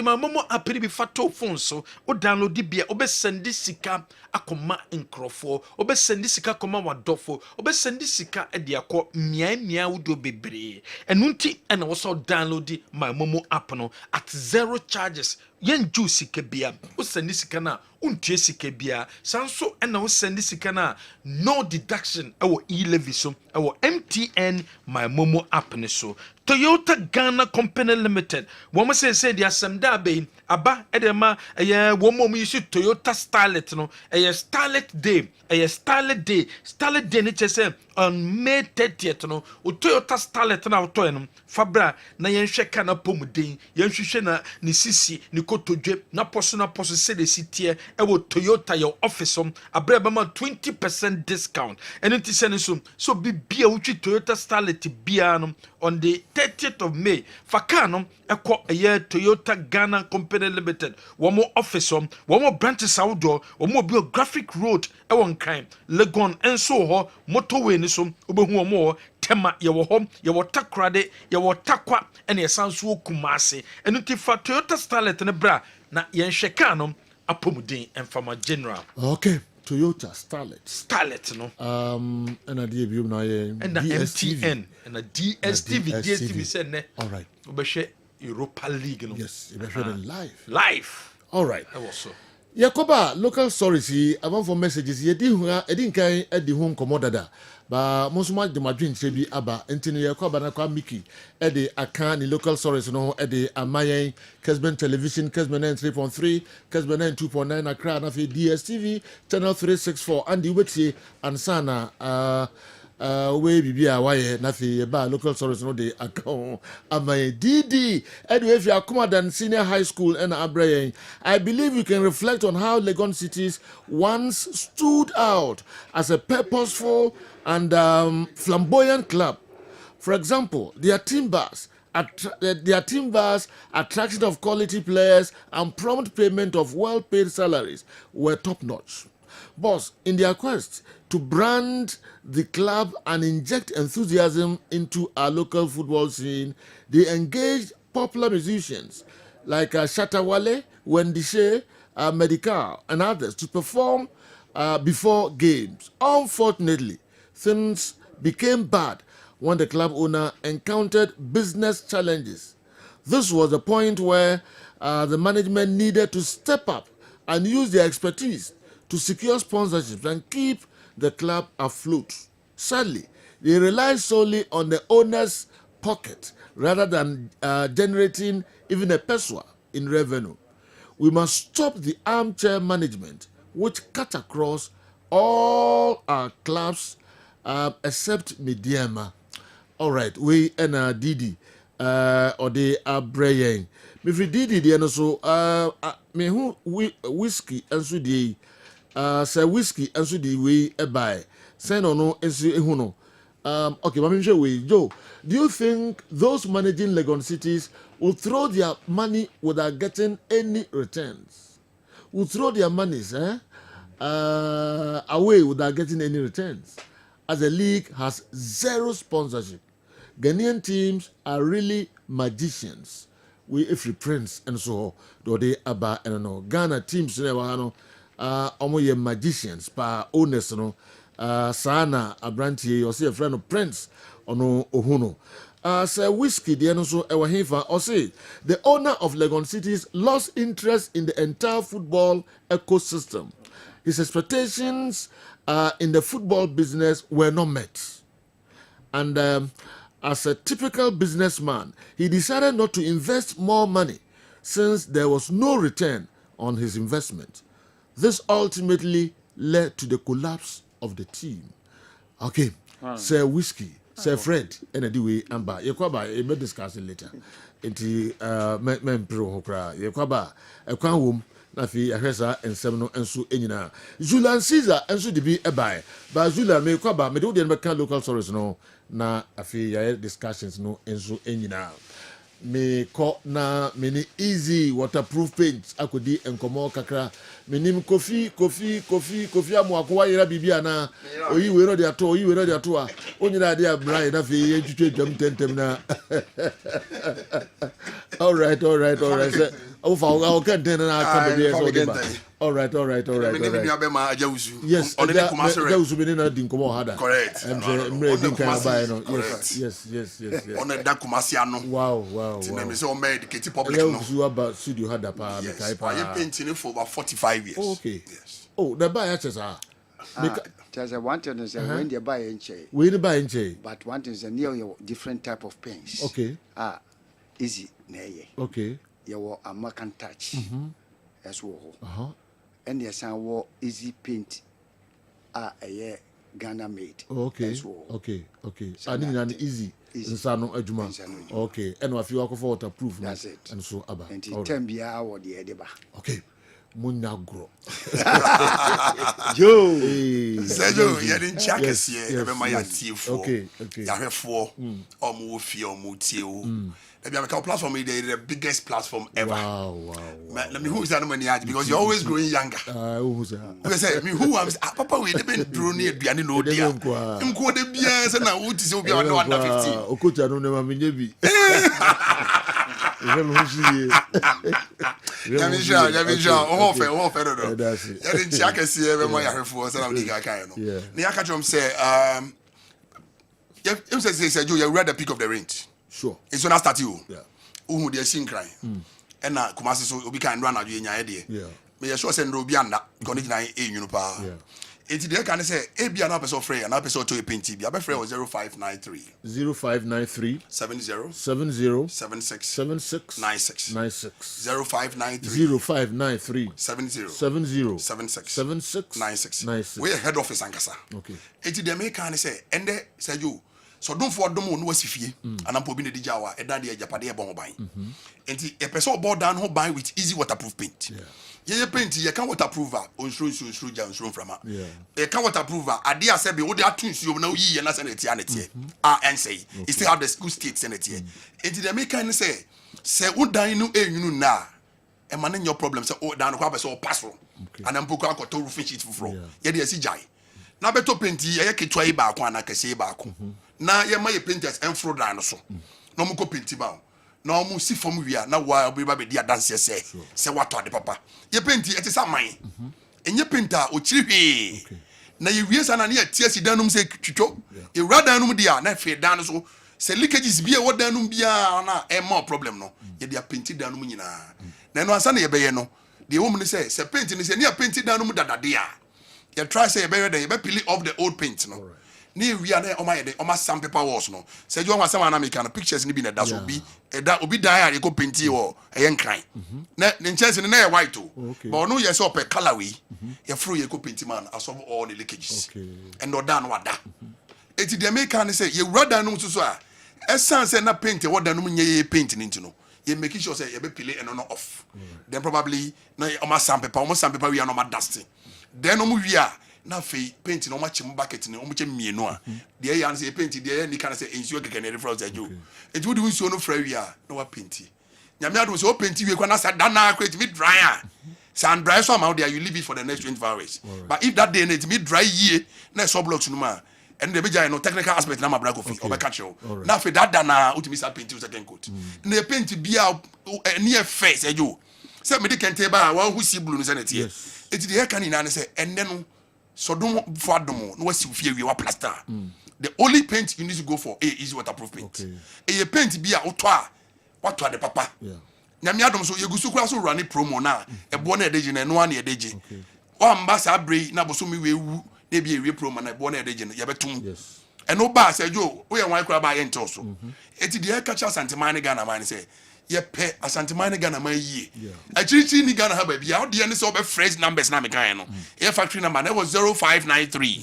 my momo app bi fato phone so o download bia obe send sika akoma nkrofo obe send sika akoma wadofo obe send sika e de akọ mia wudo bebre enunti and also download my momo app no at zero charges yen juice sika bia o send sika na untie sika bia sanso na wo send sika na no deduction ewo e-levy so ewo MTN my momo app ne so Toyota Ghana Company Limited womo say the asemda be aba edema womo mi use Toyota Starlet no Starlet Day Starlet Day ne chese on May 30th no Toyota Starlet na auto no fabra na yenhwe kana pomuden yenhwehwe na ni sisi ni kotodwe na poso say the city ewo Toyota your office abra ba 20% discount and it is so bibia uchi Toyota Starlet bia no on the 30th of May fakano ekọ Toyota Ghana Company Limited womo office womo branches outdoor womo biographic road ewon kan Legon enso ho motorway ni so obehu womo tema yewo ho yewo takrade yewo takwa ene esanso kumase enu ti fa Toyota Starlet ne bra na yenhwe kan no apomuden enfama general. Okay, Toyota Starlet no and a DBU na and MTN and a DSTV said ne. All right. Obeshe Europa League no. Yes, you better live. All right. I was so. Yakoba local stories about for messages ye di kan edi hu komodada ba monsuma de madwin trebi aba entini Yakoba na kwa Miki edi aka ni local stories no edi amayen Kessben television Kessben 3.3 Kessben 2.9 Accra na fi DSTV channel 364 and the wetie ansana we bibia waye na fi ba local stories no de account amay DD anyway if you are Commandant Senior High School and Abrayen I believe you can reflect on how Legon cities once stood out as a purposeful and flamboyant club. For example, their team bars attraction of quality players and prompt payment of well-paid salaries were top-notch. Boss, in their quest to brand the club and inject enthusiasm into our local football scene, they engaged popular musicians like Shatawale, Wendy Shea, Medical, and others to perform before games. Unfortunately, things became bad when the club owner encountered business challenges. This was the point where the management needed to step up and use their expertise to secure sponsorships and keep the club afloat. Sadly, they rely solely on the owner's pocket rather than generating even a peso in revenue. We must stop the armchair management which cut across all our clubs except Mediama. All right, we and Didi or they are braying. If we did it, and so me who whiskey and so the say whiskey and so the way a buy. Say no and so no. Okay, but Joe, do you think those managing Legon cities will throw their money without getting any returns? Will throw their monies away without getting any returns? As the league has zero sponsorship. Ghanaian teams are really magicians. We if we prince and so do they aba and no Ghana teams never omo magicians pa owners no sana abrantie or say a friend of Prince ono ohuno. Sir Whiskey the so ewa hefa or say the owner of Legon Cities lost interest in the entire football ecosystem. His expectations in the football business were not met. And as a typical businessman, he decided not to invest more money since there was no return on his investment. This ultimately led to the collapse of the team. Okay, Sir Whiskey, Sir Fred, and anyway, Amba, Yakwaba, we may discuss it later. Inti men pro hokra, Yakwaba, a kwam na fi ahwesa ensem no enso enyina. Julian Caesar enso de bi ebai. Ba Julian me kwaba me do de be local stories no na afi ya discussions no enso enyina. Me ko na me ni easy waterproof paint akodi enkomo kakra me nim kofi amuakowa yera bibia na oyi we no de ato a onyina de abrai na fi entwetwe dwam tentem na all right so o fa o kan ten na aka be so de ba All right. Yes. Ajawusu be na di nkomo hada. Correct. Yes. On a Kumasi ano. Wow. Tinemi say o me educate public no. Ajawusu about studio hada pa me kai pa. I painting for about 45 years. Okay. Yes. Oh, the buy access There's a one thing is when you buy in chain. We buy in chain. But one thing is a near different type of paints. Okay. Easy nay. Okay. You a American touch. As well. And yes, I wore easy paint. A year Ghana made. Okay. I need an easy. Nsano adwuma. Okay. And if you are for waterproof. That's it. And so aba. And it can be our the edeba. Okay. Munyagro. Yo. Sejo, you didn't check us here. Remember my TV. Okay. Yahweh omu fi omu tie. Maybe I'm a platform the biggest platform ever. Wow. Let me who's that money because you're always growing younger. Who's that? I say me who am Papa we been drone aduane no dia. Nko de bia say na wo ti say obi on under 15. Okocha no na menye bi. Yamisha, on fait no. Ya din check us here be mo ya hwefo say na we ga kan no. Na ya catch say you say you read the peak of the range. Sure. It's when I start you. Yeah. Who they sing crying. And na Kumasi so obi kan run adu nya de. Yeah. Me sure say no bi anda because na you know pa. Yeah. It they can say e bia na person free na person to paint bia be free 0593 70 76 96 0593 70 96 we head office ankasa. Okay. It they make can say ende say you so don't for them no wasifie anampo bi na di jawa e da de ajapade e bon ban enti e person board down ho ban with easy waterproof paint ye paint ye can waterproof onsuru ja onsuru frama e can waterproof ade ase be wo de atunsu na yi ye na se na tie anete and say it still have the school state senate enti the make can say wo dan no enwunu na e ma na your problem say o dan ko abeso pass ro anampo ko akoto roofing sheet fufro ye de asi jai na beto paint ye ketwa yi ba ko ana kase ba ko na ye ma ye painters enfro dan so na mo ko paint ba na mo si form wia na wa obi ba be dia dance se wato ade papa ye paint e te sa man enye painter o chiri na ye wie sana na ye tie si danum se twitwo e rada num dia na fe dan so se leakages bia wo danum bia na e more problem no ye dia paint danum nyina na no ansa na ye be ye no de wo mu ni se paint ni se na paint danum dadade a you try say you better you peel off the old paint no ni we are o ma sandpaper walls no say you want some na make an pictures ni bi na da so bi obi die you go paint e wo e nkran na chance ni na e white o but no yes up a color we you throw you go paint man absorb all the leakages and no da no wada eti the make can say you rather no so a essence say na paint e wada no nye paint ni ntino you make sure say you be peel and no off then probably na o ma sandpaper we are no ma dusting then omu wia na fe paint no ma chim bucket ni omu che mienu a de ya say paint de ni kan say ensuo keke na refresh ajo e ju di nsuo no fra wia na wa paint nyame ado so paint we kwa na sa da na create me dry a sand dry so amount there you leave it for the next 24 hours but if that day it me dry ye na so blocks no ma and the beja no technical aspect na ma bra kofi o be catch you na fe that na utimi sa paint you second coat na paint bia near face ajo say me de kente ba wa hu si blue no say na tie it the can in and say and then so don't for them no was fear we plaster the only paint you need to go for is waterproof paint a paint be a what the papa nyame adom so yegusu kura so run promo na ebo na edeje na no na edeje o ambasa bre na boso mi wewu na bi ewie promo na ebo na edeje ye betum and no ba say jo we yan kura ba ye nto so eti the catch Santimane Ghana man say ye pe Santimane Ghana man yi achirichi ni Ghana ha ba bia o de ne so be phrase numbers na me kan no e factory number na was 0593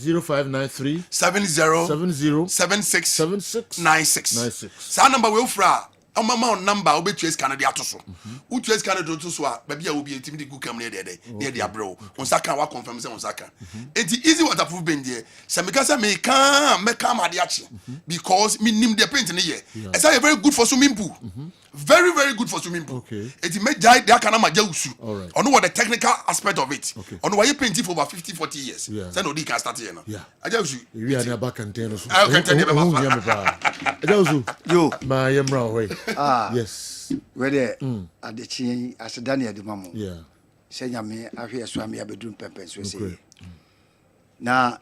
70 76 96 sa number we ofra amama number obetu scan de atoso utu scan de atoso a ba bia obi entimi de gukam ne de de abro on saka wa confirm say on saka enti easy waterproof bend there se me ka say me kan ma de achi because me nim de paint ne ye e say very good for swimming pool very very good for swimming pool enti me jai de aka na ma jawusu ono what the technical aspect of it ono why paint for over 50-40 years say no di can start here no ajawusu we are na back and ten so ajawusu yo ma yemra hoy yes where adechi asedani adumamo sɛ nyame ahwe so ame abedum pɛpɛ so sɛ na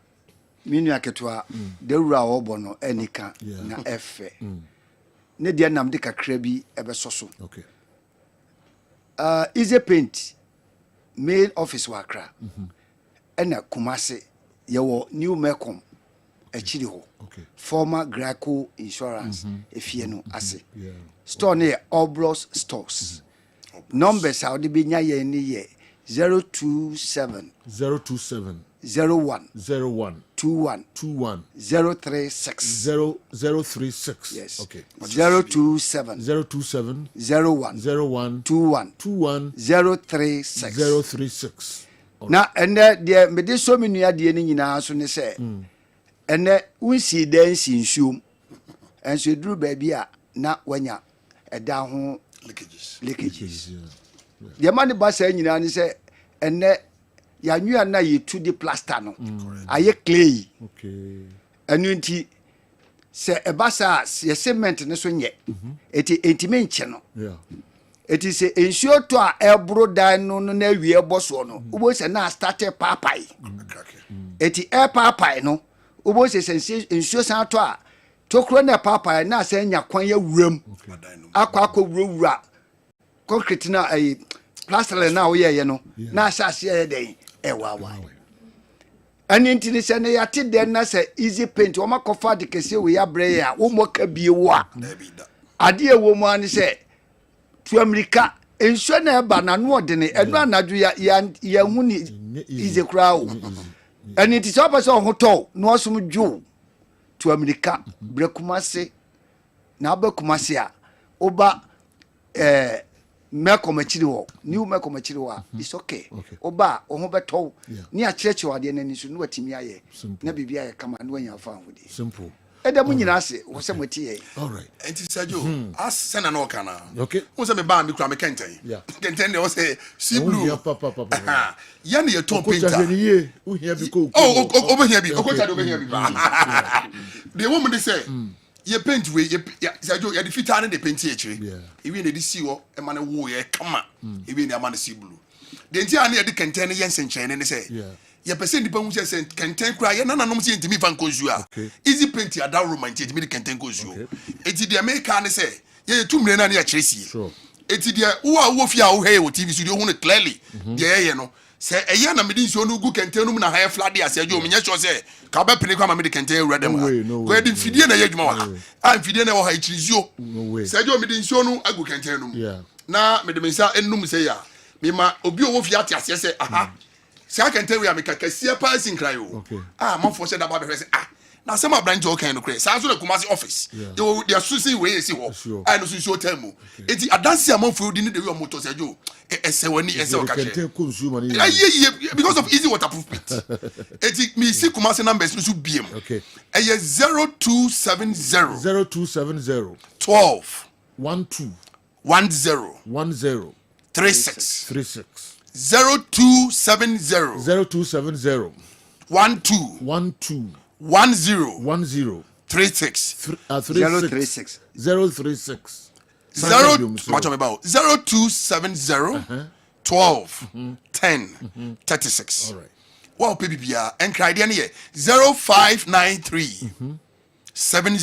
minu aketewa dawura a wɔbɔ no anika na ɛfɛ ne deɛ nam de kakra bi ɛbɛsɔ so easy paint main office wɔ Accra ɛna Kumase yɛwɔ New Mecom akyiri hɔ former Graco Insurance efie no ase store ne Obros Stores numbers a wɔde bɛnya yɛn ne yɛ 027 01 21 036 yes okay 027 01 21 036 na ene de me de so menua de ni nyina so ne se ene unsi dan si nsuom enso duru ba bia na wanya eda ho leakages de ma ne ba sa nyina ne se ene ya nwa na yetu di plaster no aye clay enu nti se ebasa ye cement ne so nye eti menche no eti se ensuo to a ebro dan no na wie boso no ubo se na start papai eti papai no ubo se ensuo san to a tokro na papai na se nya kwan ya wuram akwa wurawura concrete na ai plaster na wo ye no na asase ye den ewawa ani ntini se ne yate den na se easy paint o makofa de kese we ya bre ya wo moka bie wo a ade e wo mu ani se to America enso na eba na no de ne enu anadwo ya hu ni easy crowd ani ti so person ho to no osum dwo to America bre Kumase na ba Kumase a oba Mecom achiri wo New Mecom achiri wo it's okay oba o ho beto ni a church wade na ni so no watimi aye na bibia ye kama no anya fa hodi simple eda mu nyina ase wo se moti ye all right enti sajo as sena no kana okay wo se me ba me kura me kenten kenten de wo se see blue ya ne ye ton painter wo hia bi ko o be hia bi o ko ta do be hia bi ba de wo mu de say ye paint we ye sajo ye defeat an de paint ye chire ewi na de si wo e ma ne wo ye kama ewi na ma ne si blue de nti an ye de kenten ye nsenchen ne say ye person dipa hu say kenten kura ye nananom se ntimi fan konzu a easy paint ya da romantic ntimi de kenten konzu eti de America ne say ye tumre na ne ya chire si eti de wo fi a wo he wo TV studio hu ne clearly de ye no se eye na medi nso no gu kenten no na high flood ya se jo menye sure se ka ba pene kwa ma medi kenten ewura dem ko edi fidie na ye adwuma wa a fidie na wo ha ichirizio se jo medi nso no agu kenten no na medi mensa enum se ya me ma obi owo fi ate ase se aha se kenten we ameka kasia pa sinkran o ma fo se da ba be se na se ma branch o kan no kre sa so na Kumasi office yo dia susi we esi ho ai no susi hotel mu eti adansi amanfo di ne de we motor se jo ese wani ese o ka che because of easy waterproof paint eti mi si Kumasi numbers no so biem eye 0270 12 36 0270 12 10 36 036 0270 12 10 36 all right wow baby bia and cry there 0593 70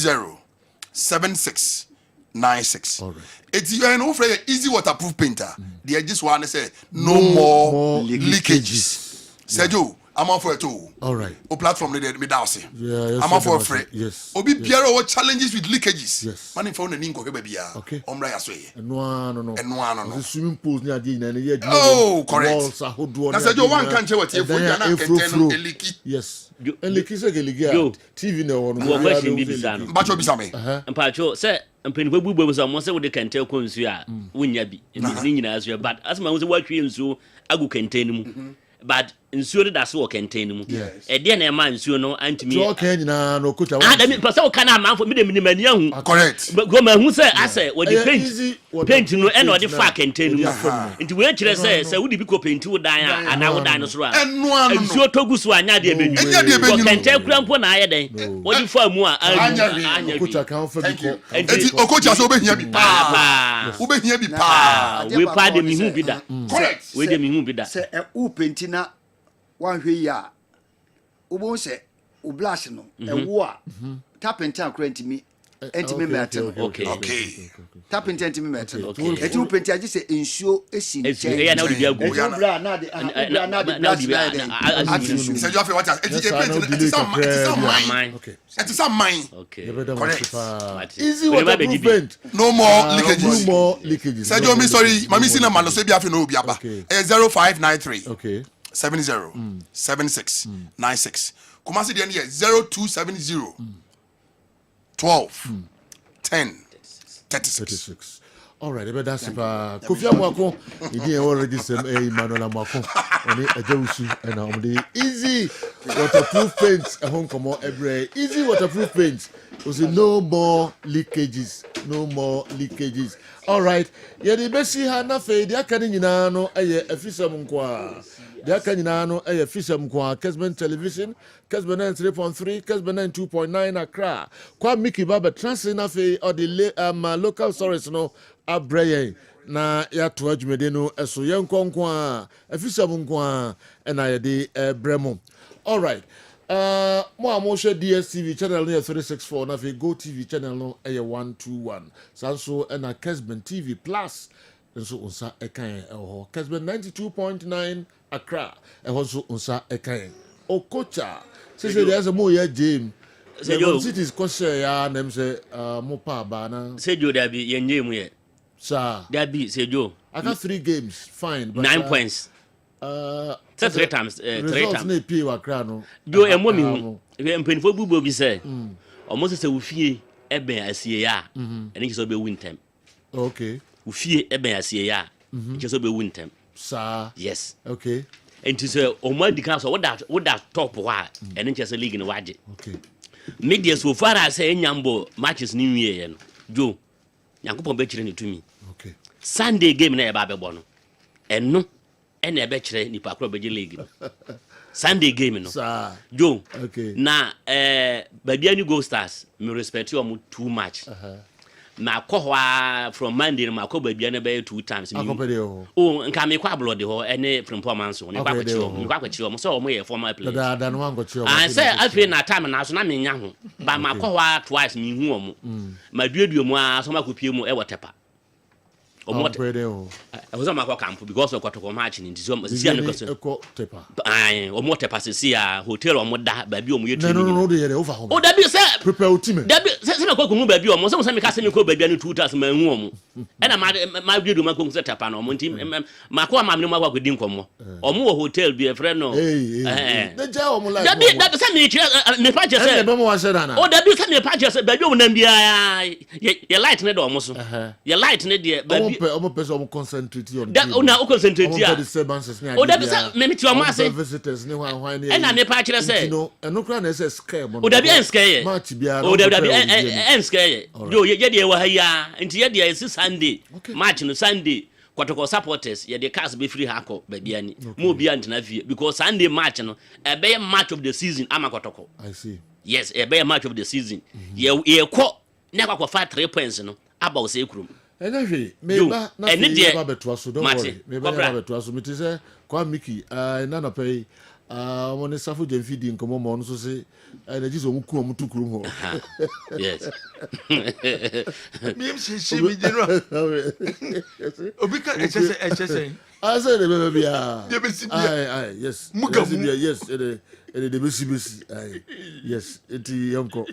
76 96 all right it's you know for easy waterproof painter they just want to say no more leakages Sergio I'm on for it too. All right. O platform me dawse. Yeah, I'm on for free. Yes. Obi biara what challenges with leakages. Yes. Man for na ninko ke bia. Okay. Omra ya so ye. No. The swimming pools ni ade na ye. Oh, correct. Walls ahodo. Na say jo wan kan che what e fo na kenten eliki. Yes. Eliki se geligi. TV na won. Wo question bi bisa no. Bacho bisa me. Mpacho say mpenipo bubu so mo say wo de kenten ko nsu a wonya bi. Ni nyina so but asema wo say wa twe nsu agu kenten mu. But nsuo de da so kenten mu e de na e ma nsuo no antimi so kan na no kuta wa da mi pasa o kana amanfo mi de mi mani ahu correct go ma hu say ase wo de paint no e na o de fa kenten mu nti we kire say wo de bi ko paint wo dan ana wo dan no so a nsuo togu so anya de ebenyu ko kenten kura mpo na aye den wo de fa mu a anya kuta kan fa bi ko enti okocha so obehia bi pa obehia bi pa we pa de mi hu bi da correct we de mi hu bi da say e paint na one hwe ya ubo se u blush no ewo a tapenta akra ntimi metal okay tapenta ntimi metal eti u penti agi se ensuo esi nche ya na odi biagu bra na de na odi biagu se jo afi what eti je paint eti some mine okay correct easy waterproof paint no more leakages se jo me sorry mami sina malo se bi afi no obi aba 0593 okay 70 76 96 Kumasi the year 0270 12 10 36. All right, but that's Kofi Amwako. He already said, Emmanuel Amwako. On it, a Jewusu, and on the easy waterproof paints. A home come on every easy waterproof paints. Was no more leakages, no more leakages. All right, yeah, the best see her nafe. The Akanina no a fisherman qua. The Akanina no a fisherman qua. Kessben television, Kessben 3.3, Kessben 2.9 Accra. Kwa Mickey Baba transfer nafe or the local stories no. Abreye na ya to adwumede no eso ye nkonko a afisam nko a na ye de bremo. All right, mo amoshe DSTV channel no 364 na fe Go TV channel no 121 sanso na Kessben TV Plus nso unsa ekan ho Kessben 92.9 Accra ho unsa ekan Okocha say there's a more James the cities question ya nem say mo pa ba na say jo da bi ye nyem ye sir, that be say Joe. I got 3 games, fine. But, 9 points. 3 times. 3 times. Joe, and woman, if I'm for Bubo be say, almost as a Ufie, Eben, I see ya, and it's will be winter. Okay. Ufie, Eben, I see ya, just will be winter. Sir, yes. Okay. And to say, oh, my council, what that top why, and then just a league in the Waji. Okay. Media so far as say, Yambo matches New Year, Joe. Yankopon be kire ni tumi. Okay. Sunday game na e ba be bo no. Eno e na e be kire ni pa kro be league no. Sunday game no. Sir. Joe. Okay. Na Badiani Gold Stars me respect you too much. Na kohwa from Monday na ko Badiani be 2 times. Oh, nka me kwa blood ho ene performance ne kwa kire me kwa kire so o mo ye formal player. Da no wan go kire. I say afi na time na so na me nya ho. Ba ma kohwa twice me hu omo. Ma duadu mu a so ma kopie mu e watepa. I was on my camp because of what match in this omo tepa se a hotel omo da ba bi omo yetu no dey over home. Oh, that be say prepare ultimate. That be say na ko hu ba bi omo so me ka se me ko ba bi no 2000 ma hu omo. E na ma bi do ma ko se tepa no omo nti ma ko ma me no ma ko di nkomo. Omo wo hotel bi e frɛ no. The ja omo like. That be say me pa je say. Oh, that be say me pa je say ba bi omo na bia ye light ne do omo so. Ye light ne de ba bi omo person concentrate on that una o concentrate ya o da bisa me ti o ma say visitors ni hwan e na me pa kire say no eno kra na say scare mo o da bi en scare match bia o da bi en scare yo ye de wa ha ya nti ye de is Sunday match no Sunday Kotoko supporters ye de cars be free hako ba bia ni mo bia ntena fie because Sunday match no e be match of the season ama Kotoko. I see. Yes, e be match of the season ye ko na kwa 3 points no aba o say kurum. Anyway, meba na fi ba beto aso don't worry. Meba ba beto aso me say kwa Mickey na na pay woni safo je feeding komo mo no so say na jiso mu ku mu tukuru ho. Yes. Me she me dino. Obika HSN. I say the baby ah. Aye, yes. Yes, the besi. Aye. Yes, eti yonko.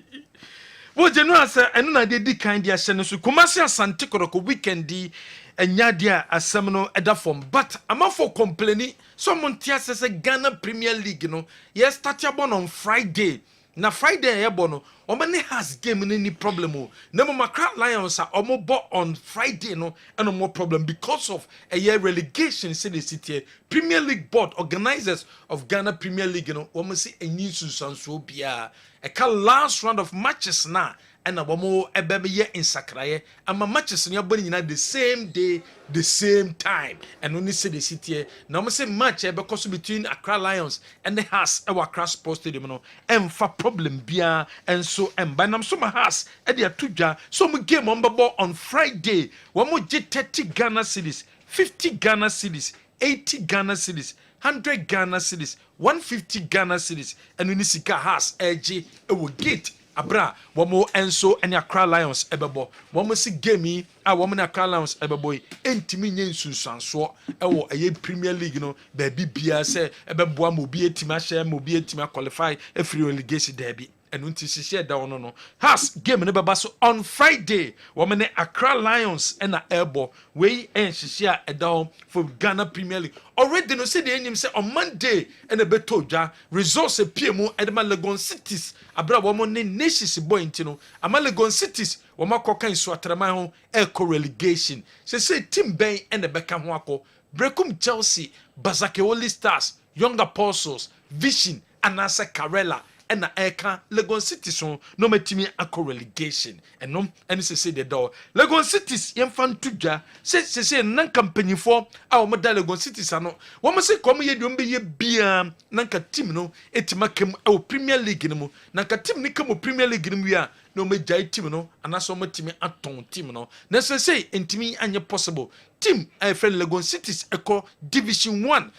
Wo je no asa eno na de di kan dia hye no so Kumasi Asante Koroko weekend di enya dia asem no eda form but amafo complaining so montia se Ghana Premier League no ye start on Friday na Friday ye bo no omani has game ni problem o na mo Accra Lions a omo bo on Friday no eno more problem because of a year relegation say the city Premier League board, organizers of Ghana Premier League, you know, we must see a new so bia a last round of matches now. And a woman a baby in Sakraye, and my matches in your body the same day, the same time. And when you say the city, now I say match because between Accra Lions and the Hearts, our Accra Sports Stadium, and for problem bia, and so and by nam so my Hearts, and they are tuja, so we game on Friday, one more 30 Ghana cities, 50 Ghana cities, 80 Ghana cities, 100 Ghana cities, 150 Ghana cities, and when you see Hearts, edgy, it will get. Abra, wamo enso enya Accra Lions ebebo. Wamo si game a wamo na Accra Lions ebebo entimi nye nsunsanso ewo eye Premier League no baby bia se ebebo amobi etima hye amobi etima qualify every relegation derby. Enu nti hye da ono no. Has game ne beba so on Friday. Wamo ne Accra Lions ena ebo we enhye a eda for Ghana Premier League. Already no say the enyim say on Monday ena beto dwa results epiemu edema Legon Cities abra womo ne nations boy ntino ama Legon Cities woma kokan so atraman ho eco relegation say team ben ena beka ho akọ Brekum Chelsea Bazakewoli Stars Young Apostles Vision Anasa Karela ena eka Legon Cities no metimi akọ relegation enom ene say the door Legon Cities yemfa ntudwa say nan company for a wo da Legon Cities ano wo say kom ye dum be ye bia nanka team no etima kem e Premier League no mu nanka team ni kem Premier League no mu ya no megya team no anaso metimi aton team no na say entimi anye possible team I friend Legon Cities eco Division 1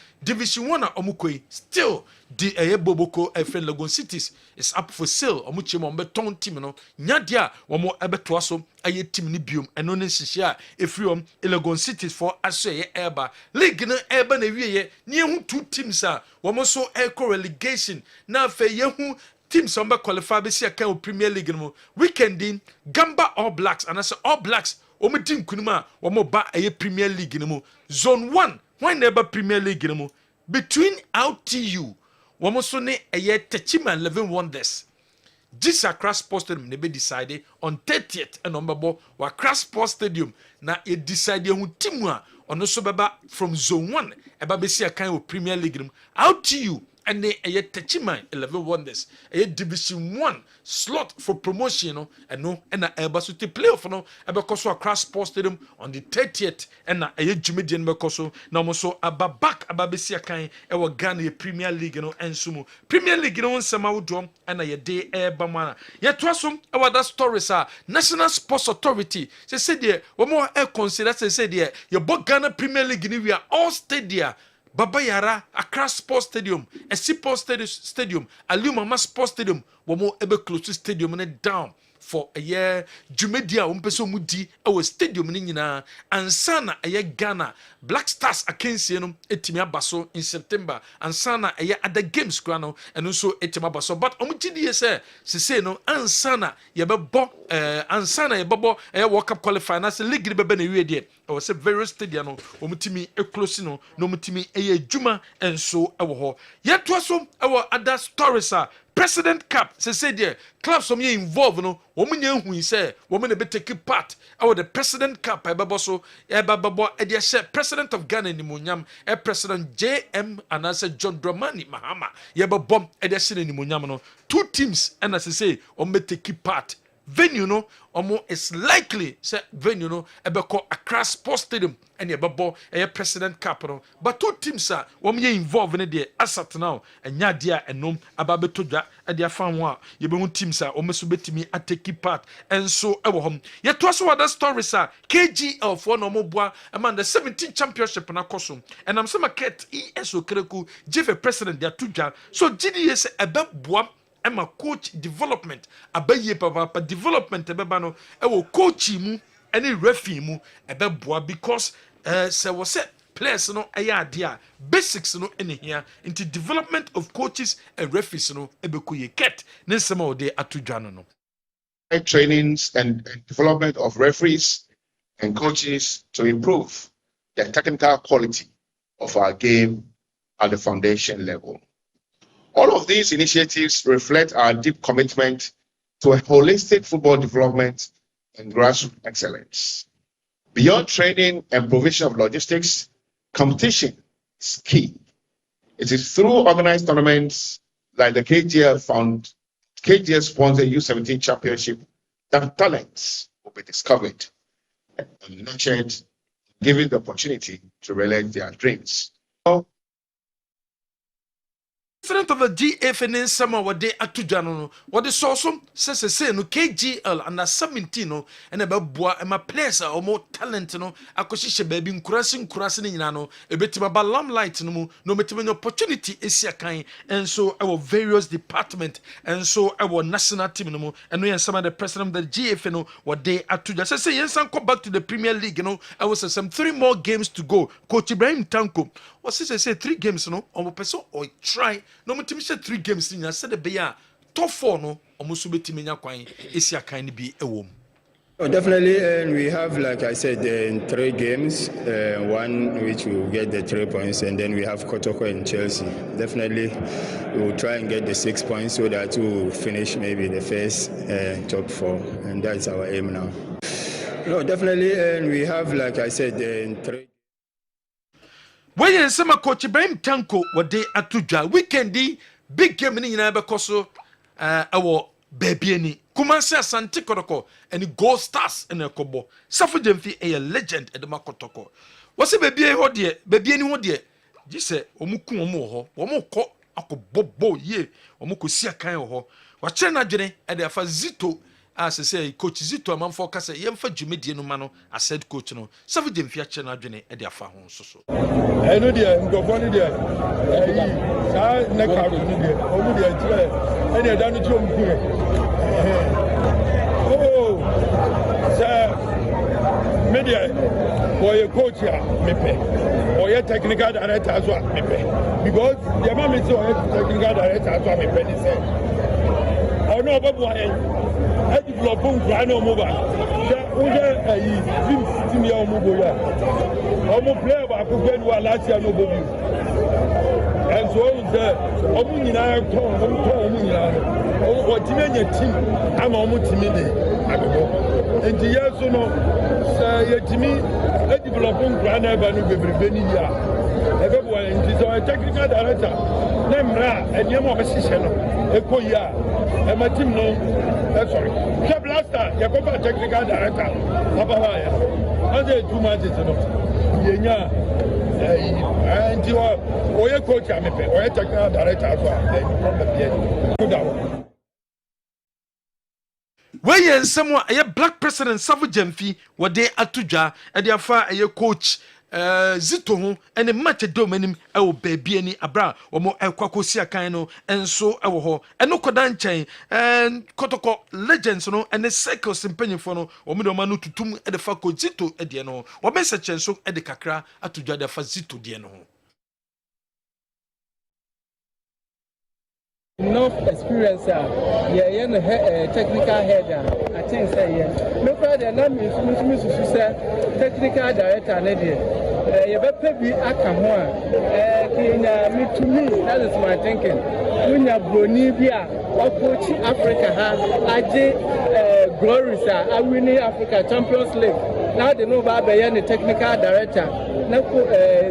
a omukoi still the Boboko friend Legon Cities is up for sale omuchemo beton team no nyadia womo ebeto so aye team ni biom eno ne hihia efriom Legon Cities for asoye eba league no eba na wieye ne hu two teams a womo so eco relegation na fe yehu teams on qualify be see a Premier League no weekend in Gamba All Blacks and I say All Blacks omo team kunuma womo ba a Premier League no zone 1 why never Premier League no between LTU womo so ne a Techima 11 Wonders this Accra Sports Stadium ne be decided on 30th and number wa Accra Sports Stadium na e decide hu team a ono so beba from zone 1 eba be see a Premier League no LTU and they a Techima 11 Wonders a Division 1 slot for promotion no and no and a eba to play off no eba koso Accra Sports Stadium on the 30th and a Jumedian bekoso na mo so aba back aba be see akan e wo Ghana Premier League no ensumu Premier League no nsema wodom and a day eba mana ye to asom e wada stories a National Sports Authority say there we more consider say there your Ghana Premier League ni we are all stadia Baba Yara, Accra Sports Stadium, Esipo Stadium, Alumama Sports Stadium, womo ebe close stadium ne down for a year. Jumedia umpeso mudi our stadium ni nyina ansana a year Ghana Black Stars akensi no etimi abaso in September ansana a year other games krano and also etimi abaso but omutidi say no ansana yebebo ansana yebebo World Cup qualifier na se league bebe na wie de o se various stadium no omutimi close no omutimi juma enso ewo ho yeto so ewo other stories President Cup say there clubs some involved no woman hu say woman be take part our the President Cup ebebo so ebabo e dey share President of Ghana ni munyam President JM and I say John Dramani Mahama yebabo e dey share ni munyam no two teams and as say be take part venue no omo is likely say venue no ebeko Accra Sports Stadium and yebabo President Cup no but two teams are woman involved in there asat now enya dia enom ababeto dwa e dia fan ho a yebehu teams are omo so betimi ateki part and so ewo hom ye to so other stories are KGL for no mo boa among the 17th championship na koso and am say market ESO Kreku give a president dia tudwa so GDS ebeboa Emma coach development abaye papa development ebeba no ewo coach mu any referee mu ebeboa because se wo se players no eya ade a basics no ene here into development of coaches and referees no ebekuye ket nsema ode atudwa no trainings and development of referees and coaches to improve the technical quality of our game at the foundation level. All of these initiatives reflect our deep commitment to a holistic football development and grassroots excellence. Beyond training and provision of logistics, competition is key. It is through organized tournaments like the KGL sponsor U17 Championship that talents will be discovered and nurtured, given the opportunity to realize their dreams. President of the GFN Sama wade atujano wade sosom say no KGL under 17 no and about boa and my players or more talent no akoshishe baby nkurasi ni nyina no ebetima ba limelight no mu no metima no opportunity esia kan and so our various department and so our national team no mu and we some of the president of the GFN no wade atuja say yensan come back to the Premier League no I was some 3 more games to go. Coach Ibrahim Tanko was say 3 games no omo person or try no mutimi say 3 games ni said the be top 4 no omo so betimi nya kwan esia kan ni bi ewom. Oh, definitely, and we have, like I said, 3 games. One which we will get the 3 points, and then we have Kotoko and Chelsea. Definitely, we will try and get the 6 points so that we will finish maybe the first top 4, and that's our aim now. No, definitely, and we have, like I said, 3. When you say Coach Ibrahim Tanko wade atuja weekendi big game ni nyina bekoso our baby ni Kumasi Asante Kotoko and Gold Stars and Ekobo Safu Jemfi a legend at the Makotoko what's a baby ho de baby ni ho de ji se omuku omo ho omo ko akobobo ye omo ko sia kan ho wa che na dwene e de afa Zito as say coach Zito amanfo ka say yemfa dwumedie no ma no ased coach no Safu Jemfi a che na dwene e de afa ho soso eno de ngofo ni de sa na ka ni de omu de tire e de da no ti omu kure oh sir media boy coach ya mepe or technical director as well mepe because the man me say technical director as well mepe ni say oh no babu I develop no mobile team ya omugo ya omo player ba ko gbe wa last year no bobi and so the omu nyina omu nyina o team anya team ama omu team ni agogo and yes no say ya team e develop na ba no bebrebe ni ya e be bo and so technical director na mra enyemo be hihye no ekoya e ma team no sorry the blaster ya ko ba technical director baba ya ade too much no yenya and you are coach amepe or technical director as well problem here when you someone a black president Safu Jemfi wade atujwa e de afa a coach Zito ho ene match domanim e wo baby ani abra wo mo ekwakosi akan no enso e wo ho eno koda nchen Kotoko legends no ene cycles mpanyefo no wo me do ma no tutum e de fa ko Zito e de no wo be se chenso e de kakra atujwa de fa Zito de no enough experience technical head I think say no father na me say technical director na there you better be aka ho to me that is my thinking when you Bruyne bi a coach Africa ha aje glories a winning Africa Champions League now they know about the technical director na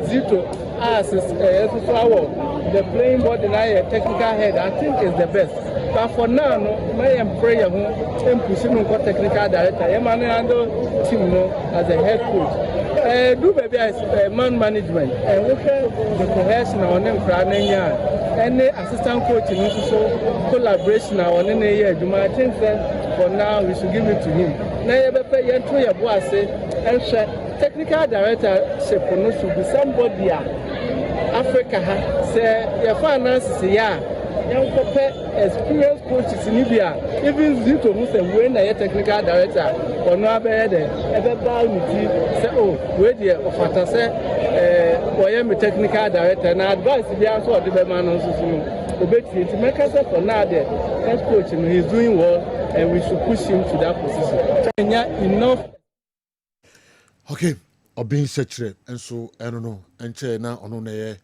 Zito as the playing board and technical head I think is the best but for now no my prayer who pushing no technical director team no as a head coach do baby as man management and the cohesion on them and assistant coach no so collaboration on any year I think that for now we should give it to him na you better you throw your boy say and technical director should be somebody Africa say your finances yeah young experienced coaches in Libya even Zito who say when a technical director or no better ever say oh wait there of what say I am a technical director and advice the answer the man also to make us for now the head coach and he's doing well and we should push him to that position enough. Okay, being such and so I don't know and na ono na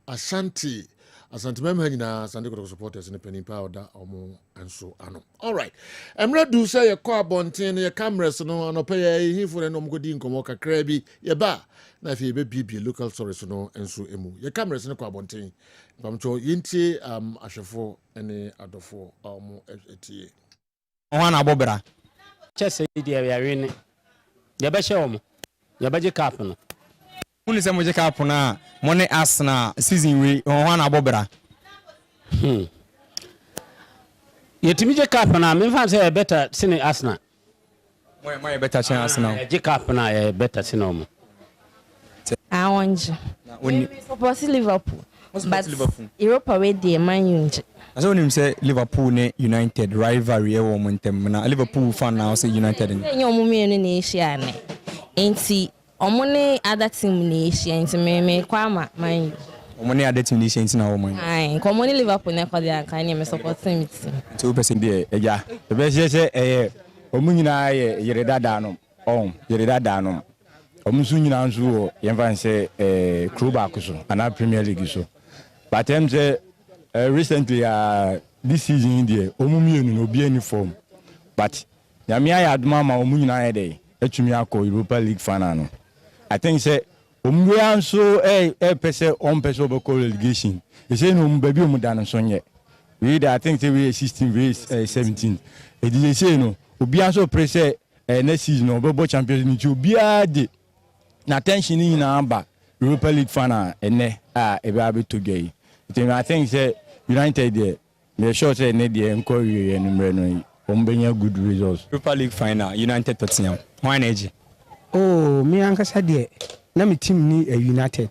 Ashanti Asantemem hanyina Asante Kotoko supporters ne penimpa oda omo enso ano. All right. Emra do say ye kwa bonten ye cameras no anope ye hifo ne omgodi nkomo kakra bi ye ba na fi be bibie local stories no enso emu. Ye cameras ne kwa bonten. Pamcho yintie ahwefo ene adofo omo etie. On abobra. Chese di ya win. Ya be hye omo. Ya be je cap no. Uni se mo je cap na mo ne Arsenal season we on abobra. Yetimi je cap na me fan say better sine Arsenal. Mo better than Arsenal. Je cap na better sine omo. I want you. We support Liverpool. But Europa way the Man United. As when him say Liverpool ne United rivalry e wo mo ntem na Liverpool fan now say United ni. Enyo mo me ne Asia ne. Enti omo ne other team ne Asia enti me kwama Man. Omo ne other team ne Asia enti na wo man. Ai, komo ne Liverpool ne kwade aka ne me support team. 2% dey eja. E be say omo nyina ye yere dada no. Yere dada no. Omo su nyina nso wo ye fan say club akuso ana Premier League so. But them say recently this season in there omumienu no be any form. But nyame ya aduma ma omu nyina ye dey etumi akọ Europa League final no. I think say omu anso pese on pese obeko relegation. E say no omu baby omu dan so nye. We I think say we 16 we 17. E dey say no obi anso pressure next season obebo Champions League obi ade na tension ni na amba Europa League final ene e be abeto gay. I think say United there, they sure say need the inquiry and no good results. Europa League final United Tottenham. Why energy? Oh, me ankasa de na me team ni United.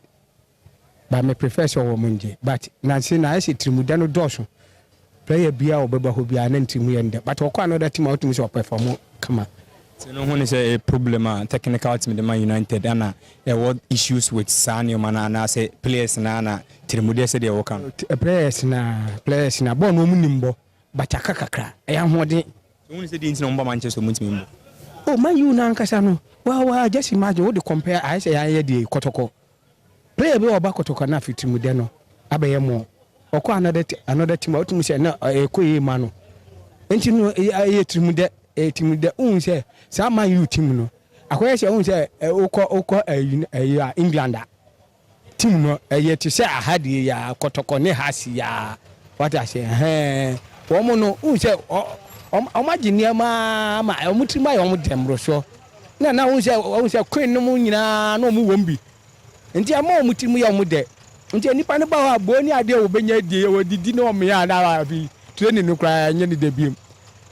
But me prefer so womunje. But na say na ese trimuda no doso. Player bia obeba ho bia na team yende. But okwa another team out me so perform come. So no one is a problem technical team the Man United and what issues with Sani mana say players na trimude say they work on players na bon no munimbo but akakakra e ahode so when say the team number Manchester muntimbo oh Man U na ankasa no wow just imagine what the compare I say ya dey kotoko player be oba kotoko na fitimude no abaye mo okwa another team out me say na ekoye ma no enti no ye trimude team de say sa Man U team no akoye say say okọ England team no to say ahadi ya kotoko ne hasi ya what I say womo no say omagine ma omutima ya omudemro so na say queen no nyina no mu wombi nti ama omutimu ya omude nti nipa ne ba wa bo ni ade obenya die wodidi no me ya na bi training no kra nya ni de biem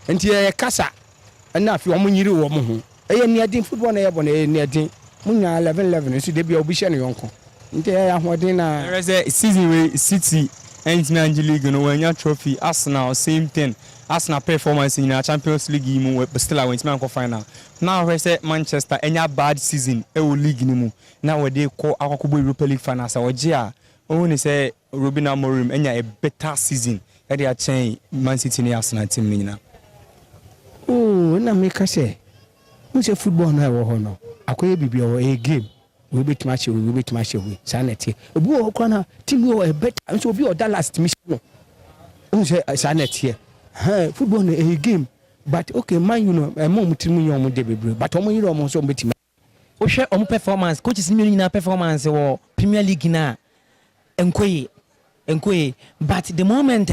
nti kasa na afi omunyiri wo mo ho niadin football na yebo na niadin munya 11 so de bia obi hye no yonko nti ya hoden na there is a season where City and Manchester League no wanya trophy. Arsenal same thing. Arsenal performance in the Champions League mu but still I went to final. Now we say Manchester enya bad season e wo league ni mu. Now we dey call akokubo Europa League final so ogia only say Ruben Amorim enya a better season. E dey change Man City ni Arsenal team ni na. Oh na make say mu say football na wo ho no. Akoye bibia wo a game. We bet match we sanity obi o kwana team we better so obi o Dallas team no o say sanity football na a game but okay Man you know mom team you omo de bebre but omo yiro omo so betima o hwe omo performance coaches mi nyina performance wo Premier League na enkoye but the moment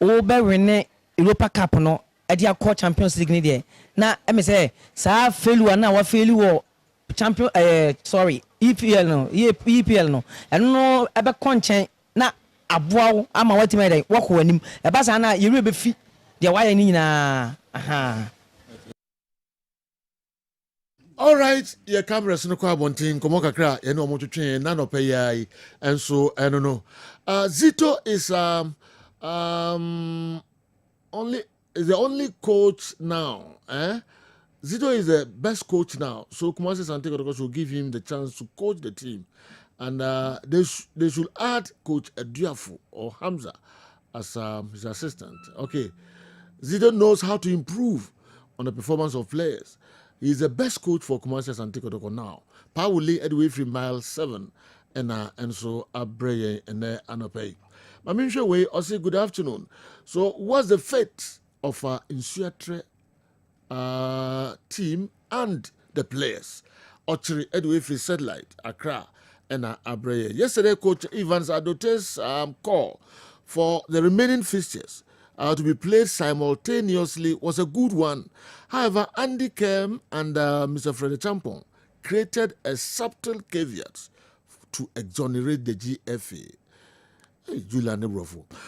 o be win Europa Cup no e dia call Champions League ni de na me say sa failure na wa failure champion EPL no eno no ebe konchen na aboawo ama watime dai wako anim eba sa na yere be fi de waye ni nyina all right your cameras no kwa bontin komo kakra ye no motwetwe na no pay yai enso eno no Zito is the only coach now Zito is the best coach now, so Kumasi Sante Kotoko should give him the chance to coach the team, and they should add Coach Eduafu or Hamza as his assistant. Okay, Zito knows how to improve on the performance of players. He is the best coach for Kumasi Sante Kotoko now. Pauli Edway from mile 7 and so Abreye and Anope. Maminshe Way, I say good afternoon. So, what's the fate of our Insuatre team and the players? Ochiri Edwefri Satellite, Accra, and Abreye. Yesterday, Coach Evans Adote's call for the remaining fixtures to be played simultaneously was a good one. However, Andy Kem and Mr. Freddie Champon created a subtle caveat to exonerate the GFA.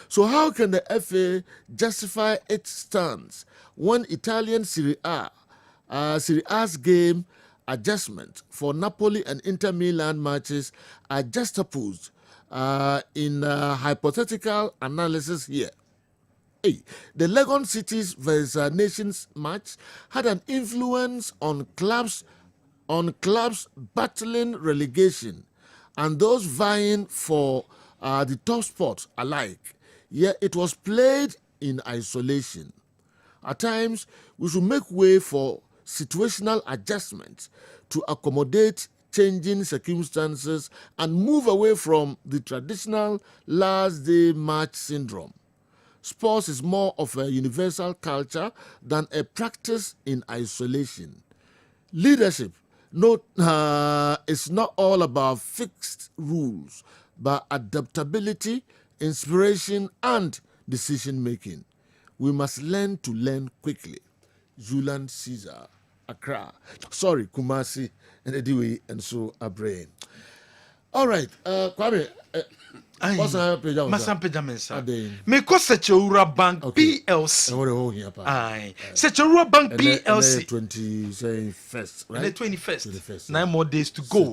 So how can the FA justify its stance when Italian Serie A's game adjustment for Napoli and Inter Milan matches are juxtaposed in hypothetical analysis here? The Legon Cities versus Nations match had an influence on clubs battling relegation and those vying for the top spot alike. Yet it was played in isolation. At times, we should make way for situational adjustments to accommodate changing circumstances and move away from the traditional last day match syndrome. Sports is more of a universal culture than a practice in isolation. Leadership is not all about fixed rules, but adaptability, inspiration, and decision-making. We must learn to learn quickly. Julian Caesar, Accra. Sorry, Kumasi, and Ediwe, and so Abraham. All right, Kwame. Masan Pejamensa. Meko Secheura Bank PLC. Aye. Secheura Bank PLC. 21st, right? The 21st. 9 more days to go.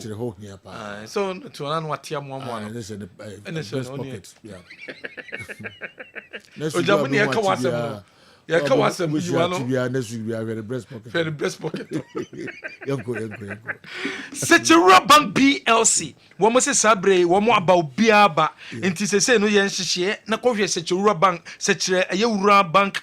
So to run what tier one. And it's in the breast pocket. Yeah. Ojamuni Yakawasem. Yakawasem. Next week we are very breast pocket. Very breast pocket. Yanko. Secheura Bank PLC. Womo se sabre, womo about biaba. Inti se no yen hihye na kohwe Secheura Bank, Sechere Ayewura Bank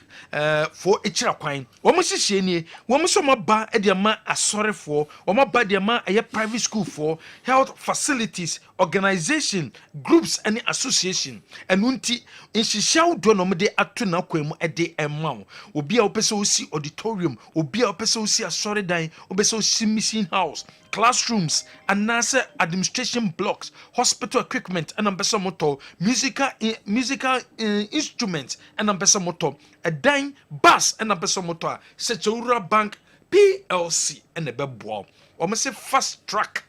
for echira kwan. Womo hihye nie, womo so maba e de ma asore for, womo ba de ma aye private school for, health facilities, organization, groups and association. Enunti nhihye do no mede ato na kwam e de emma. Obi a opese osi auditorium, obi a opese osi asore dan, opese osi mission house, classrooms, and NASA administration blocks, hospital equipment, and ambessa motor, musical instruments, and ambessa motor, a dime bus, and ambessa motor, Secheura Bank PLC, and a bebo. Or say fast track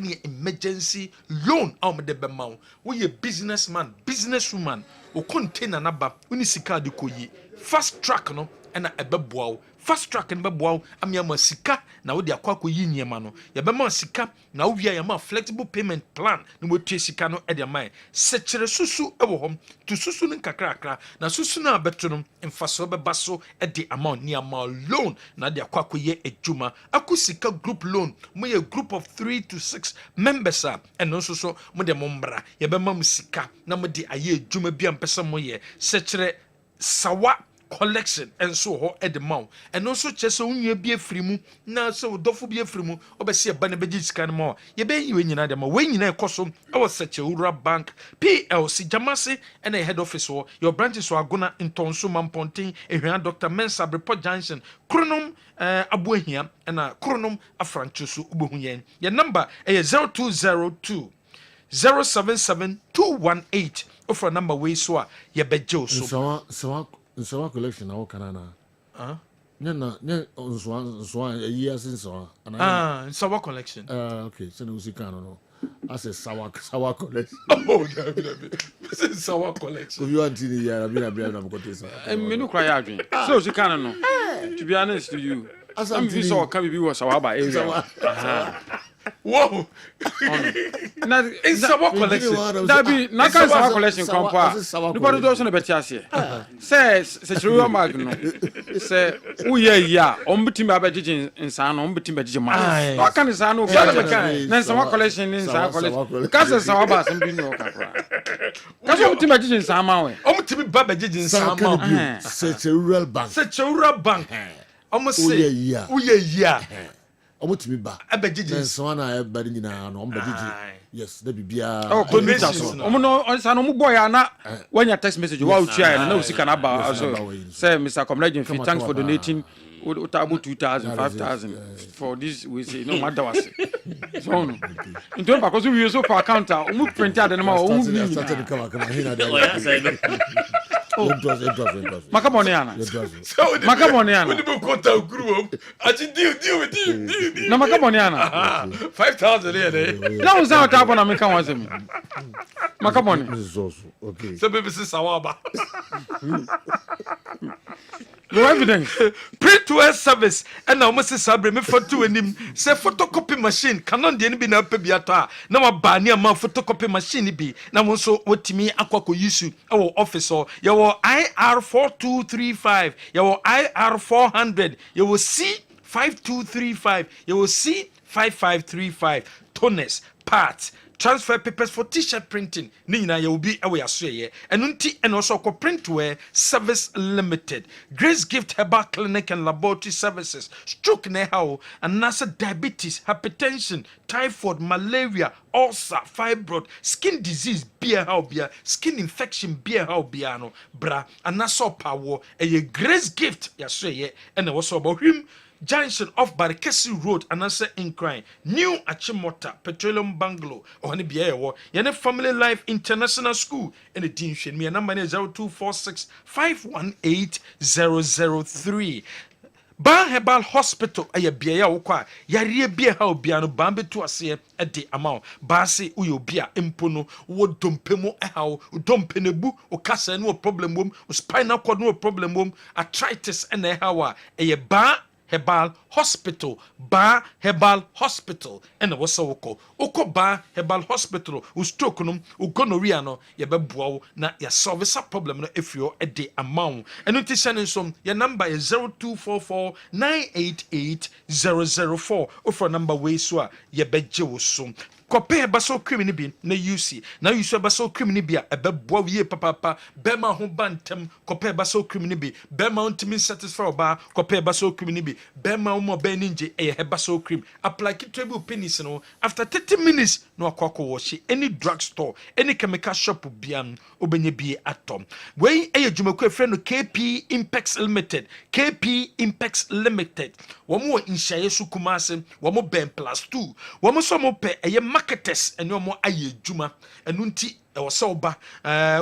ni emergency loan. The bemau. We a businessman, businesswoman, or contain an abba, we sika de koyi. Fast track no, and a bebo. Fast track and bebo, am yama sika, na wo de akwa koyi nyema no. Ya bema sika, na wo via yama flexible payment plan, no wo tie sika no e de mai. Sechere susu ewo hom, to susu nin kakra na susu na beto no, mfaso bebaso e de amount ni amount loan, na de akwa koyi ejuma. Aku sika group loan, mo ye group of 3 to 6 members and no so mo de mombra. Ya bema sika, na mo de aye ejuma bia mpesa mo ye. Sechere sawa collection and so ho at the mount and also chese unye bi afrimu na so dofo bi afrimu obese ba na beji sika no mo ye be yi nyina de ma we nyina ekoso e was Secheura Bank PLC Jamase and a head office ho your branches so agona Ntonso Mamponten ehwan Dr. Mensa Report Junction Kronom Abuahia and Kronom Afranchusu ubohu yen your number is 0202 077218 offer number we so ye bejo so Nsawa collection na kanana. Nye nsawa years nsawa. Nsawa collection. Okay, so no usika no. I say sawa collection. Oh, sawa collection. If you want to ya na na mkote sa. Me no cry adwin. So usika no. To be honest to you, I'm visa can be was sawa ba area. Whoa! It's sawa collection. That be na kan sawa collection kompa. Nobody do so na beti ase. Says Secheura Bank no. Say uye ya, ombetimi abegije nsan no, ombetimi abegije ma. Wa kan nsan no ga na sawa collection ni sawa collection. Ka se sawa ba sem bi no kakra. Ka so ombetimi abegije nsan ma we. Ombetimi ba abegije nsan ma. Secheura Bank. Secheura Bank. Almost say uye ya. omotimi ba abegigi so na everybody nyina no ombegigi yes da bibia donations no onsa no boy na when your text message wa utua na usika na ba so say Mr. Comrade thanks for donating utabu 2000 5000 for this we say no matter what so no into because we use for account print out na ma started come here there Makamoni ana. Makamoni ana. We do contact group. Ati deal with you. Na makamoni ana. 5000 here. Na unza utapo na meka wanzemi. Makamoni. Okay. So baby sis sawaba. No evidence. Print to air service and now must sabre me for to him. Say photocopy machine canon de bi na pebiata. Na wa ba ni ama photocopy machine bi. Na mo so wotimi akwako yusu our office or your IR 4235, your IR 400, you will see 5235, you will see 5535. Toners, parts, transfer papers for t-shirt printing. Nina, you will be away as and unti and also printwear service limited. Grace Gift Herbal Clinic and Laboratory Services. Stroke neho and NASA diabetes, hypertension, typhoid, malaria, ulcer, fibroid, skin disease, beer how beer, skin infection, beer how biano, bra, and NASA power. A Grace Gift, yes, and also about him. Junction off Barikesi Road and answer in crime. New Achimota Petroleum Bungalow or any BA Yene Family Life International School and the Dean Shin. Me number is 0246 518 003. Ba Herbal Hospital aya bia wokwa yare bia ha obia no bambe to ase e de amount ba se uyo bia empono wo dompemu ha wo dompenebu o kasa no problem wom spinal cord no problem wom arthritis and ha wa eye ba Herbal Hospital, Ba Herbal Hospital, and what's so Oko Ba Herbal Hospital, who's tokenum, Ugonoria no, Yababuao, na ya solve a problem if you're a day amount. And it is sending some, your number is 0244 988 004, or for number way so, Yabejo soon. Kope baso criminal bi na UC na use baso criminal bi a bebo ye papa bema ho bantem kope baso criminal bi bema untimi satisfy ba kope baso criminal bi bema mo be ninje e baso cream apply kitable penis no after 30 minutes no akoko wash any drugstore any chemical shop biam obenye bi atom we e dwumako efre no KP Impex Limited KP Impex Limited womo inshaye su kumase womo ben plus 2 womo so mo pe eye marketers and no more aye juma and nunti or so ba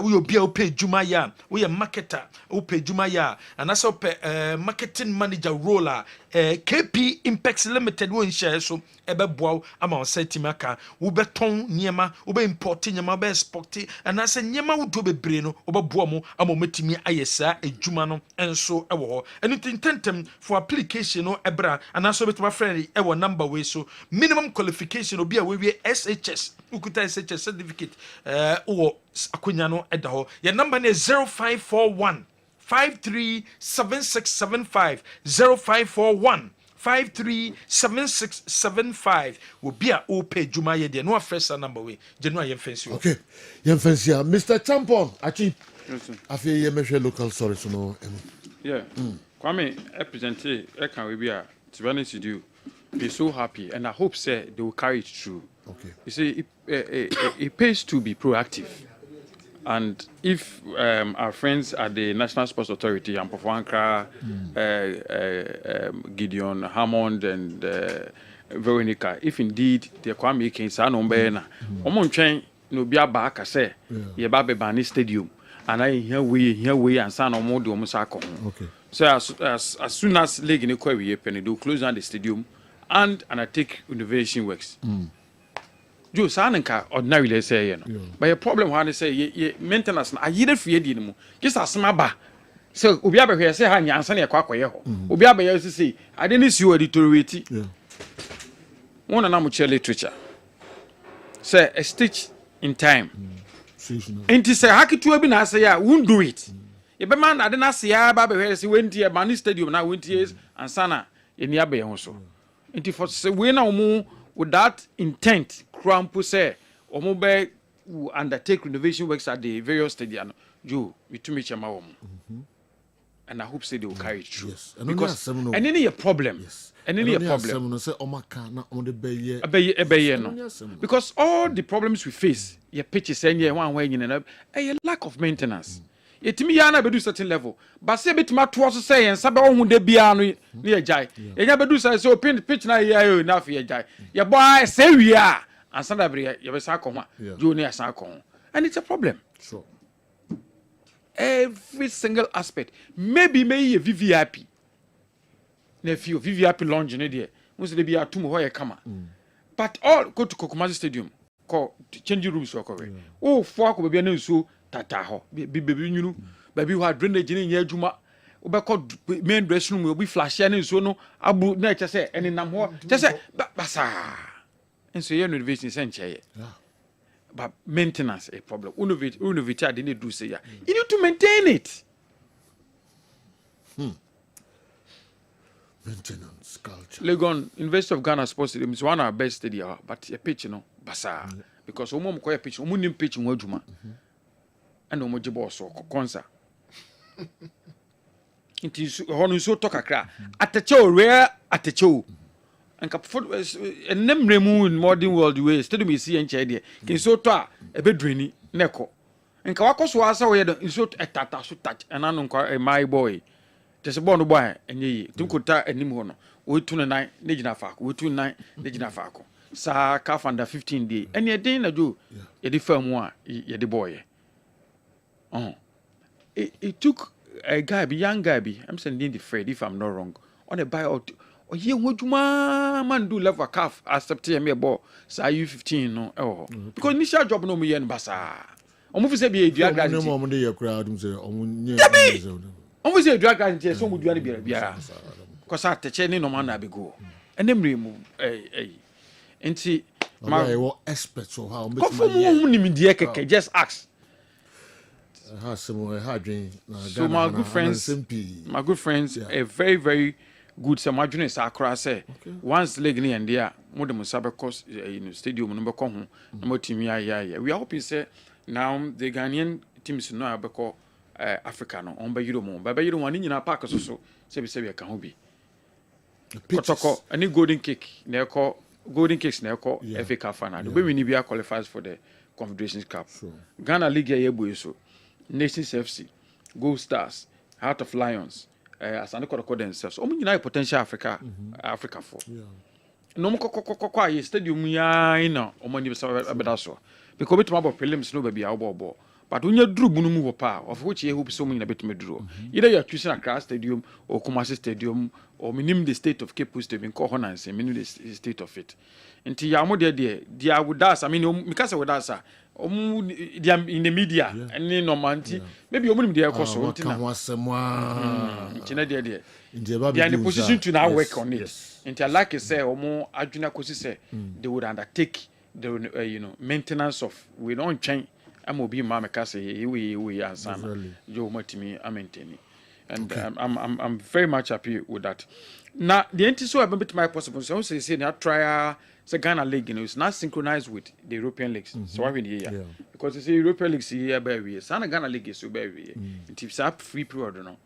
we will be able pay juma ya we a marketer who pay juma ya and also pay marketing manager roller KP Impex Limited won share so ebe boaw ama setimaka wo beton niema wo be import niema be export and ase niema wo do bebre no wo boa mo ama metimi ayesa ejuma no enso ewo ho anything tentem for application no ebra and also betuma friend ewo number we so minimum qualification obi a we SHS ukuta SHS certificate wo akonya no eda ho your number is 0541 537675 0541 537675 will be a ope juma ye de no first number we January fancy okay yen fancy Mr. Champon achi afi ye mehwe local sorry so no yeah Kwame represent e can we be a to be honest with you be so happy and I hope say they will carry it through. Okay, you see it pays to be proactive. And if our friends at the National Sports Authority, Ampofuankra, Gideon Hammond, and Veronica, if indeed they are making Sanombena, Omonchain, no be a back, I say, Yababe Bani Stadium, and I here we, and San Omodo Musako. Okay. So as soon as League in the Quay open, they do close down the stadium and undertake innovation works. Jo sanenka ordinarily say but your problem when they say ye maintenance na ayire fie di mu just asema ba so obi abehwe say ha nyansa na yakwakoye ho obi abeye say ade ni si o deteriorate wona na mu che literature say a stitch in time enti say hakitu abi na say ya won't do it ye be man ade na say ya ba behwe say wenti e man stadium na wenti ansana eni abeye ho so enti for say we na mu with that intent Krampu say omobe will undertake renovation works at the various stadiums. You to me chama and I hope say they will carry it through. Yes. Because and any a problem. Yes. And any a problem. Because all the problems we face, your pitches and your one way in a lack of maintenance. Yetimi yana bedu certain level. But say bit mat was say and sabe on de bia no near jai. Enya bedu say so pitch na ya na fe jai. Your boy say we are and sanda you be sa ko junior sa ko. And it's a problem. Sure. Every single aspect. Maybe may a VVIP. Nephew VVIP lounge in there. Once they be a tomb where come. But all go to Kokumazi Stadium. Call changing rooms or correct. Oh, fuck will be a so tata ho. Baby, you know, baby who had drainage in your juma. Obeko main dressing room will be flash and so no. Abu nature say and in Namho. Just say basa. And so you're innovation century. But maintenance a problem. Unovit I didn't do say ya. You need to maintain it. Maintenance culture. Legon, University of Ghana Sports Stadium is one of our best stadium, but a pitch, basa. Because omo ko pitch, omo nim pitch nwa adwuma. And omo jibo so konsa. It is hono so talk akra. Atecho rare atecho. And nemremu in modern world way stadium is see enche there. Kin so to a bedreni neko. Nka wakoso asa we do so etata so touch and anu nko my boy. Just born boy enye yi. Tukuta anim ho no. We 29 ne gina faako. We 29 ne gina faako. Sa calf under 15 day. And ye den na do ye di firm one ye di boy. It took a guy, young guy, I'm sending the Fred if I'm not wrong. On a buyout. Oh, ye wojuma man do love a calf accept me a ball. Say you 15 no. Oh. Because initial job no me yen basa. Omo fi say be a drag guy. No more dey your crowd say omo omo say drag guy so mo duane bia. Because I teach any no man na be go. Enemre mu enti my expert so how make me just ask. So my good friends, a very, very good Samadjun is Accra say. Once leg near and there, Modem Sabacos stadium number con, number team ya. We are hoping say now the Ghanaian teams know about Africano on by Euromo, but you don't want in our park or so, say can be. Kotoko, any golden cake, near call golden cakes near call FA Cup final. The way we need qualifies for the Confederations Cup. Ghana League ya so. Nations FC, Gold Stars, Heart of Lions, as I call themselves. Omo nyina potential Africa for. No mo kokokokwa stadium ya ina omo ni bedaso. Because beto about prelims no be a but when you drew bunu mu pa of which you hope so many beto draw. Either you are choosing Accra Stadium or Kumasi Stadium or minim the state of Cape Coast to call and say minim the state of it. Until ya mo there would us I mean because with us in the media and in Normandy maybe omu dey ekoso ntina there they are in the position to now work on it until like I say omu adwuna kosi say they would undertake the maintenance of we don't change amobi ma meka say we ansana you matimi maintain and I'm very much happy with that. Now the NTSO have been my possible so say na try the Ghana League, it's not synchronized with the European leagues. So why we here? Because you see European leagues here by we. Sana Ghana League is so by we. It's up free period no.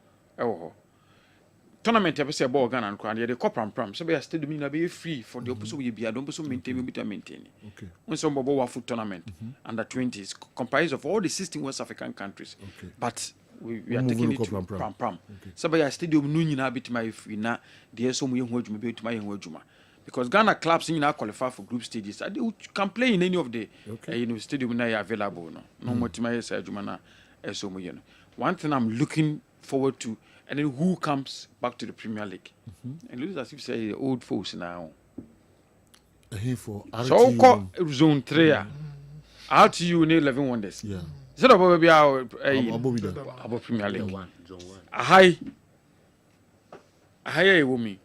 Tournament ever say about Ghana and Crown. The cup and pram. So be a stadium na be free for the opposite we be. I don't also maintain maintain. Okay. When some Bobo foot tournament under 20s comprised of all the 16 West African countries. Okay. But we are taking it to pram. So by a stadium no nyina bit my free na. There so mu yehun adwuma be to my yehun adwuma. Because Ghana clubs in now qualify for group stages. They can play in any of the stadium now available. No more to one thing I'm looking forward to, and then who comes back to the Premier League? And lose as if say the old folks now. So call zone 3. RTU in 11 wonders. Yeah. Is that about our Premier League? A high woman.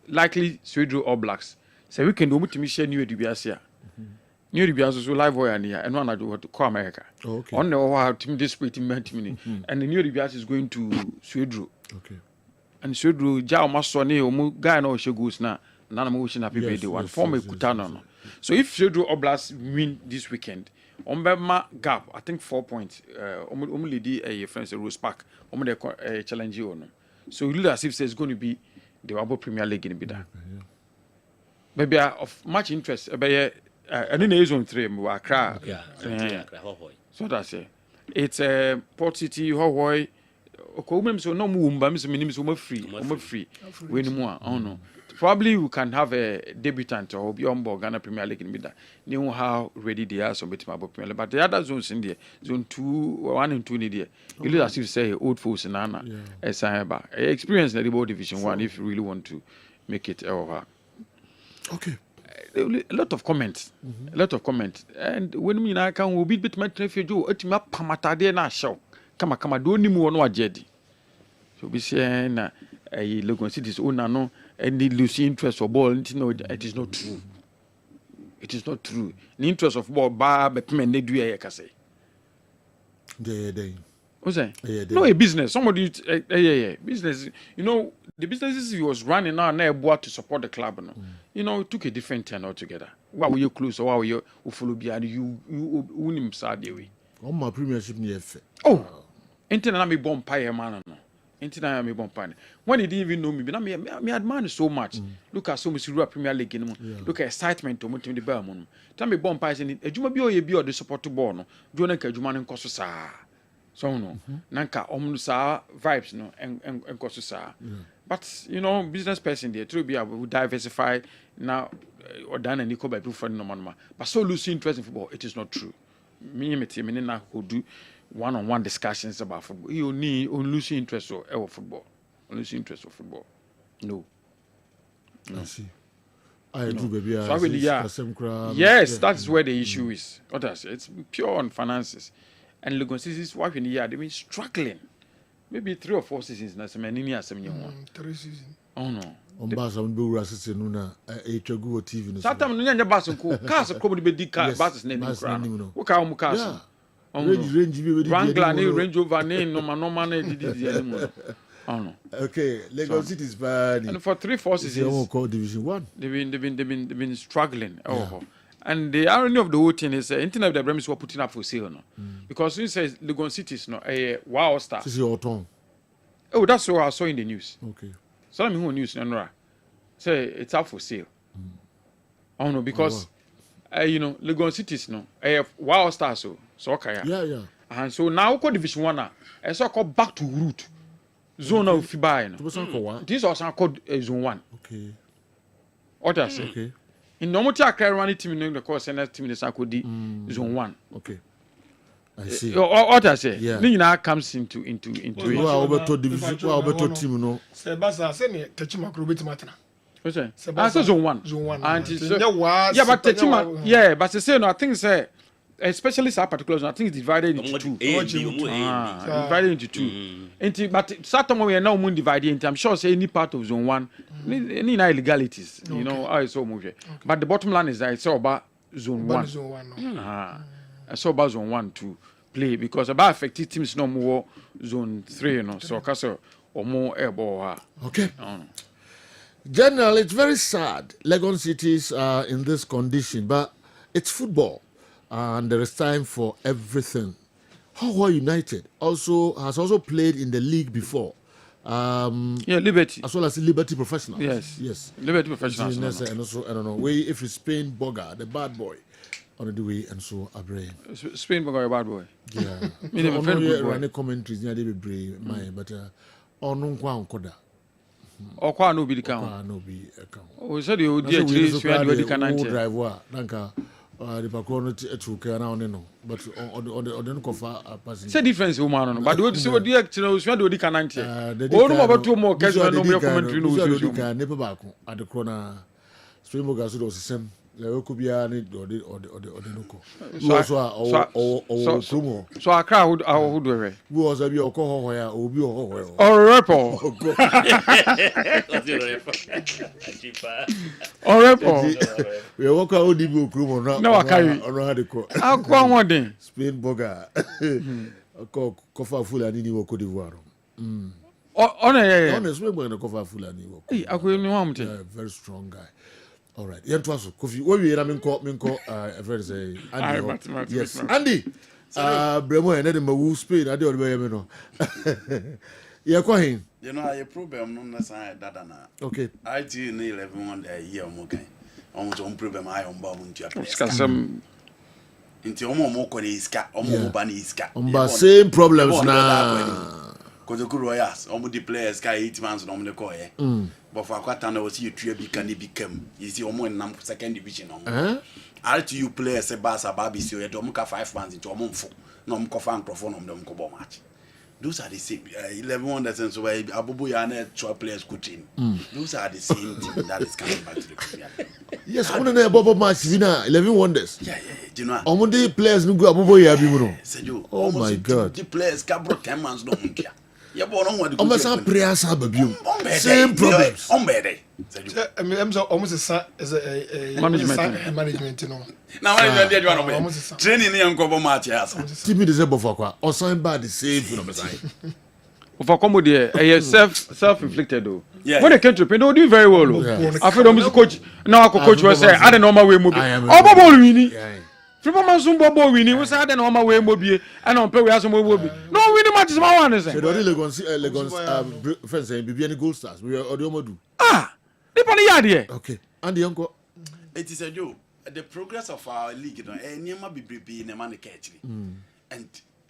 Likely Sweden All Blacks. So we can do much mission new Dubiasia. New Dubiasia so live wire near and one I do to call America. Okay. On the team disparate in minute. And the new Dubiasia is going to Sweden. Okay. And Sweden Jao Masoni or guy no she goes now. None of motion happy birthday one form a Kutano. So if Sweden All Blacks win this weekend, Ombema gap, I think 4 points. Lead a friends Rose Park. The challenge you no. So you look as if it's going to be the Wabo Premier League in Bida. Maybe of much interest. Maybe I didn't know zone 3. We are Accra. So that's it. It's Port City, Hawaii. So no mumba, Miss free. We no more. Oh no. Probably we can have a debutant or be on board Ghana Premier League in Bida. Know how ready they are so bit about Premier League. But the other zones in there, zone 2, 1 and 2 in there. You look as you say old folks in Anna. Experience in the board Division 1 if you really want to make it over. Okay. A lot of comments. A lot of comments. And when we now can we beat bit my refugee, ultima pamatade na show. Kama do ni mu no ajedi. So be saying na Lagos City's owner no any losing interest for ball, no, it is not true. It is not true. The interest of ball bar but men they do a say. What's that? No, a business. Somebody business. You know, the businesses he was running now bought to support the club. No? You know, it took a different turn altogether. Why were you close or why were you follow behind you win him sad way? On my premiership near F. Oh, internet me bomb pie man. Internet me bomb pie. When he didn't even know me, but me admire so much. Look at so much Europa Premier League. Look at excitement to the Belmont. Tell me bomb pies in a Juma be or the support to born. Jonah Juman and Kososa. So no, Nanka omnusa vibes no and Kososa. But you know, business person there to be able to diversify now or done and Nico by two friend no man. But so losing interest in football, it is not true. Me now who do one-on-one discussions about football. You need losing interest or football. Losing interest of football. No. I see. I do, baby. So I really, yes, that's where the issue is. What I say, it's pure on finances. And Lagos City's wife in the year, they've been struggling. Maybe 3 or 4 seasons. That's 3 seasons. Oh no. On bus on Bura Nuna, a TV. Sometimes you have bus and cars are probably big buses name. What kind of cars? Range over name, no man. Oh no. Okay, Lagos City is bad. And for 3-4 seasons, called Division 1. They've been struggling. And the irony of the whole thing is, internet the Bremis were putting up for sale, no, because he says Lagos City is no a wow star. Oh, that's what I saw in the news. Okay. So I'm who news no say it's up for sale. Oh no, because you know Lagos City is no a wow star so okay. Yeah. And so now called Division 1 now, I saw called back to root. Zone of Fibai. This was called Zone 1. Okay. What I say? Okay. In normal running team in the course and that team is Zone 1. Okay. I see. What I say? Yeah. Now comes into it. Well, over division. Well, over team, no. Sebasa, send me Techima Krubit Matana. What's that? I said Zone 1. Zone 1. And yeah, but Techima, yeah, but they say no. I think say. Especially that particular zone, I think it's divided into 2. Divided into 2. But certain we are now divided into. I'm sure say any part of Zone 1, any illegalities, you know, how it's all moving. But the bottom line is that it's all about Zone 1. It's all about Zone 1 to play because about affected teams no more Zone 3, you know. So Castle or more airball. Okay. General, it's very sad. Lagos cities are in this condition, but it's football. And there is time for everything. Hawaii United has also played in the league before. Liberty. As well as Liberty Professionals. Yes. Liberty Professionals. And also, I don't know, if it's Spain Boga, the bad boy, on the way, and so a brain. Spain Boga, a bad boy. Yeah. I'm very good boy. Any commentaries, yeah, they be brave, but on Koda. Or kwa no be the count. No be account. Oh, so the old driver, Nanka. The background to carry around, no, but on the cover passing. Say difference, woman, but what do you actually do? The canante. Oh, no, about 2 more Kessben, no more commentary. No, never back at the corner. Springboard was the same. There could be any or the local. So I crowd our hood. Who was a bio where or be or rapper. Or rapper. We walk out the book room or no, I carry or the court. I'll go on one day. Spain Boga. A coffee full and any Cote d'Ivoire. On a swim when a coffee full and I couldn't want a very strong guy. All right. Yentwaso Kofi. What we me call very say Andy. Yes. Andy. Bremo and then Mawu Spain. I don't know no. Yeah, go ahead. You know, I problem no na say dada na. Okay. I do in 11 one day year mo kan. Almost on problem I on ba untu apple. Some Inti omo ko ni iska, omo ba ni iska. Same problems na. Because the Royals, almost the players guy 8 months on the coy. But for a quarter, I was you 3 can become. You see, almost second division. All to you players, a bass, a baby, so you don't 5 months into a month. No, I'm confirmed perform on them cobo match. Those are the same 11 wonders, and so Abubu Yana 12 players could team. Those are the same team that is coming back to the Premier. Yes, I want to Bobo match, 11 wonders. Yeah. You know, almost the players no go Abubu Yabimuno. Oh my God. The players can brought 10 months, no one care. Almost a prayer sababu. Same problems. Almost a management, you know. Now I did one training young couple matches. Give me the Zebo for or sign by the same phenomenon. For comedy, self-inflicted though. Yeah. When they came to pay, they do very well. I feel the coach now. Coach was saying, "I don't know my way movie." Oh, Bobo winning. From some Bobo winning, we say, "I don't know my way movie." I don't play with some movie. No winning match is my one. So the Lagos friends saying, "Be any gold stars." We are Odiomodu. They put the idea. Okay, and the uncle. It is a joke. The progress of our league, you know, never be in a man catching. And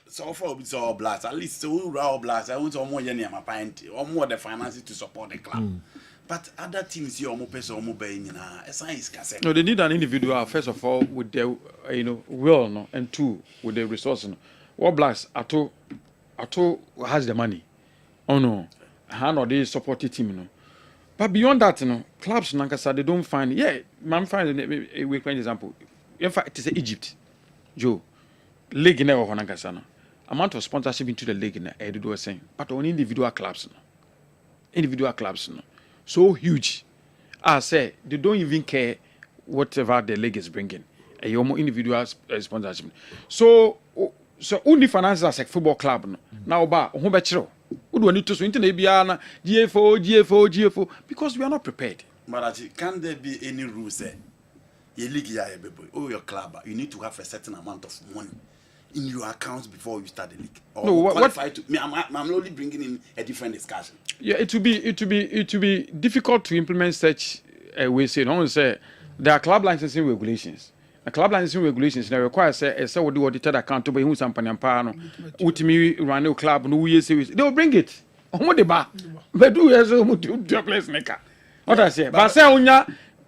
so far, it's all blast. At least so raw blast. I want more than my pint or more the finances to support the club. But other teams, you almost pay more being a science cassette. No, they need an individual first of all with their will, no, and two with their resources. No. What blast Ato has the money. Oh no, hand or they support the team, no. But beyond that, you know, clubs Nankasa they don't find. Yeah, I'm finding a weak example. In fact, it's Egypt, Joe, league in Nankasa. No. Amount of sponsorship into the league in the do saying, but on individual clubs, no. So huge. I say they don't even care whatever the league is bringing. A more individual sponsorship. So only finances as a football club no. Now about who betro. Who do need to swing to Nabiana, GFO, because we are not prepared. But can there be any rules there? Your league, your club, you need to have a certain amount of money in your account before you start the league. Or no, qualify to me. I'm only bringing in a different discussion. Yeah, it will be difficult to implement such a way. Say, no one say there are club licensing regulations. The club licensing regulations now require say what the audited account to be who some panampano. Ultimately, run a club no years. They will bring it. What the bar? But do as a place maker. What I say, but say unya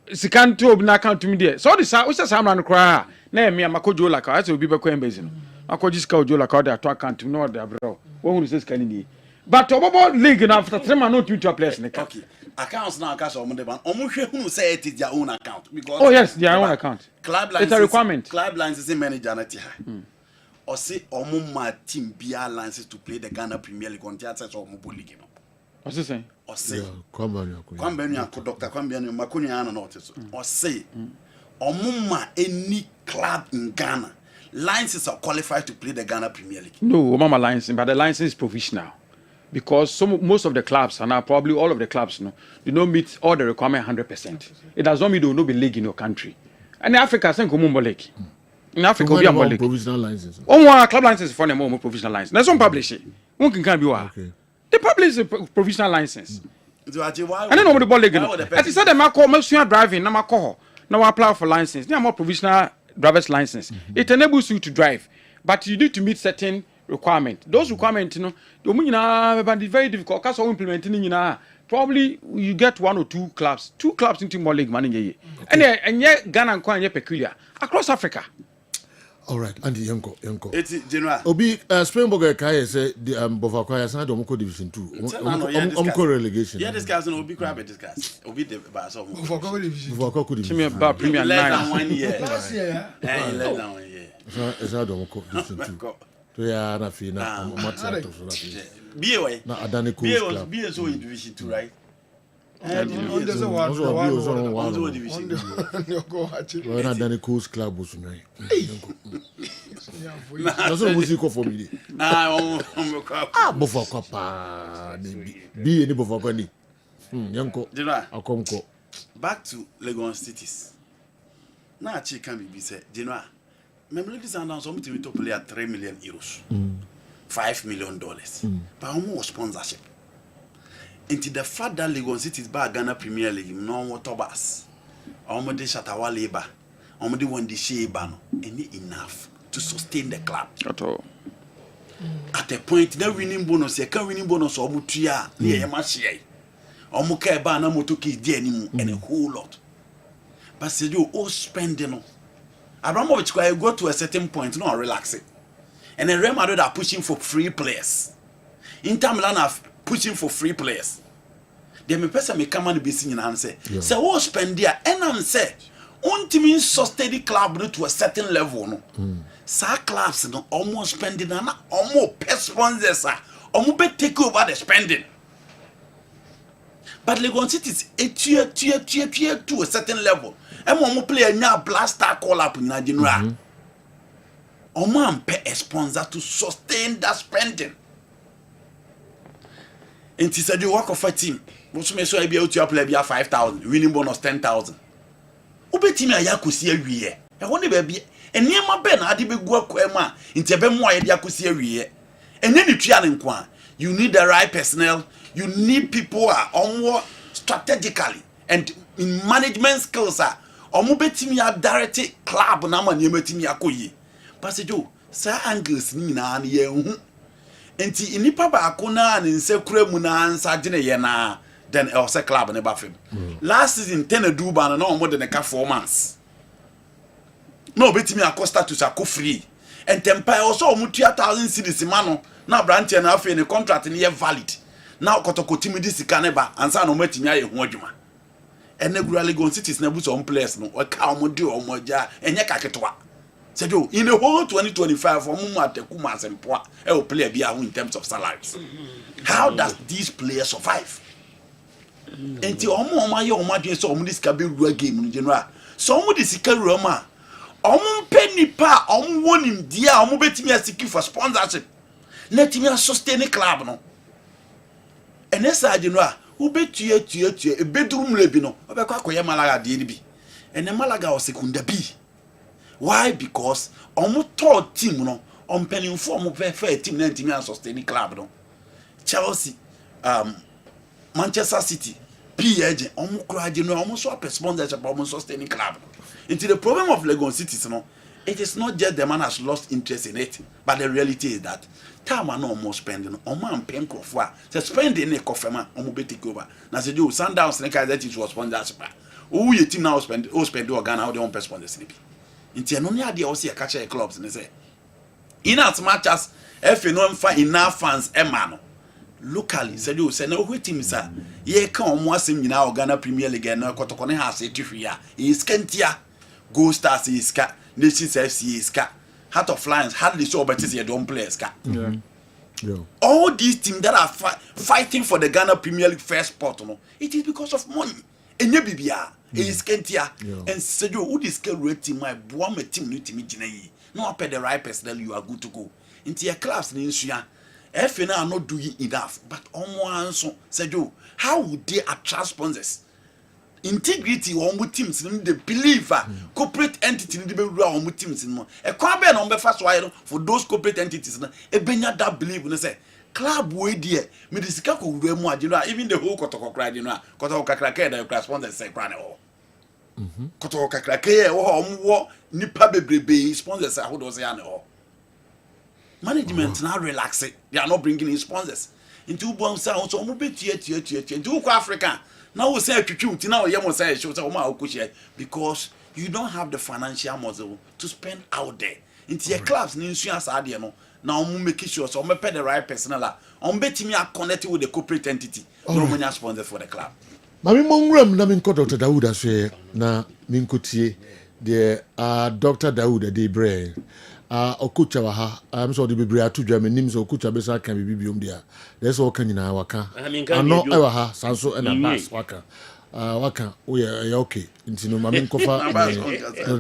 sikanto na account to me there. So this we say some run cry. Na me amakojo Laka. I say obi be coin basin. Akoji ska ojo Laka dey to account no dey bro. Won say ska ni. But Obobo league now after 3 months not to place maker. Okay. Accounts now cash on the ban. Omo say it is their own account because oh yes, their own account. Club it's a requirement. Club licensing manager na ti high. Or say omo ma team BR licenses to play the Ghana Premier League on theatre or omo league. What's he saying? Or say Kwambani Dr. Kwambani Makuni ana notice. Or say omo ma any club in Ghana licenses are qualified to play the Ghana Premier League. No, mama license, but the license is provisional. Because most of the clubs, and probably all of the clubs, do not meet all the requirements 100%. It does not mean they will not be league in your country. And in Africa, I think we league. In Africa, we have league. Provisional license. Oh, club license for them, more provisional license. There's some publish it. One can be what? They publish a provisional license. And then over the ball league. As I said, I'm driving. Now I apply for license. They are more provisional driver's license. It enables you to drive, but you need to meet certain requirement. Those requirements, the very difficult. Because implementing, probably you get 1 or 2 clubs, 2 clubs into more league money. And yet Ghana and Kwanya peculiar across Africa. All right, Andy Yanko. It's general. Obi Springbok Kai say the Bovakwa side Omko Division 2. Omko relegation. Yeah, discussing Obi crab discuss. Obi the Baso. Bovakwa Division. Premier 9. Less than 1 year. Last year. Less than 1 year. It's not Omko Division 2. Yeah, na fina match to so be away. Na Adani Coast Club. Be so in Division 2, right? There's a one division. Well, not Adani Coast Club was tonight. That's a music for me. Bofakwa pa. Be any Bofakwa ni. Yanko. Akomko. back to Lagos cities. Now I can be said, Genoa. Memory Sundowns some to top player 3 million euros. $5 million. But almost sponsorship. Into the fact that Lagos cities by Ghana Premier League, no more Tobas. Almost Shatawa labor. Almost one the Sheba any enough to sustain the club. At all. At a point, the winning bonus, a winning bonus or Mutia, near Machi. Or Mukaba, no Motoki, Denimu, and a whole lot. But say you all spending. Abramovich go to a certain point, no relaxing. And then Real Madrid are pushing for free players. Inter Milan are pushing for free players. Then me person may come and be singing and say, "Say what spend there?" And I'm say, "Unti sustain the club to a certain level, no." Sa clubs no almost spending and almost pay sponsors, almost take over the spending. But Lagos City is a tier to a certain level. And one play a nya blaster call up in Nigeria. Oman pay a sponsor to sustain that spending. And he said you work of a team. What's me so I be able to play 5,000, winning bonus 10,000. Ube team ya kusi ewie. E woni baby. Eni ma be na ade be gu akwama. Nti ebe mo aye dia kusi ewie. Eni ni tua ne nko a. You need the right personnel. You need people who are on strategically and in management skills are omo betimi ya direct club na ma ne metimi akoyi. Passejo, sa angles ni na ye hu. Enti inipa ba akona ne nsekura mu na ansa gene ye na then else club ne ba fem. Last season 10 do ban na omo de ne ka 4 months. No betimi akosta to sa ko free. And tempa also omo 2,000 cedis mano na branch na afi ne contract ne ye valid. Now kotoko timi di sika ne ba ansa no matimi aye ho adwuma. Ene gura Lagos cities na bu some players no o ka omo de omo ja enye kaketoa. Said you in the whole 2025 omo mateku masempoa e o player bi ahu in terms of salaries. How does these players survive? Enti omo aye omo adwen so omo di sika be rua game no general. So omo di sika rua ma omo penny pa omo wonim dia omo betimi asiki for sponsorship. Let me sustain the club no. And this general who bet tue a bedroom lebino obekwa akoye Malaga de bi and the Malaga was second B. Why? Because omo third team no on penning for omo fair team na team sustain the club no. Chelsea Manchester City PSG omo kura general omo so sponsorship omo sustain the club. Into the problem of Lagos City no, it is not just the man has lost interest in it, but the reality is that time no more spending on man paying for spending a coffee man on take over. Now say you Sundowns and that it was sponsorship. Who your team now spend Ghana how they want sponsor sleep. Inti no near the also catch clubs and say in as much as if you know find enough fans emano locally say you say no who team sir ye kan omo asem nyina Ghana Premier League na kotoko ne ha se twia is kentia Gold Stars is ka Nations FC is ka Heart of Lions hardly so but is your don't players ka. All these teams that are fighting for the Ghana Premier League first spot no it is because of money enye bibia is kentia and say you who this scale team my boa me team no team gina yi no pay the right personnel you are good to go into your clubs ni nsua FA are not doing enough but omo anso say you how would they attract sponsors integrity on teams they believe corporate entity they be on teams no e kwa be no be fa so ayo for those corporate entities na e benya that believe no say club we there me the sika ko wura mu ageno even the whole kotoko cry no kotoko kakraka da sponsors say cry no kotoko kakraka e wo omwo nipa bebrebe sponsors how do say ya no management now relax it they are not bringing in sponsors into bon say so mo be tie into Africa. Now we say now you say because you don't have the financial muscle to spend out there. Into your clubs, no. Now make sure so pay the right personnel. Bet me are connected with the corporate entity. No money sponsor for the club. Mami mongram na min ko Dr. Dawood aswe na min kutie the Dr. Dawood de Bre okucha wa ha am so de bebre atudwa menim so okucha be sa kan bibiom dia there's all kan nyina waka ano e wa ha sanso e na pass waka waka o ye okay ntino mami nkofa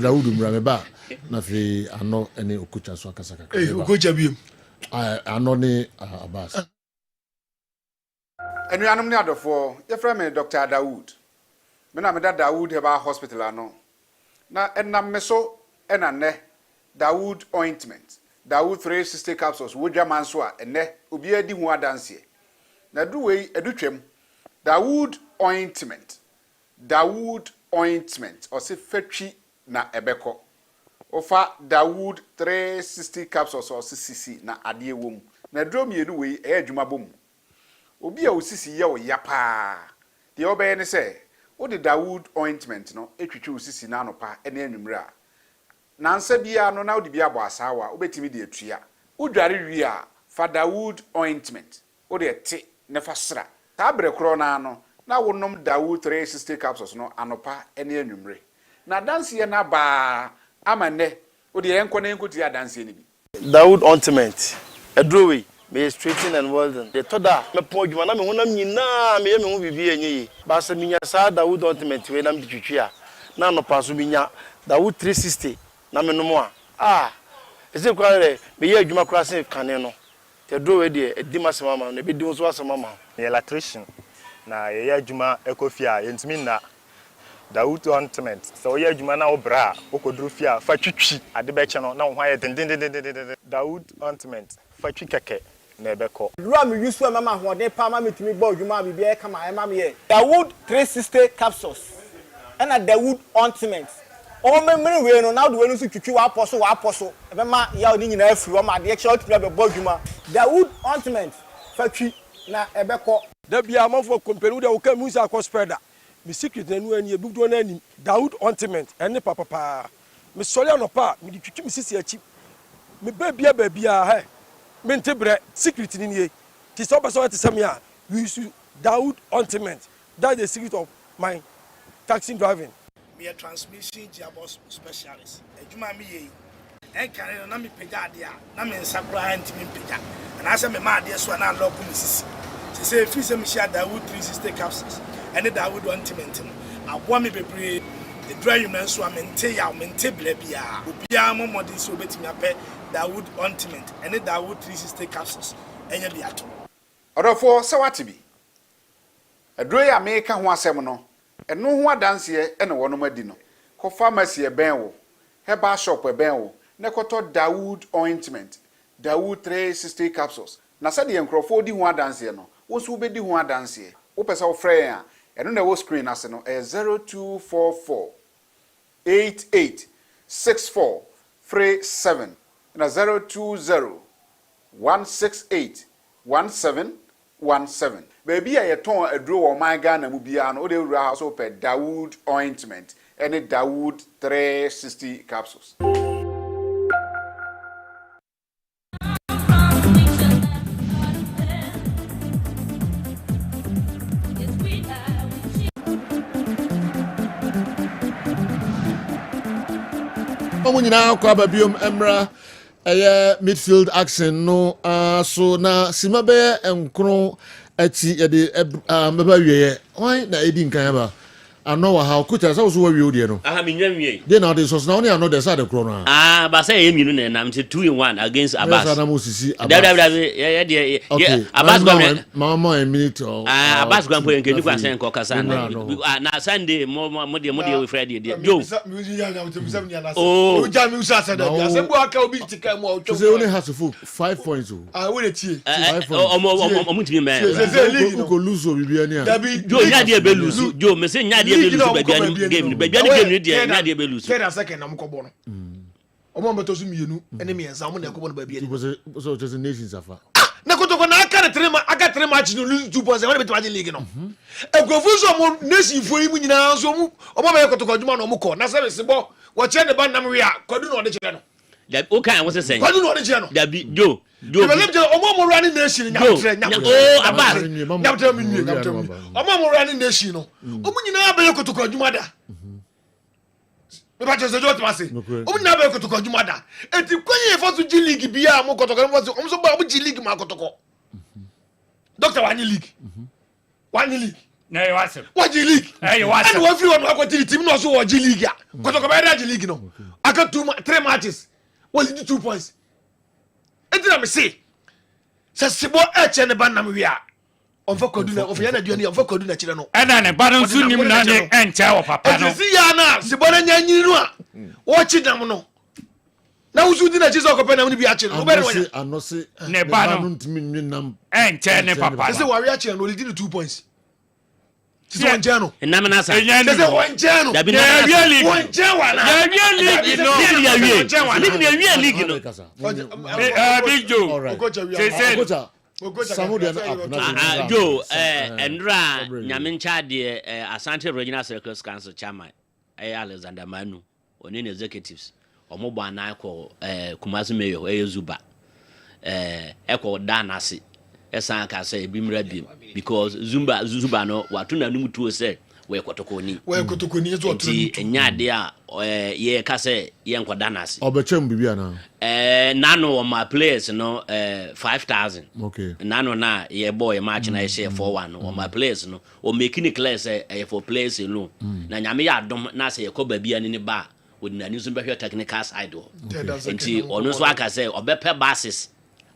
Dawood mra me ba na fi ano ene okucha so akasa kaka okucha biom ano ne abas Enuanom ne adofo ye frɛ me Dr. Dawood me na me da Dawood Heba Hospital ano na enam me so ena ne Dawood ointment Dawood 360 capsules wodwa manso a ene obi adi hu adanse na du wei edutwem Dawood ointment o se fatwi na ebeko ofa Dawood 360 capsules o se sisi na ade ewom na duro mienu wei e adwuma bom obi a osisi ye o yapa de obeye ne se wo de Dawood ointment no etwitwi osisi na anopa ene anwumra na nsa bia no na wo de bia bo asawa obetimi de atua udware wi a fa Dawood ointment wo de te ne fa sra ta bre kro na no na wonom Dawood 360 capsules no anopa ene anwumre na danse na ba amane wo de enko na enko ti adanse ni bi Dawood ointment edrowe me straighten and welding the toda me po djuma na me honam nyina me hu bibi enyi ba se minya sa Dawood ointment we na me twitwi a na no paso minya Dawood 360 na me no a ese kwa re me ye adwuma kra se kane no te drowe de edi masema ma na be di so asema ma me electrician na ye adwuma ekofia yentimi na Dawood ointment so ye adwuma na obra okodru fia fa twitwi ade be che no na ho aye den Dawood ointment fa twi keke na ebeko ruwa me yusu mama hode pa ma metimi gba adwuma bibi e kama e ma me ye Dawood 360 capsules and Dawood ointment o memre we no na do we no so twitwi wa aposo e be ma ya oni nyina afiri o ma de che otumi be gba adwuma Dawood ointment fa twi na ebeko da bia amafo company da wo ka mu sa akọ spreader me secret na nu ani ebugdo na ani Dawood ointment ene papa me sori anopa me di twitwi me sisi achi me babia he me ntebre secret ni nie ti so person at some ya we use Dawood ointment that is the secret of my taxi driving me a transmission gearbox specialist ejuma me ye en kare na me pega ade a na me nsakura ntimi pega na ase me ma ade so na lock me sisi se fi se me share Dawood 360 capsules and the Dawood ointment abo me bebre the dry you so amente ya mente blabia obia momodi so betimi ape Dawood ointment and the Dawood 360 capsules enya biato odofo se watibi adro ya me ka ho asem no eno ho adanse ene wono madi no ko pharmacy e ben wo herbal shop e ben wo ne koto Dawood ointment Dawood 360 capsules na se de enkrofo di ho adanse no wo so be di ho adanse wo pesa wo frɛ ya eno na wo screen ase no 0244 886437 na 020 168 1717 baby a yeton aduro wo man Ghana mu bia no o de wura so pe Dawood ointment any Dawood 360 capsules Omunyina kwa babiom emra midfield action no so na simabe enkro ati yede meba wiye why na edi nkan ba ano wa ha kucha so so wie odi no aha menwa wie dey na dey so na only ano dey side kro no ba say e mienu na nam 2 in 1 against Abbas na mo sisi Abbas ye Abbas go mama a minute Abbas go po nkeni kwa sen ko kasa na Sunday mo de we Friday de jo oh jam you say that ya se bu aka obi tika mu o so only has to 5 points we dey tie o mutimi me go lose o bibia ni jo nya de be lose jo me se nya de be lose game ni de nya de be lose keda second na mko bo no omo mbeto su mienu ene mi enza mo na ko bo no ba bia ni so just nations afa na kotoko na aka tre match no lose 2 points when beto league no egofu so mo nation fo yi mu nyina so mu omo ba kotoko adwuma no mo ko na se se bo wo che ne ba nam wi a kwadu no de kire no da o kan wo se sen kwadu no de kire no da bi jo omo running nation nya Abbas omo running nation no omo nyina ba kotoko adwuma da me ba je jo tma se omo nyina ba kotoko adwuma da enti kwenye fo to G league bia mo kotoko mo so ba mo G league ma kotoko doctor wani league na you wasem what G league you wasem and one free one ko team no so G league a kotoko ba G league no aka 3 matches only 2 points enti na me say se sebo eche ne ba nam wi a Onfa koduna ofia duane onfa koduna chire no ena ne ba no nso nim na ne enche wo papa no si ya na se bona nyanyi no a wo chidam no na wusu di na chizo ko pe na bi a chire no bere wanya anose ne ba no ntimi nwinam enche ne papa se wa wi a chire no lidi 2 points se wanja no na me na sa se wanja no ya wi league wanja wana ya wi league no ya wi league no big Joe Samu de na Joe Endra nyame ncha de Asante Regional Circles Council chairman Alexander Manu oni executives omobo anan ko Kumasi Mayor Zuba eko danase esan ka say bimra bim because Zuba no watu na num tuo say we kotokoni ezo otu enya de a ye ka say ye nkoda nase obechem bibia na nano on my players no 5,000 okay nano na ye boy match na share 4-1 on my players no o making it clear say for players alone na nyame ya dom na say ye ko babia ni ba wodina ni so behwe technical side ho enti ono so aka say obepe basis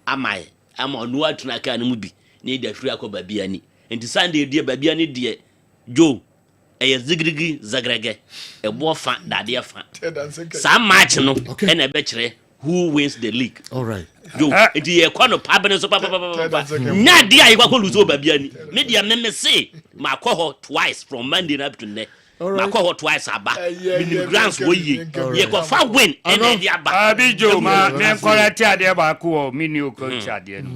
amai ama onu atuna ka ni mu bi ni da firi akoba bia ni enti Sunday die ba bia ni die Joe eye zigrigi zagrege ebo fa dade fa some match no e na be kire who wins the league all right Joe enti ye kwa no pabene so papa nya dia ye kwa ko luzo ba bia ni me dia me say ma ko ho twice from Monday up to next ma ko ho twice aba mini grants wo ye ko fa win and dia ba Abijo ma me correct ade ba ko mini o coach ade no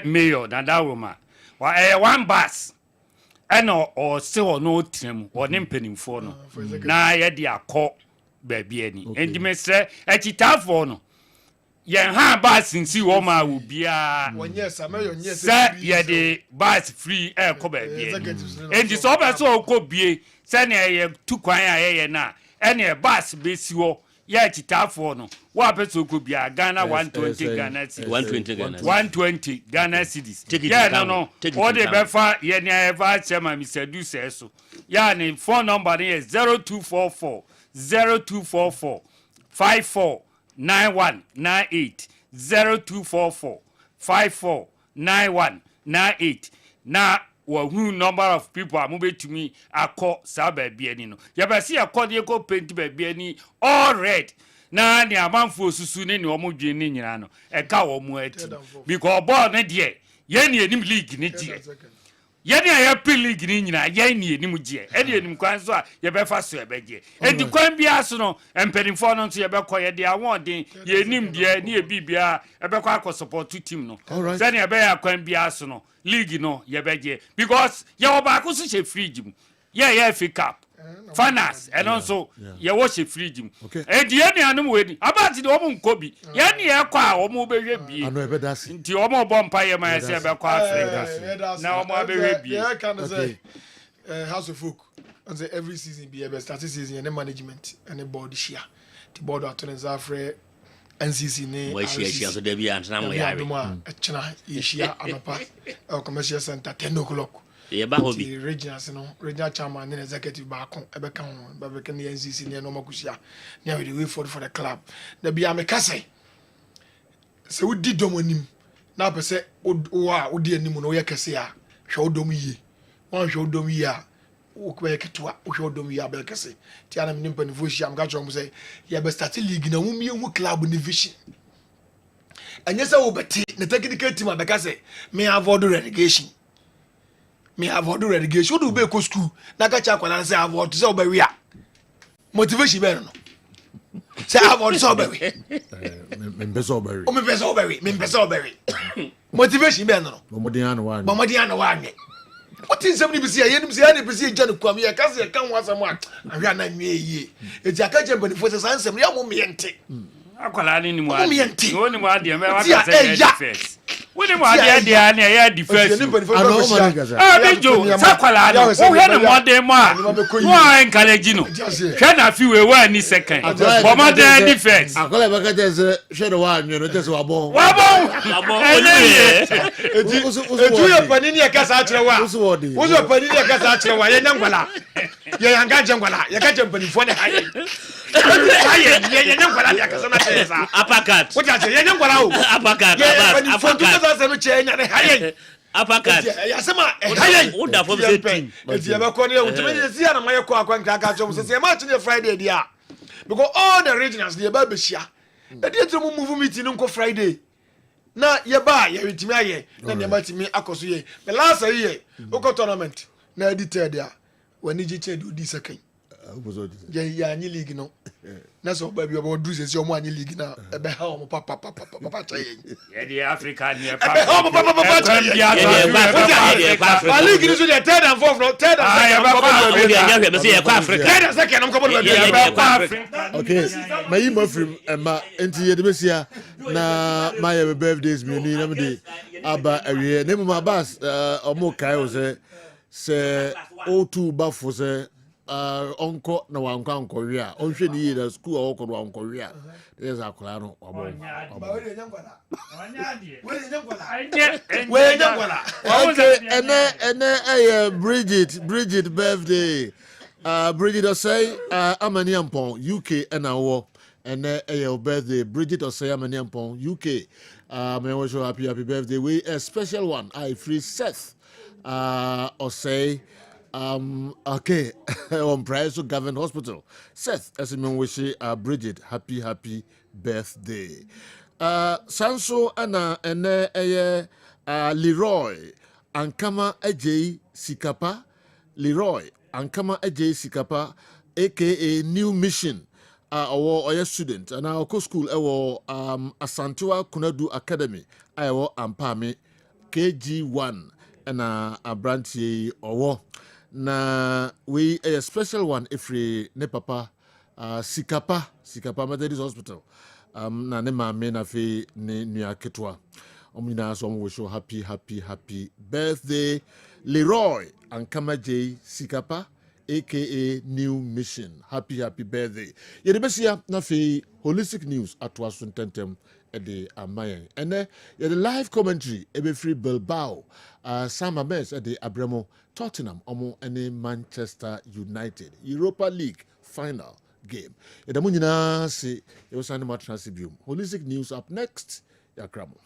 mayor Dandawoma wa one bus eno o se o no trim o ne mpanimfo no na ye de akọ ba bia ni endi me se ekitafo no ye ha bus nsi wo ma wo bia wonyesa mayor nyesa se ye de bus free ko ba bia endi so ba so ko bie se na ye tukwan a ye na ene bus be si wo ya kitafo no wa peso ko bia Ghana 120 Ghana cedis 120 Ghana cedis ya no o de be fa ye ni eva chema Mr. Du say so ya ni phone number is 0244 549198 0244 549198 na who number of people are moving to me akọ sabe biani no ya ba si akọ de ko paint ba biani all red na ni amanfo osusu ne ni omodwe ni nyina no e ka wo mu ati because ball ne de ye ni enim league ne de ye ni ya pre league ni nyina ye ni enim je e de enim kwan so a ye be fa so e be je e di kwan bia so no empedinfo no so ye be ko ye de awon den ye enim de ni e bibia e be ko akọ support team no se ni e be ya kwan bia so no league no ye beje because ye oba ko so she fridge mu ye FA Cup finance and also ye wo she fridge mu e die ni anum we ni abati de omo nkobi ye ni e kwa omo behwe bi ano e be dasi nti omo bompa ye ma se be kwa Africa na omo behwe bi ye can say house of folk and say every season be e be start season and management and the board share the board attorneys afre NCC ne we share so there be antna mo yare china ye share anapa commercial center 10 o'clock ye ba hobi regional chairman and executive back e be kan ba be kan NCC ne no makusia ne we way for the club da bia me kase se wodi domonim na pese wodi anim no ye kase a hwe odom yie wan hwe odom yie a ukwe ketwa hwe odom yie abel kase ti ana me nimpa nivo hia am ga chom say ye be start league na mumie hu club ni vision anya say wo beti na technical team abeka say me avoid relegation do be ko school na ka cha kwala say avoid say obawi a motivation be no say avoid say obawi me pesa obawi me pesa obawi motivation be no bomodi ana wa anwe what is somebody be say yenim say ani be say janu kwam ye ka say kan wasam a ahwe na nwe ye eti aka jembe ni force sansem ya mo miente akwala ni mu ade no ni mu ade me wa ka say defense woni mu ade dia na ya defense Abijo sakwala ni wo he ni mo de mo a wo encourage no hwe na fi we wa ni second bo mo de defense akwala be ka say hwe do wa anwe no tese wa bon etu ye panini ya kasa akire wa uzo panini ya kasa akire wa ye nyangwala ye yanga jangwala ye ka jambani fo ne haye ye nyangwala ya kasa na tesa apakat wo ja ye nyangwala o apakat ye fo tu kasa se no che nya ne haye Uppercut. Yasema Uda for 17. Eti ebe ko ne utime ye sia na maye ko akwa nkraka chom se se match ne Friday dia. Because all the regionals they ba behia. E dey to move meeting nko Friday. Na ye ba ye witimi aye na ne matimi akoso ye. The last year oko tournament na edited dia. Wani ji che do di second. Ya anyi league no. Na so ba bi obo do se se omo anyi league na e be ha omo papa cha ye. Yeah, the African yeah. Papa cha ye. Yeah, league is the third and fourth no third and second. Okay, my email from Emma into the Bessia na my birthdays me ni na me de aba awie na my boss omo kai o say O2 bafo say onko na wanko anko wi a onhwe ni da school a woko wanko wi a there's akola no obo ene Bridget birthday Bridget Osei amani ampon UK na wo ene birthday Bridget Osei amani ampon UK may wish you happy birthday we a special one I free Seth Osei okay on price to Government Hospital Seth as me wish Bridget happy birthday Sanso ana ene Leroy Ankama AJ Sikapa Leroy Ankama AJ Sikapa aka New Mission our student and our school Asantewa Kunadu Academy our Ampame KG1 and a branch na we a special one if we ne papa Sikapa Methodist Hospital na ne mame na fe ne nua ketwa omina so we show happy birthday Leroy Ankama J Sikapa aka New Mission happy birthday ye de besia na fe holistic news atwa so tentem e de amayen ene ye de live commentary e be free Bilbao Sam Ames e de Abremo Tottenham omo ene Manchester United Europa League final game ye de munyina se ye so animal transbium holistic news up next ya kramo